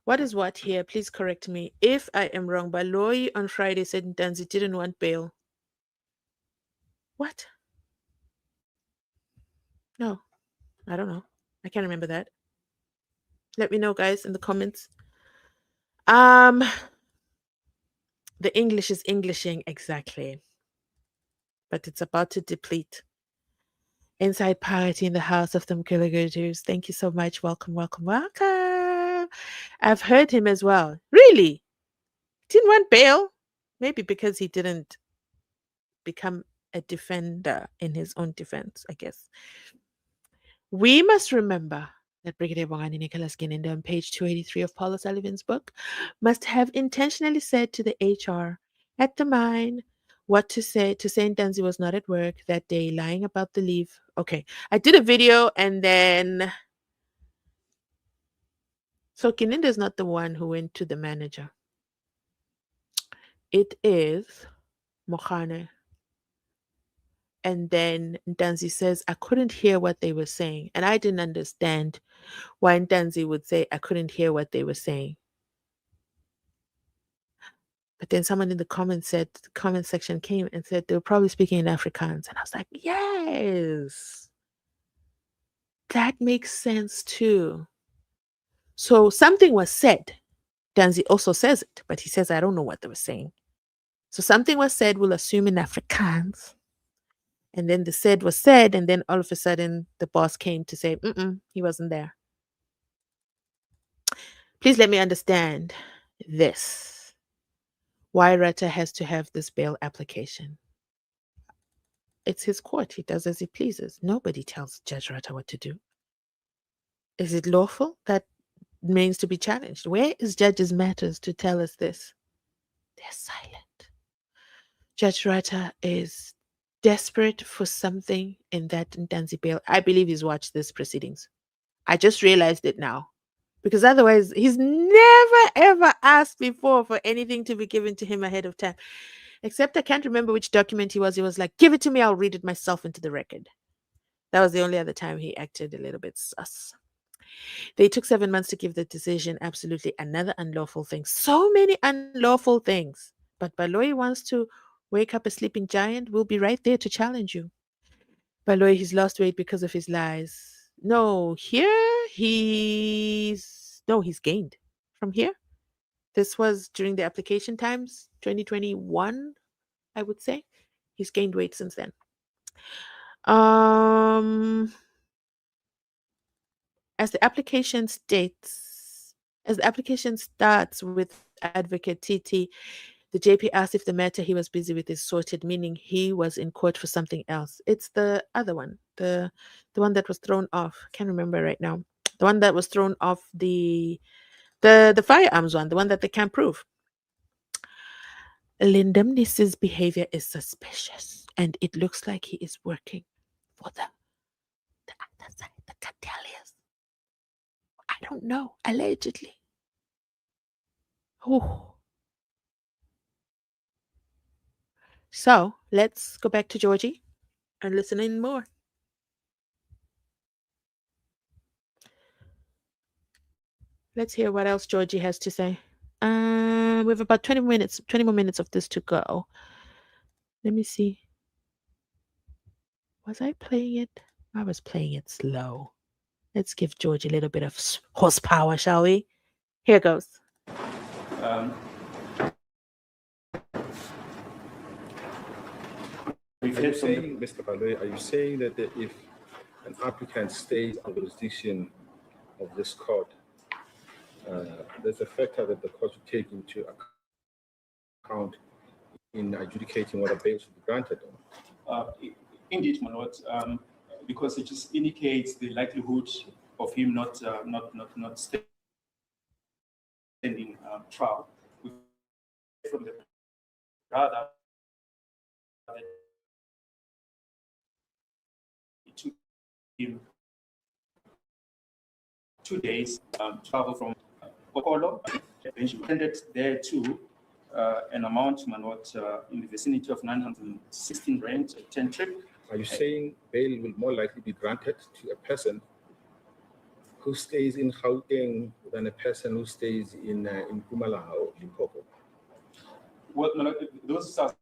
What is what here? Please correct me if I am wrong. Baloyi on Friday said Ntanzi didn't want bail. What? No, I don't know. I can't remember that. Let me know, guys, in the comments. The English is Englishing, exactly. But it's about to deplete. Inside party in the house of the Mkilagurdus. Thank you so much. Welcome, welcome, welcome. I've heard him as well. Really? Didn't want bail? Maybe because he didn't become a defender in his own defense, I guess. We must remember that Brigadier Bongani Nicholas Ginindo on page 283 of Paula Sullivan's book must have intentionally said to the HR at the mine what to say Ntanzi was not at work that day, lying about the leave. Okay, I did a video and then... So Ginindo is not the one who went to the manager. It is Mokhane. And then Ntanzi says, I couldn't hear what they were saying. And I didn't understand why Ntanzi would say, I couldn't hear what they were saying. But then someone in the comment section came and said they were probably speaking in Afrikaans. And I was like, yes, that makes sense too. So something was said. Ntanzi also says it, but he says, I don't know what they were saying. So something was said, we'll assume in Afrikaans. And then the said was said, and then all of a sudden the boss came to say, he wasn't there. Please let me understand this. Why Rata has to have this bail application. It's his court. He does as he pleases. Nobody tells Judge Rata what to do. Is it lawful? That means to be challenged. Where is Judge's Matters to tell us this? They're silent. Judge Rata is desperate for something in that Ntanzi bail. I believe he's watched these proceedings. I just realized it now. Because otherwise, he's never ever asked before for anything to be given to him ahead of time. Except I can't remember which document he was. He was like, give it to me, I'll read it myself into the record. That was the only other time he acted a little bit sus. They took 7 months to give the decision. Absolutely another unlawful thing. So many unlawful things. But Baloyi wants to wake up a sleeping giant. We'll be right there to challenge you. Baloyi, he's lost weight because of his lies. No, he's gained from here. This was during the application times, 2021, I would say. He's gained weight since then. As the application starts with Advocate TT, the JP asked if the matter he was busy with is sorted, meaning he was in court for something else. It's the other one, the one that was thrown off. Can't remember right now. The one that was thrown off the firearms one, the one that they can't prove. Lindemnis's behavior is suspicious, and it looks like he is working for the other side, the carteliers. I don't know, allegedly. Ooh. So let's go back to Georgie and listen in more. Let's hear what else Georgie has to say. We have about 20 more minutes of this to go. Let me see. Was I playing it? I was playing it slow. Let's give Georgie a little bit of horsepower, shall we? Here goes. Um, we've Are you heard from the saying, Mr. Baloy, are you saying that if an applicant stays under the jurisdiction of this court, there's a factor that the court should take into account in adjudicating whether bail should be granted or not? Indeed, my lord, because it just indicates the likelihood of him not standing trial. We've heard from the brother that it took him 2 days travel from Okolo, attended there to an amount, my lord, in the vicinity of 916 rand, 10 trip. Are you saying bail will more likely be granted to a person who stays in Gauteng than a person who stays in Mpumalanga or Limpopo? Well, my lord, those are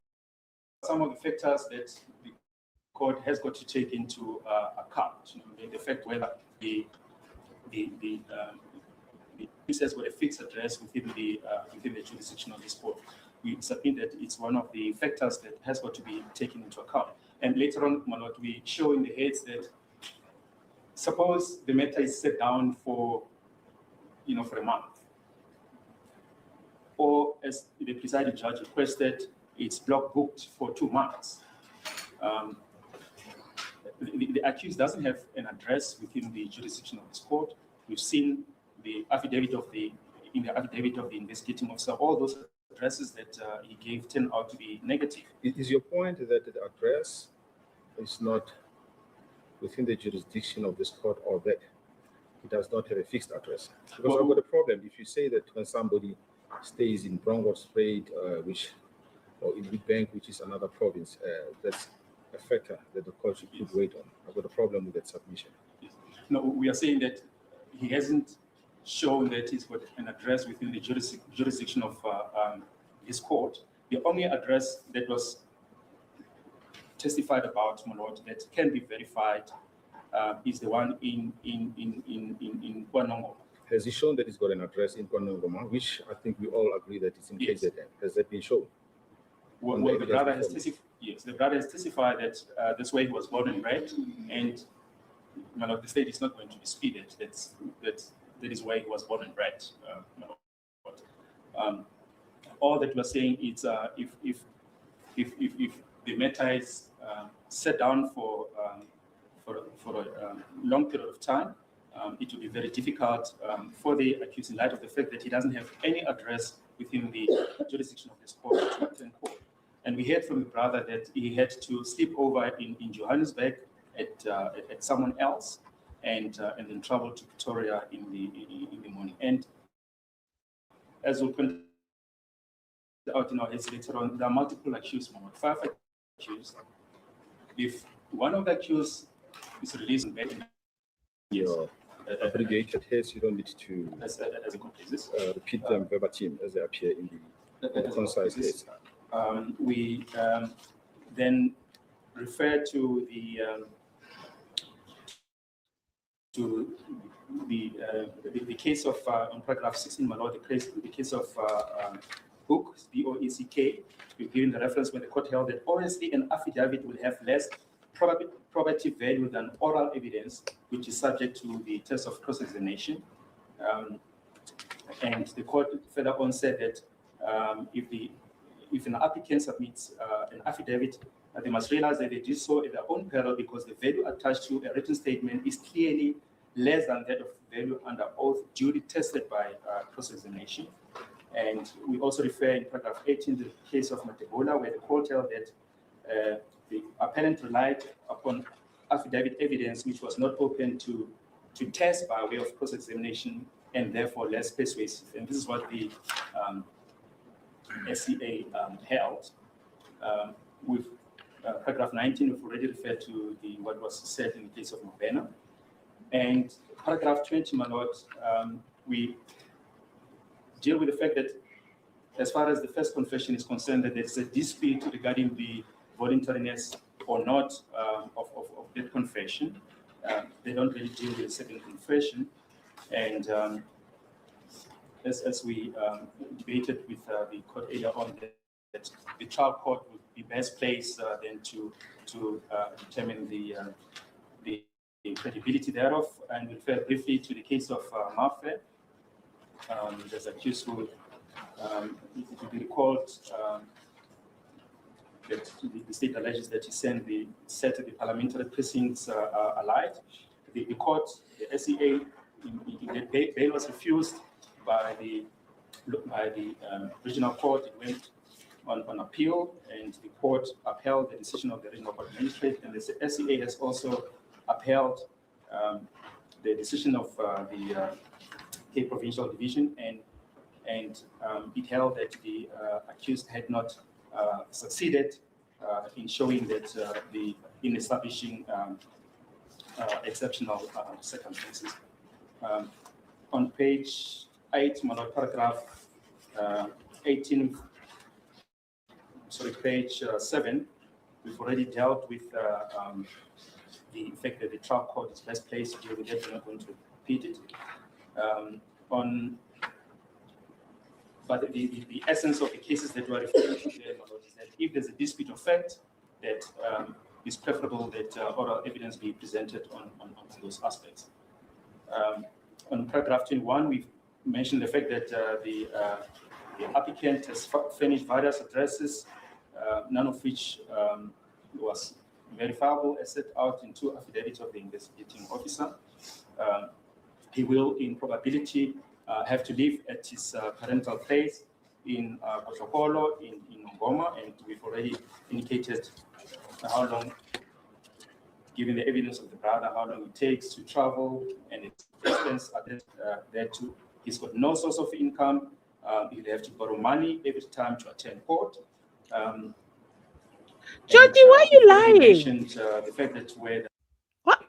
some of the factors that the court has got to take into account. The fact whether the has got a fixed address within the jurisdiction of this court. We submit that it's one of the factors that has got to be taken into account. And later on, my lord, we show in the heads that suppose the matter is set down for for a month, or as the presiding judge requested, it's block booked for 2 months. The accused doesn't have an address within the jurisdiction of this court. We've seen the affidavit of the investigating officer, all those addresses that he gave turn out to be negative. Is your point that the address is not within the jurisdiction of this court, or that it does not have a fixed address? Because I've got a problem if you say that when somebody stays in Bronkhorstspruit, or in Witbank, which is another province, that's a factor that the court should put weight on. I've got a problem with that submission. No, we are saying that he hasn't shown that he's got an address within the jurisdiction of his court. The only address that was testified about, my lord, that can be verified is the one in KwaNongoma. Has he shown that he's got an address in KwaNongoma, which I think we all agree that it's in KZN? Has that been shown? Well, the brother has testified. Yes, the brother has testified that that's where he was born and bred, and my lord, the state is not going to dispute it. That is where he was born and bred. All that we're saying is if the matter is set down for a long period of time, it will be very difficult for the accused in light of the fact that he doesn't have any address within the jurisdiction of this court to attend court. And we heard from the brother that he had to sleep over in Johannesburg at someone else, and then travel to Pretoria in the morning. And as we'll point out in our heads later on, there are multiple accused, 5 accused. If one of the accused is released in bed, your abbreviated heads, you don't need to as a concise, repeat them verbatim as they appear in the concise heads. We then refer to the case of on paragraph 16, my lord, the case of Book, BOECK. We've given the reference where the court held that honestly an affidavit will have less probative value than oral evidence, which is subject to the test of cross-examination. And the court further on said that if an applicant submits an affidavit, they must realize that they did so at their own peril, because the value attached to a written statement is clearly less than that of value under oath duly tested by cross-examination. And we also refer in paragraph 18 to the case of Matebola, where the court held that the appellant relied upon affidavit evidence which was not open to test by way of cross-examination and therefore less persuasive. And this is what the SCA held. With paragraph 19, we've already referred to what was said in the case of Mobena. And paragraph 20, my lord, we deal with the fact that as far as the first confession is concerned, that there's a dispute regarding the voluntariness or not of that confession. They don't really deal with the second confession. And as we debated with the court earlier on, that the trial court would be best placed then to determine the credibility thereof. And we refer briefly to the case of Mafe. There's accused who, it will be recalled that the state alleges that he set the parliamentary precincts alight. The court, the SEA, the bail was refused by the regional court. It went on appeal, and the court upheld the decision of the regional court magistrate, and the SEA has also upheld the decision of the Cape Provincial Division, and it held that the accused had not succeeded in showing that in establishing exceptional circumstances. On page 8, paragraph 18, page 7, we've already dealt with the fact that the trial court is best placed to deal with it. We're not going to repeat it. But the essence of the cases that we're referring to there, is that if there's a dispute of fact, that it's preferable that oral evidence be presented on those aspects. On paragraph 21, we've mentioned the fact that the applicant has furnished various addresses, none of which was verifiable, as set out in 2 affidavits of the investigating officer. He will, in probability, have to live at his parental place in Kotlokolo, in Ngoma, and we've already indicated how long, given the evidence of the brother, how long it takes to travel and its distance there too. He's got no source of income. He'll have to borrow money every time to attend court. Georgie, why are you lying? Mentioned the fact that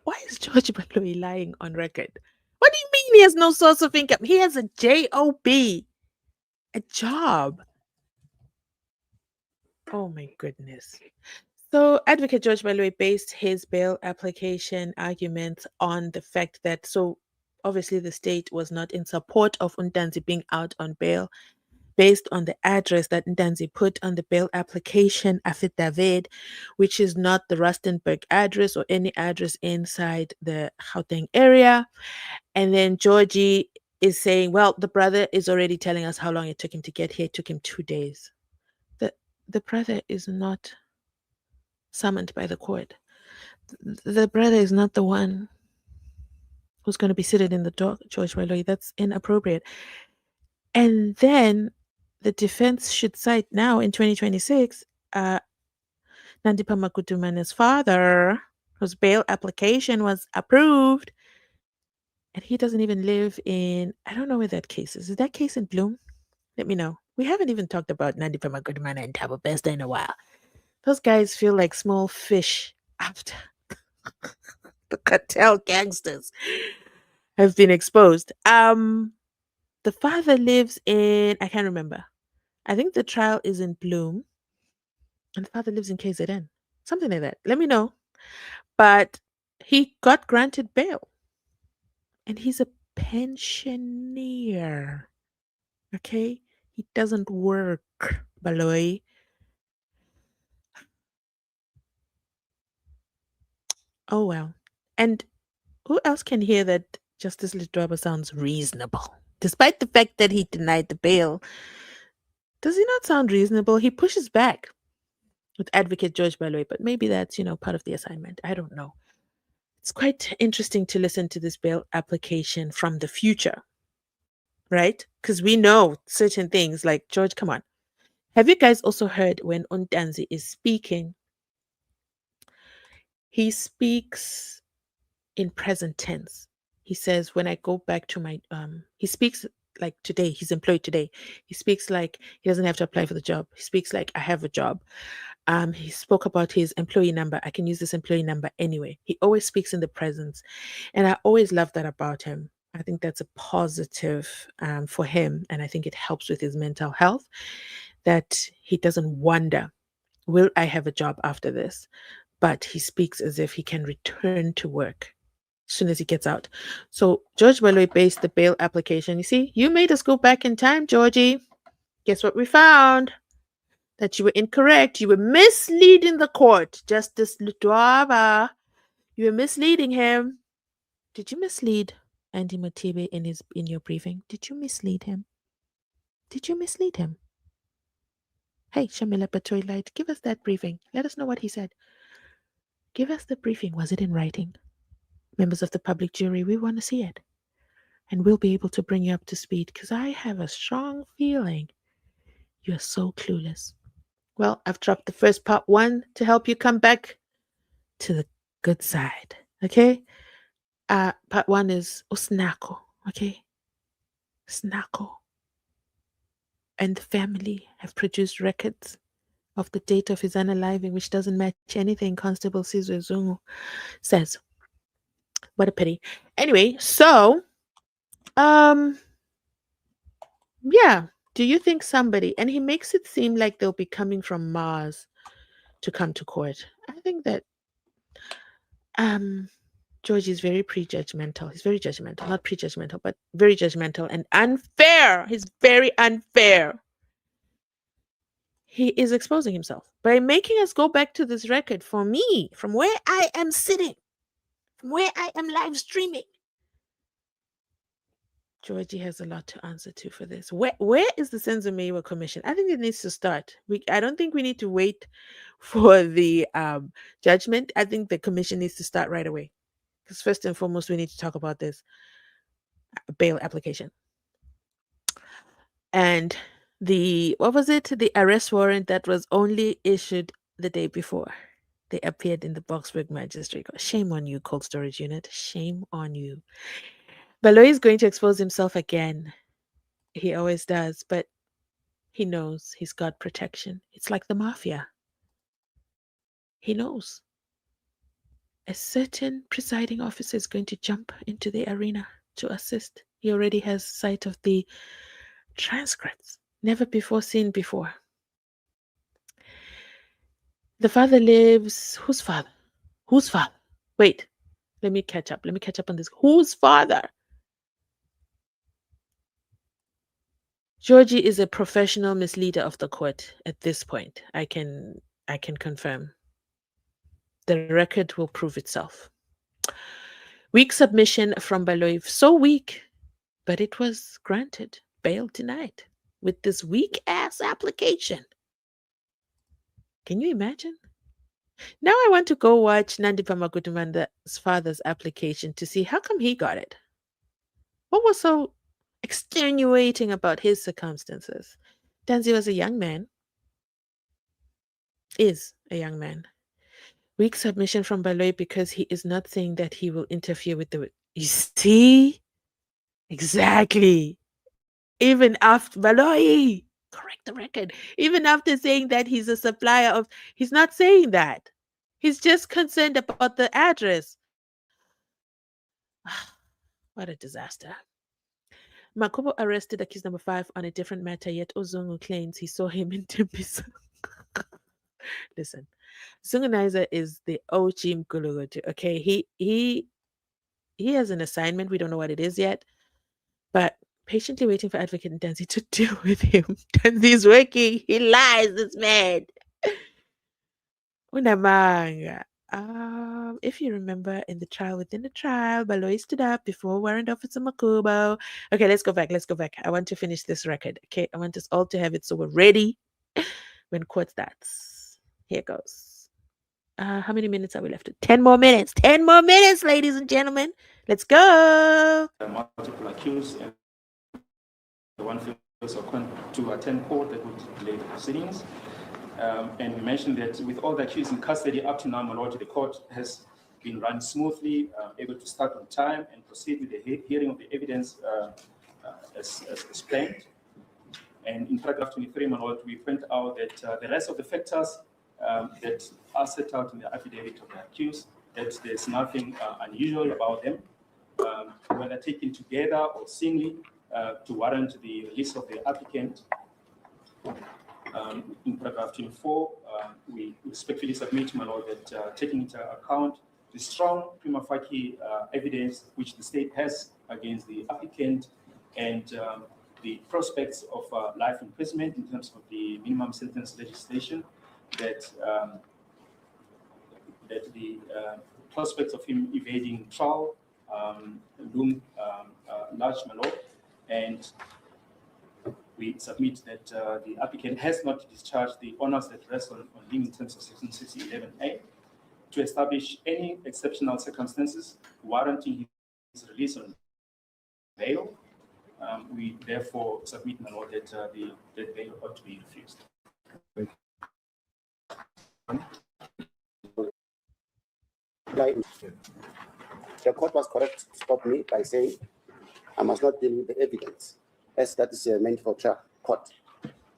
Why is George Baloyi lying on record? What do you mean he has no source of income? He has a job, a job. Oh my goodness. So Advocate George Baloyi based his bail application arguments on the fact that, so obviously the state was not in support of Ntanzi being out on bail, based on the address that Ntanzi put on the bail application affidavit, which is not the Rustenburg address or any address inside the Gauteng area. And then Georgie is saying, well, the brother is already telling us how long it took him to get here. It took him 2 days. The brother is not summoned by the court. The brother is not the one who's going to be seated in the dock, George Baloyi. That's inappropriate. And then the defense should cite now in 2026 Nandipha Makutumane's father, whose bail application was approved. And he doesn't even live in, I don't know where that case is. Is that case in Bloom? Let me know. We haven't even talked about Nandipha Makutumane and Thabo Bester in a while. Those guys feel like small fish after the cartel gangsters have been exposed. The father lives in, I can't remember. I think the trial is in Bloom. And the father lives in KZN. Something like that. Let me know. But he got granted bail. And he's a pensioner. Okay? He doesn't work, Baloyi. Oh, well. And who else can hear that Justice Litwaba sounds reasonable? Despite the fact that he denied the bail, does he not sound reasonable? He pushes back with Advocate George Baloyi, but maybe that's, part of the assignment. I don't know. It's quite interesting to listen to this bail application from the future. right? Because we know certain things like George, come on. Have you guys also heard when Ntanzi is speaking, he speaks in present tense. He says, when I go back to my he speaks like today, he's employed today. He speaks like he doesn't have to apply for the job. He speaks like I have a job. He spoke about his employee number. I can use this employee number anyway. He always speaks in the present. And I always love that about him. I think that's a positive for him. And I think it helps with his mental health that he doesn't wonder, will I have a job after this? But he speaks as if he can return to work as soon as he gets out. So George Baloy based the bail application. You see, you made us go back in time, Georgie. Guess what we found? That you were incorrect. You were misleading the court. Justice Lutwaba. You were misleading him. Did you mislead Andy Matibe in your briefing? Did you mislead him? Did you mislead him? Hey, Shamila Batoy Light, give us that briefing. Let us know what he said. Give us the briefing. Was it in writing? Members of the public jury, we want to see it. And we'll be able to bring you up to speed because I have a strong feeling you're so clueless. Well, I've dropped the first part one to help you come back to the good side. Okay? Part one is Osnako. Okay? Snako and the family have produced records of the date of his unaliving, which doesn't match anything Constable Sizwe Zungu says. What a pity. Anyway, so yeah, do you think somebody, and he makes it seem like they'll be coming from Mars to come to court. I think that George is very prejudgmental. He's very judgmental, not prejudgmental, but very judgmental and unfair. He's very unfair. He is exposing himself by making us go back to this record for me, from where I am sitting, from where I am live streaming. Georgie has a lot to answer to for this. Where is the SENZO MEYIWA Commission? I think it needs to start. I don't think we need to wait for the judgment. I think the commission needs to start right away. Because first and foremost, we need to talk about this bail application. And what was it? The arrest warrant that was only issued the day before. They appeared in the Boksburg Magistrate Court. Shame on you, Cold Storage Unit. Shame on you. Baloy is going to expose himself again. He always does, but he knows he's got protection. It's like the mafia. He knows. A certain presiding officer is going to jump into the arena to assist. He already has sight of the transcripts, never before seen before. The father lives. Whose father? Whose father? Wait, let me catch up. Let me catch up on this. Whose father? Georgie is a professional misleader of the court at this point. I can confirm. The record will prove itself. Weak submission from Baloy. So weak, but it was granted. Bail denied with this weak ass application. Can you imagine? Now I want to go watch Nandi Pamakutumanda's father's application to see how come he got it. What was so extenuating about his circumstances? Ntanzi was a young man. Is a young man. Weak submission from Baloy because he is not saying that he will interfere with the... You see? Exactly. Even after Baloy, correct the record. Even after saying that he's a supplier of... He's not saying that. He's just concerned about the address. What a disaster. Makobo arrested accused number 5 on a different matter, yet Ozungu claims he saw him in Timbisa. Listen, Zunganizer is the OG Mkulugutu, okay? He has an assignment. We don't know what it is yet, but patiently waiting for Advocate Ntanzi to deal with him. Ntanzi's working. He lies, this man. Unamanga. If you remember in the trial within the trial, Baloy stood up before Warrant Officer Makubo. Okay, let's go back. I want to finish this record. Okay, I want us all to have it so we're ready when court starts. Here goes. How many minutes are we left? 10 more minutes. 10 more minutes, ladies and gentlemen. Let's go. Multiple accused and one fails to attend court, that would delay the proceedings. And we mentioned that with all the accused in custody up to now, my lord, the court has been run smoothly, able to start on time and proceed with the hearing of the evidence as planned. And in paragraph 23, my lord, we point out that the rest of the factors that are set out in the affidavit of the accused, that there's nothing unusual about them, whether taken together or singly, to warrant the release of the applicant. In paragraph 24, we respectfully submit, my lord, that taking into account the strong prima facie evidence which the state has against the applicant and the prospects of life imprisonment in terms of the minimum sentence legislation, that the prospects of him evading trial loom large, my lord, and we submit that the applicant has not discharged the honors that rest on him in terms of section 611A to establish any exceptional circumstances warranting his release on bail. We therefore submit, my lord, that the bail ought to be refused. The court was correct to stop me by saying I must not deal with the evidence, as that is meant for trial court.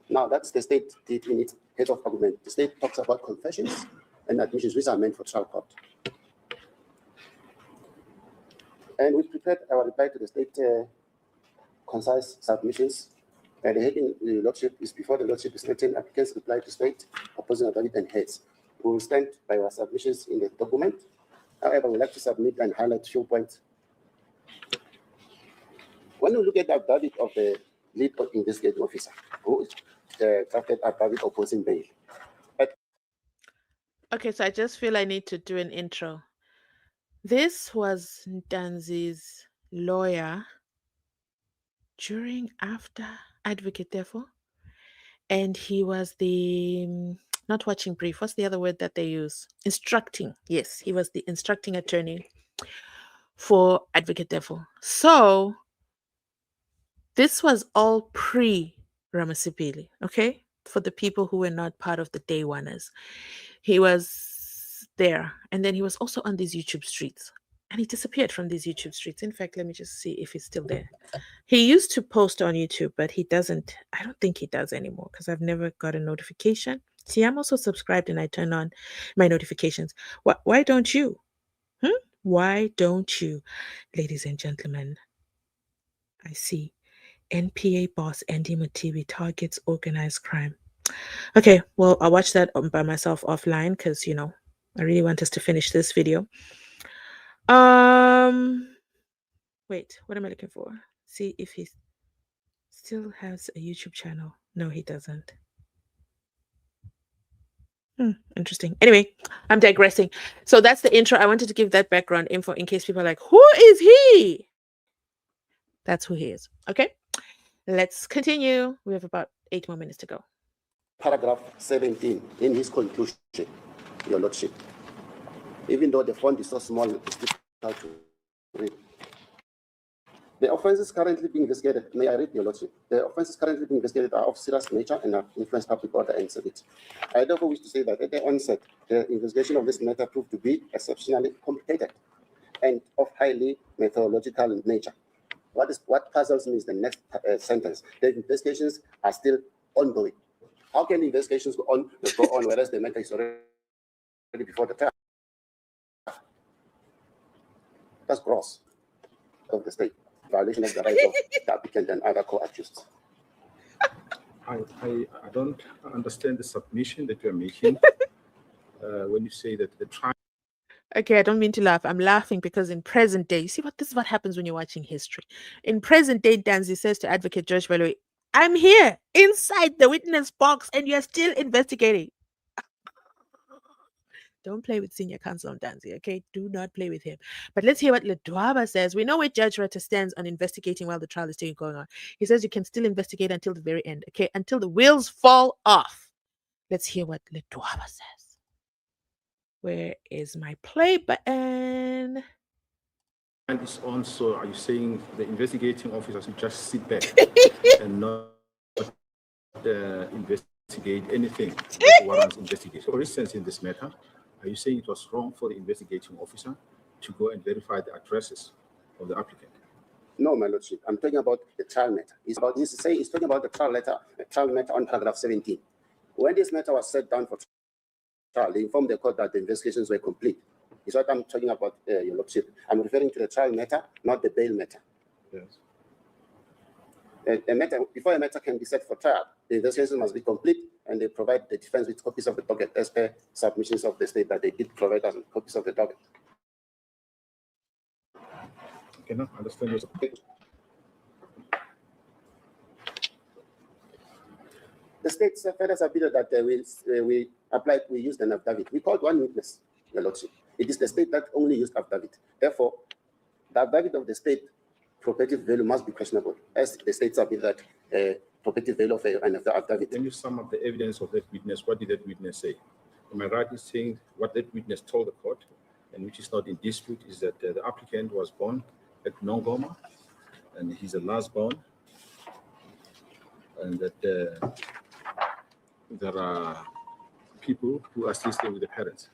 Now, that's the state did in its head of argument. The state talks about confessions and admissions, which are meant for trial court. And we prepared our reply to the state concise submissions. The heading, the Lordship, is before the Lordship is written, applicants reply to state opposing authority and heads. We will stand by our submissions in the document. However, we'd like to submit and highlight a few points. When we look at the affidavit of the lead investigating officer, who drafted affidavit opposing bail. Okay, so I just feel I need to do an intro. This was Ntanzi'S lawyer after advocate, therefore, and he was the not watching brief. What's the other word that they use? Instructing. Yes, he was the instructing attorney for advocate, therefore. So this was all pre-Ramasipili, okay? For the people who were not part of the day oneers. He was there. And then he was also on these YouTube streets. And he disappeared from these YouTube streets. In fact, let me just see if he's still there. He used to post on YouTube, but he doesn't. I don't think he does anymore because I've never got a notification. See, I'm also subscribed and I turn on my notifications. Why don't you? Why don't you? Ladies and gentlemen, I see. NPA boss Andy Matibi targets organized crime. Okay, well, I'll watch that by myself offline because, you know, I really want us to finish this video. Wait, what am I looking for? See if he still has a YouTube channel. No, he doesn't. Interesting. Anyway, I'm digressing. So that's the intro. I wanted to give that background info in case people are like, who is he? That's who he is. Okay, let's continue. We have about 8 more minutes to go. Paragraph 17, in his conclusion, Your Lordship, even though the font is so small, it's difficult to read. The offenses currently being investigated, may I read, Your Lordship? The offenses currently being investigated are of serious nature and have influenced public order and safety. I therefore wish to say that at the onset, the investigation of this matter proved to be exceptionally complicated and of highly methodological nature. What puzzles me is the next sentence. The investigations are still ongoing. How can the investigations go on whereas the matter is already before the trial? That's gross of the state, violation of the rights of the applicant and other co-accused. I don't understand the submission that you're making when you say that the trial. Okay, I don't mean to laugh. I'm laughing because in present day, you see this is what happens when you're watching history. In present day, Ntanzi says to Advocate George Belloy, I'm here inside the witness box and you're still investigating. Don't play with senior counsel Ntanzi, okay? Do not play with him. But let's hear what Ledwaba says. We know where Judge Rata stands on investigating while the trial is still going on. He says you can still investigate until the very end, okay? Until the wheels fall off. Let's hear what Ledwaba says. Where is my play button? is on, so are you saying the investigating officers should just sit back and not investigate anything that warrants investigation? For instance, in this matter, are you saying it was wrong for the investigating officer to go and verify the addresses of the applicant? No, my lordship. I'm talking about the trial matter. He's talking about the trial matter on paragraph 17. When this matter was set down for trial, they informed the court that the investigations were complete. Is what I'm talking about, your lordship. I'm referring to the trial matter, not the bail matter. Yes. A matter, before a matter can be set for trial, the investigation must be complete, and they provide the defense with copies of the docket as per submissions of the state that they did provide us with copies of the docket. I cannot understand your. The state further submitted that we used an affidavit. We called one witness, your lordship. It is the state that only used affidavit. Therefore, the affidavit of the state probative value must be questionable, as the state submitted that probative value of an affidavit. When you sum up the evidence of that witness, what did that witness say? Am I right in saying what that witness told the court, and which is not in dispute, is that the applicant was born at Nongoma, and he's a last born, and that there are people who assisted with the parents?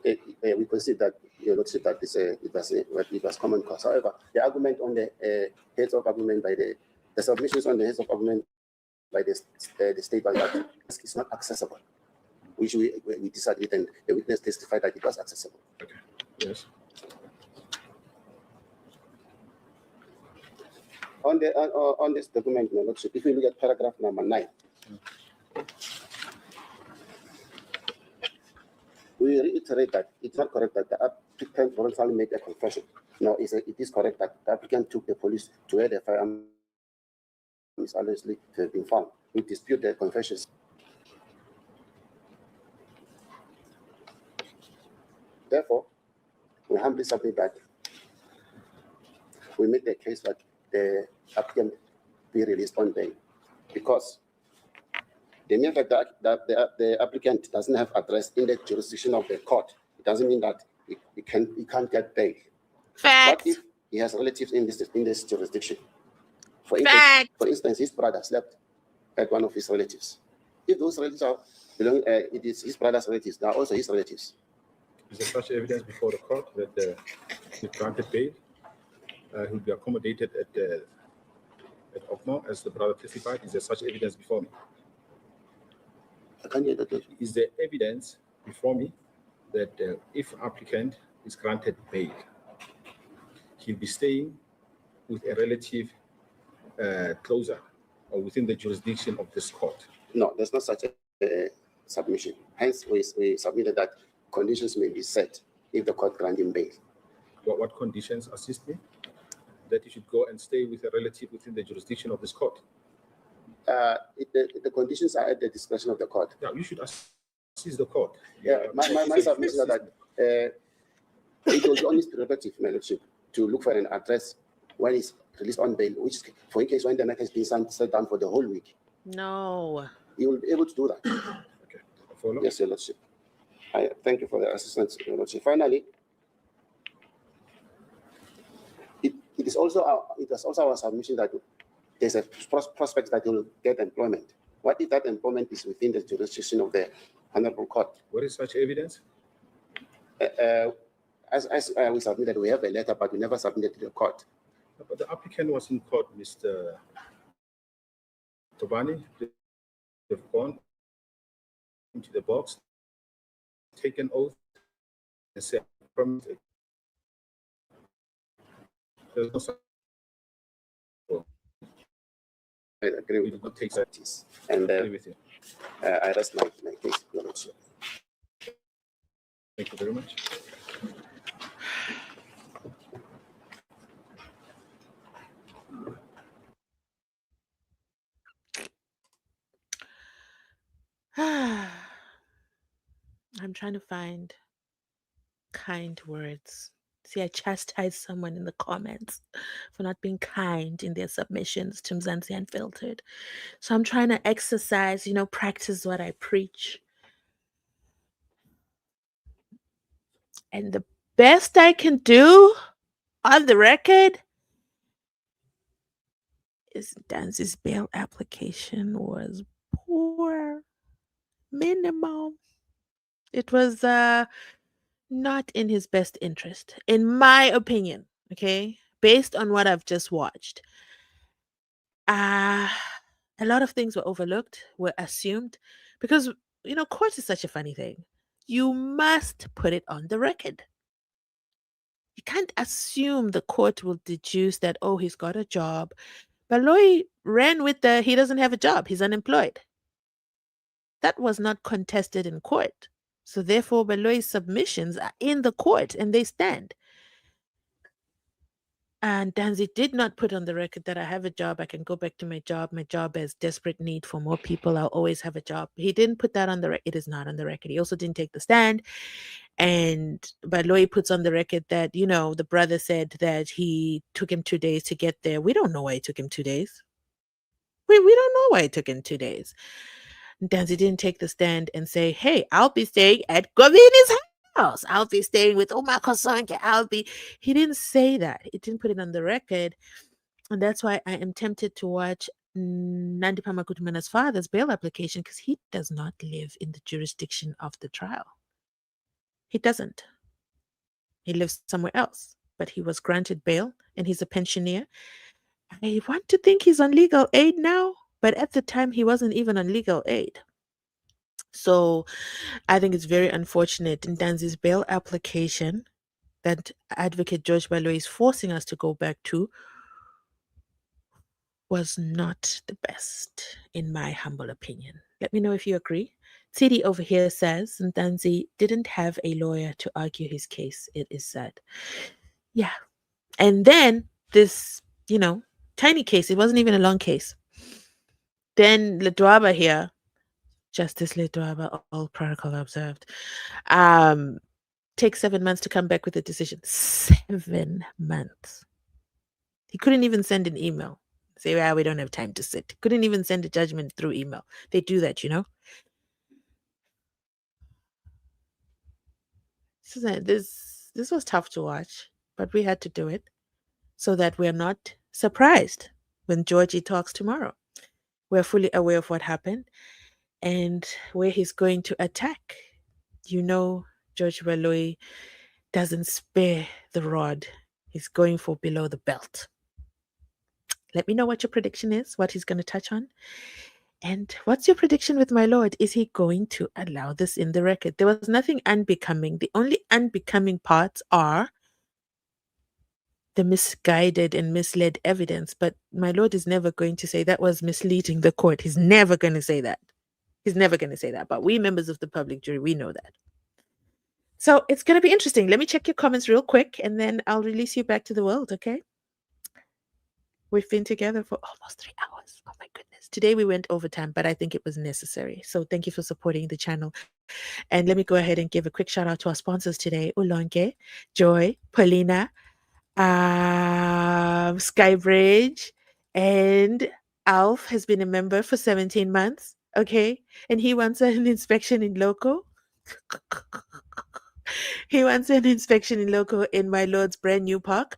We consider that, your lordship, that it was common cause. However, the argument on the heads of argument by the submissions on the heads of argument by the state was that it's not accessible, which we disagreed, and the witness testified that it was accessible. Okay. Yes. On this document, your lordship, if you look at paragraph number 9, we reiterate that it's not correct that the applicant voluntarily made a confession. No, it is correct that the applicant took the police to where the firearm is allegedly to have been found. We dispute the confessions. Therefore, we humbly submit that we make the case that the applicant be released on bail, because the mere fact that the applicant doesn't have address in the jurisdiction of the court, it doesn't mean that he can't get bail. Fact. What if he has relatives in this jurisdiction? For instance, his brother slept at one of his relatives. If those relatives it is his brother's relatives, they are also his relatives. Is there such evidence before the court that he granted bail? He'll be accommodated at Okmo, as the brother testified? Is there such evidence before me? I can't hear that. Is there evidence before me that if applicant is granted bail, he'll be staying with a relative closer or within the jurisdiction of this court? No, there's not such a submission. Hence, we submitted that conditions may be set if the court grant him bail. What conditions assist me? That he should go and stay with a relative within the jurisdiction of this court? The conditions are at the discretion of the court. Yeah, you should assist the court. Yeah, my submission is that it will be on his prerogative, my lordship, to look for an address when he's released on bail, which, for in case when the matter has been set down for the whole week. No. He will be able to do that. Okay. Follow? Yes, your lordship. I thank you for the assistance, your lordship. Finally, it is also our submission that there's a prospect that he will get employment. What if that employment is within the jurisdiction of the honorable court? What is such evidence? As we submitted, we have a letter, but we never submitted to the court. But the applicant was in court, Mr. Tobani. They've gone into the box, taken oath, and said, there's no such. I agree with We did not take that. and I agree with you. I rest my case, your lordship. Thank you very much. I'm trying to find kind words. See, I chastised someone in the comments for not being kind in their submissions to Mzansi Unfiltered. So I'm trying to exercise, practice what I preach. And the best I can do on the record is Ntanzi'S bail application was poor, minimal. It was not in his best interest, in my opinion. Okay, based on what I've just watched, uh a lot of things were overlooked, were assumed, because court is such a funny thing. You must put it on the record. You can't assume the court will deduce that, oh, he's got a job. Baloy ran with the he doesn't have a job, he's unemployed. That was not contested in court. So therefore, Baloy's submissions are in the court and they stand. And Danzi did not put on the record that I have a job, I can go back to my job. My job has desperate need for more people. I'll always have a job. He didn't put that on the record. It is not on the record. He also didn't take the stand. And Baloy puts on the record that, the brother said that he took him 2 days to get there. We don't know why it took him 2 days. We don't know why it took him 2 days. Danzi didn't take the stand and say, hey, I'll be staying at Govini's house. I'll be staying with Oma Kosonke. He didn't say that. He didn't put it on the record. And that's why I am tempted to watch Nandi Pamakutumana's father's bail application, because he does not live in the jurisdiction of the trial. He doesn't. He lives somewhere else, but he was granted bail and he's a pensioner. I want to think he's on legal aid now, but at the time he wasn't even on legal aid. So I think it's very unfortunate in Ntanzi'S bail application that Advocate George Baloy is forcing us to go back to was not the best, in my humble opinion. Let me know if you agree. Tsidi over here says Ntanzi didn't have a lawyer to argue his case, it is said. Yeah. And then this, tiny case, it wasn't even a long case. Then Ledwaba here, Justice Ledwaba, all protocol observed, takes 7 months to come back with a decision. 7 months. He couldn't even send an email. Say, well, we don't have time to sit. Couldn't even send a judgment through email. They do that, This was tough to watch, but we had to do it so that we're not surprised when Georgie talks tomorrow. We're fully aware of what happened and where he's going to attack. George Baloy doesn't spare the rod. He's going for below the belt. Let me know what your prediction is, what he's going to touch on. And what's your prediction with my lord? Is he going to allow this in the record? There was nothing unbecoming. The only unbecoming parts are the misguided and misled evidence. But my lord is never going to say that was misleading the court. He's never going to say that. He's never going to say that. But we members of the public jury, we know that. So it's going to be interesting. Let me check your comments real quick and then I'll release you back to the world, okay? We've been together for almost 3 hours. Oh my goodness. Today we went overtime, but I think it was necessary. So thank you for supporting the channel. And let me go ahead and give a quick shout out to our sponsors today. Ulonke, Joy, Paulina, Skybridge, and Alf has been a member for 17 months. Okay. And he wants an inspection in loco. He wants an inspection in loco in my lord's brand new park,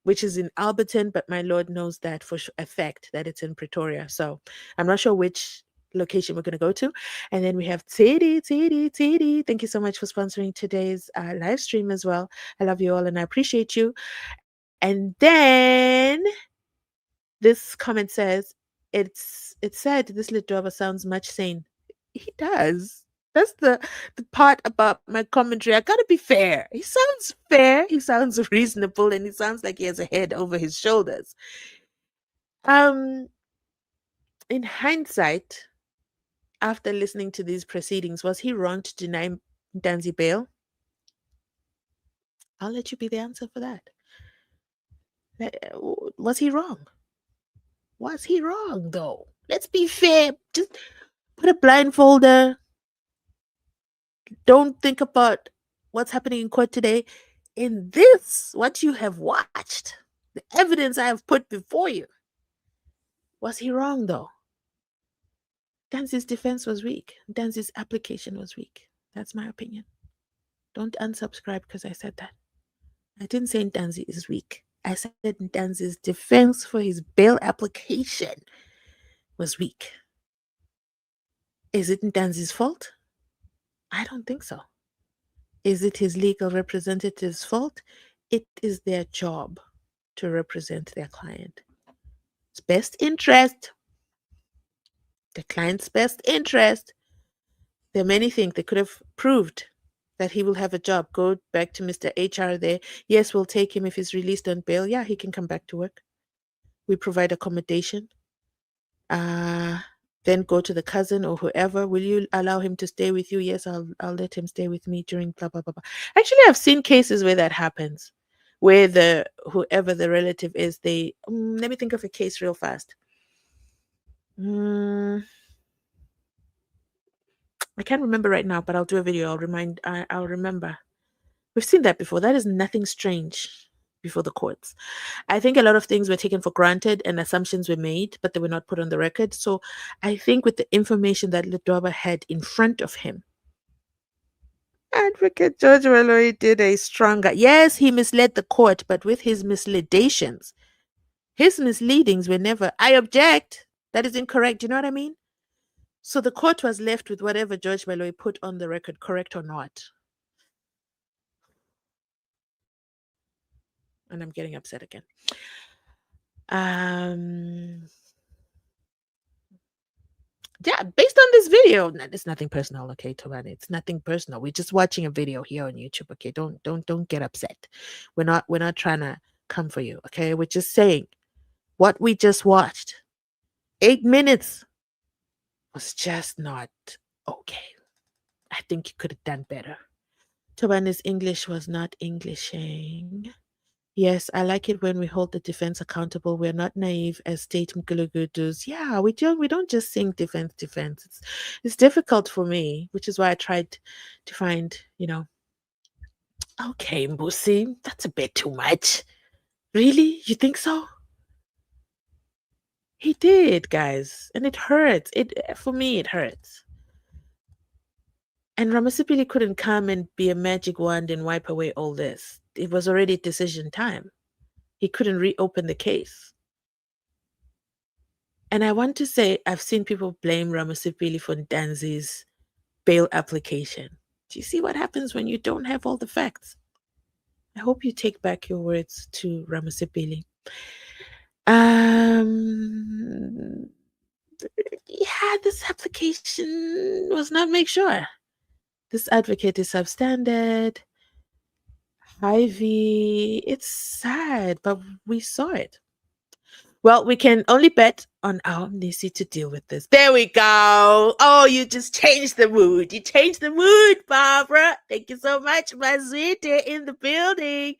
which is in Alberton, but my lord knows that for a fact that it's in Pretoria. So I'm not sure which location we're going to go to. And then we have Tidi. Thank you so much for sponsoring today's live stream as well. I love you all and I appreciate you. And then this comment says, it's said this little driver sounds much sane. He does. That's the part about my commentary. I gotta be fair. He sounds fair. He sounds reasonable, and he sounds like he has a head over his shoulders. In hindsight, after listening to these proceedings, was he wrong to deny Ntanzi bail? I'll let you be the answer for that. Was he wrong? Was he wrong, though? Let's be fair. Just put a blindfolder. Don't think about what's happening in court today. In this, what you have watched, the evidence I have put before you, was he wrong, though? Ntanzi's defense was weak. Ntanzi's application was weak. That's my opinion. Don't unsubscribe because I said that. I didn't say Ntanzi is weak. I said Ntanzi's defense for his bail application was weak. Is it Ntanzi's fault? I don't think so. Is it his legal representative's fault? It is their job to represent their client. It's best interest, the client's best interest. There are many things they could have proved that he will have a job. Go back to Mr. HR there. Yes, we'll take him if he's released on bail. Yeah, he can come back to work. We provide accommodation. Then go to the cousin or whoever. Will you allow him to stay with you? Yes, I'll let him stay with me during blah blah blah blah. Actually, I've seen cases where that happens, where the whoever the relative is, they let me think of a case real fast. I can't remember right now, but I'll do a video. I'll remember. We've seen that before. That is nothing strange before the courts. I think a lot of things were taken for granted and assumptions were made, but they were not put on the record. So I think with the information that Ledwaba had in front of him, Advocate George Waloyi did a stronger. Yes, he misled the court, but with his misleadations, his misleadings were never, I object. That is incorrect. Do you know what I mean? So the court was left with whatever George Waloyi put on the record, correct or not. And I'm getting upset again. Yeah, based on this video, it's nothing personal, okay, Tobani. It's nothing personal. We're just watching a video here on YouTube, okay? Don't get upset. We're not trying to come for you, okay? We're just saying what we just watched. 8 minutes was just not okay. I think you could have done better. Tobani's English was not Englishing. Yes, I like it when we hold the defense accountable. We're not naive as State Mkulugu does. Yeah, we don't just sing defense. It's difficult for me, which is why I tried to find, okay, Mbusi, that's a bit too much. Really? You think so? He did, guys. And it hurts. For me, it hurts. And Ramasipili couldn't come and be a magic wand and wipe away all this. It was already decision time. He couldn't reopen the case. And I want to say, I've seen people blame Ramasipili for Ntanzi'S bail application. Do you see what happens when you don't have all the facts? I hope you take back your words to Ramasipili. Yeah, this application was not make sure. This advocate is substandard. Ivy, it's sad, but we saw it. Well, we can only bet on our Nisi to deal with this. There we go. Oh, you just changed the mood. You changed the mood, Barbara. Thank you so much, Mazwite in the building.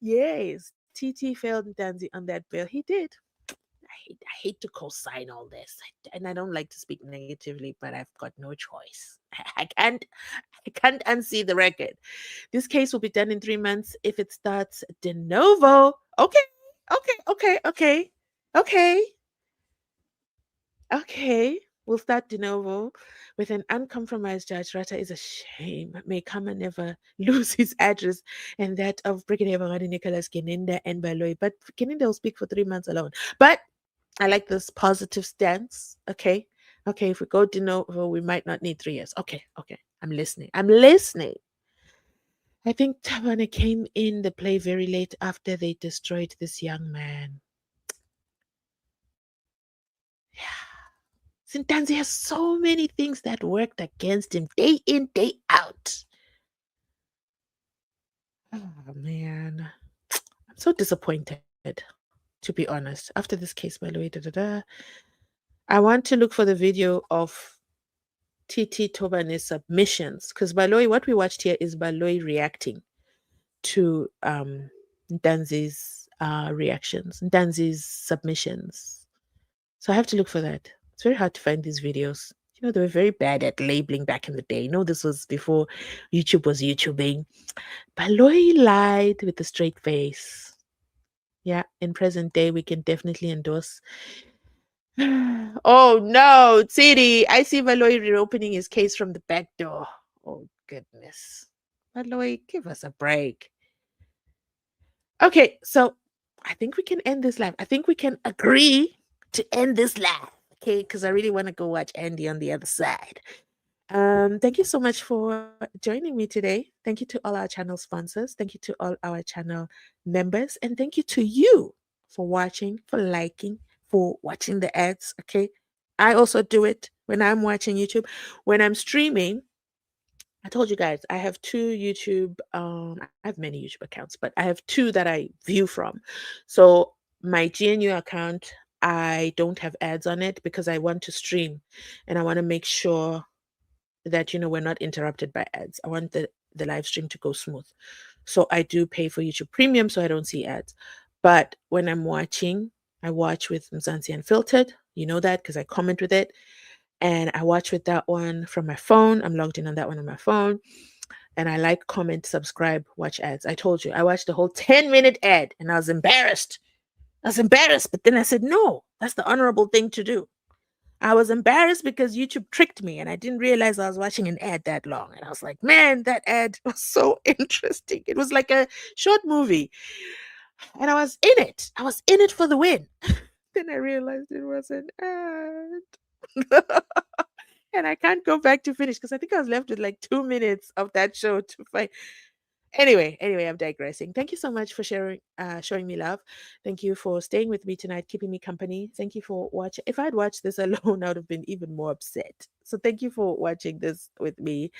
Yes, TT failed Ntanzi on that bill. He did. I hate to co-sign all this, and I don't like to speak negatively, but I've got no choice. I can't unsee the record. This case will be done in 3 months if it starts de novo. Okay. We'll start de novo with an uncompromised judge. Rata is a shame. May Kama never lose his address and that of Brigadier Bangani Nicholas Geninda and Baloy. But Geninda will speak for 3 months alone. But I like this positive stance. Okay, if we go de novo, we might not need 3 years. Okay. I'm listening. I think Tabana came in the play very late after they destroyed this young man. Yeah. Ntanzi has so many things that worked against him day in, day out. Oh, man. I'm so disappointed, to be honest. After this case, by the way, I want to look for the video of TT Tobane's submissions. Because Baloy, what we watched here is Baloy reacting to Ntanzi'S reactions, Ntanzi'S submissions. So I have to look for that. It's very hard to find these videos. They were very bad at labeling back in the day. This was before YouTube was YouTubing. Baloy lied with a straight face. Yeah, in present day, we can definitely endorse. Oh no, Tiri, I see Baloy reopening his case from the back door. Oh goodness. Baloy, give us a break. Okay, so I think we can end this live. I think we can agree to end this live. Okay, because I really want to go watch Andy on the other side. Thank you so much for joining me today. Thank you to all our channel sponsors. Thank you to all our channel members. And thank you to you for watching, for liking, for watching the ads. Okay. I also do it when I'm watching YouTube. When I'm streaming, I told you guys I have two YouTube, I have many YouTube accounts, but I have two that I view from. So my GNU account, I don't have ads on it because I want to stream and I want to make sure that we're not interrupted by ads. I want the live stream to go smooth. So I do pay for YouTube Premium so I don't see ads. But when I'm watching, I watch with Mzansi Unfiltered. You know that because I comment with it. And I watch with that one from my phone. I'm logged in on that one on my phone. And I like, comment, subscribe, watch ads. I told you, I watched the whole 10-minute ad and I was embarrassed. But then I said, no, that's the honorable thing to do. I was embarrassed because YouTube tricked me and I didn't realize I was watching an ad that long. And I was like, man, that ad was so interesting. It was like a short movie. And I was in it. I was in it for the win. Then I realized it was an ad. And I can't go back to finish because I think I was left with like 2 minutes of that show to find. Anyway, I'm digressing. Thank you so much for showing me love. Thank you for staying with me tonight, keeping me company. Thank you for watching. If I'd watched this alone, I would have been even more upset. So thank you for watching this with me.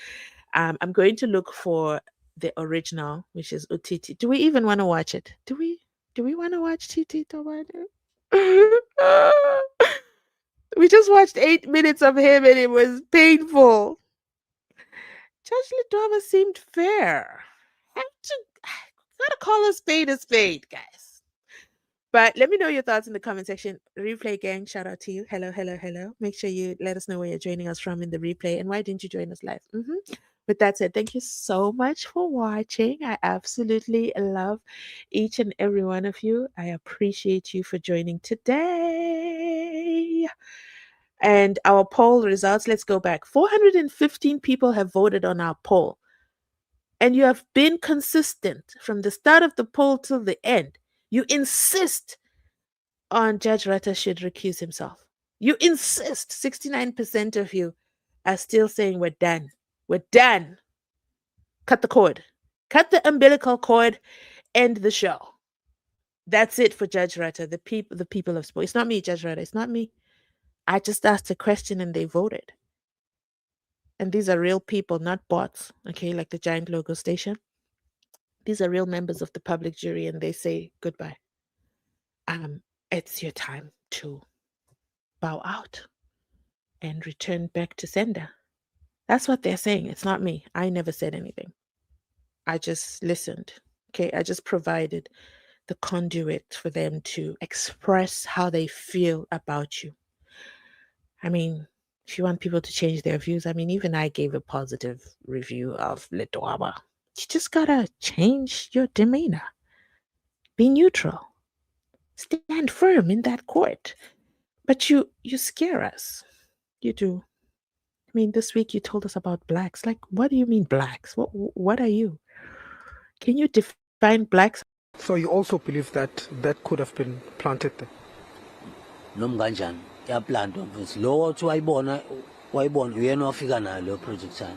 I'm going to look for the original, which is Utiti. Do we even want to watch it? Do we want to watch Titi Tobane? We just watched 8 minutes of him and it was painful. Judge Lidova seemed fair. Gotta call a spade, guys. But let me know your thoughts in the comment section. Replay gang, shout out to you. Hello. Make sure you let us know where you're joining us from in the replay and why didn't you join us live. With that said, thank you so much for watching. I absolutely love each and every one of you. I appreciate you for joining today. And our poll results, let's go back. 415 people have voted on our poll. And you have been consistent from the start of the poll till the end. You insist on Judge Rata should recuse himself. You insist. 69% of you are still saying we're done. We're done. Cut the cord. Cut the umbilical cord. End the show. That's it for Judge Rata. The people have spoken. It's not me, Judge Rata. It's not me. I just asked a question and they voted. And these are real people, not bots, okay, like the giant logo station. These are real members of the public jury and they say goodbye. It's your time to bow out and return back to sender. That's what they're saying. It's not me. I never said anything. I just listened. Okay, I just provided the conduit for them to express how they feel about you. I mean, if you want people to change their views, I mean, even I gave a positive review of Letwaba. You just gotta change your demeanor. Be neutral. Stand firm in that court. But you scare us. You do. I mean, this week you told us about blacks. Like, what do you mean blacks? What are you? Can you define blacks? So you also believe that that could have been planted there? Noma kanjani yaplantwa mfethu lo wathi wayibona uyena wafika nayo lo project sana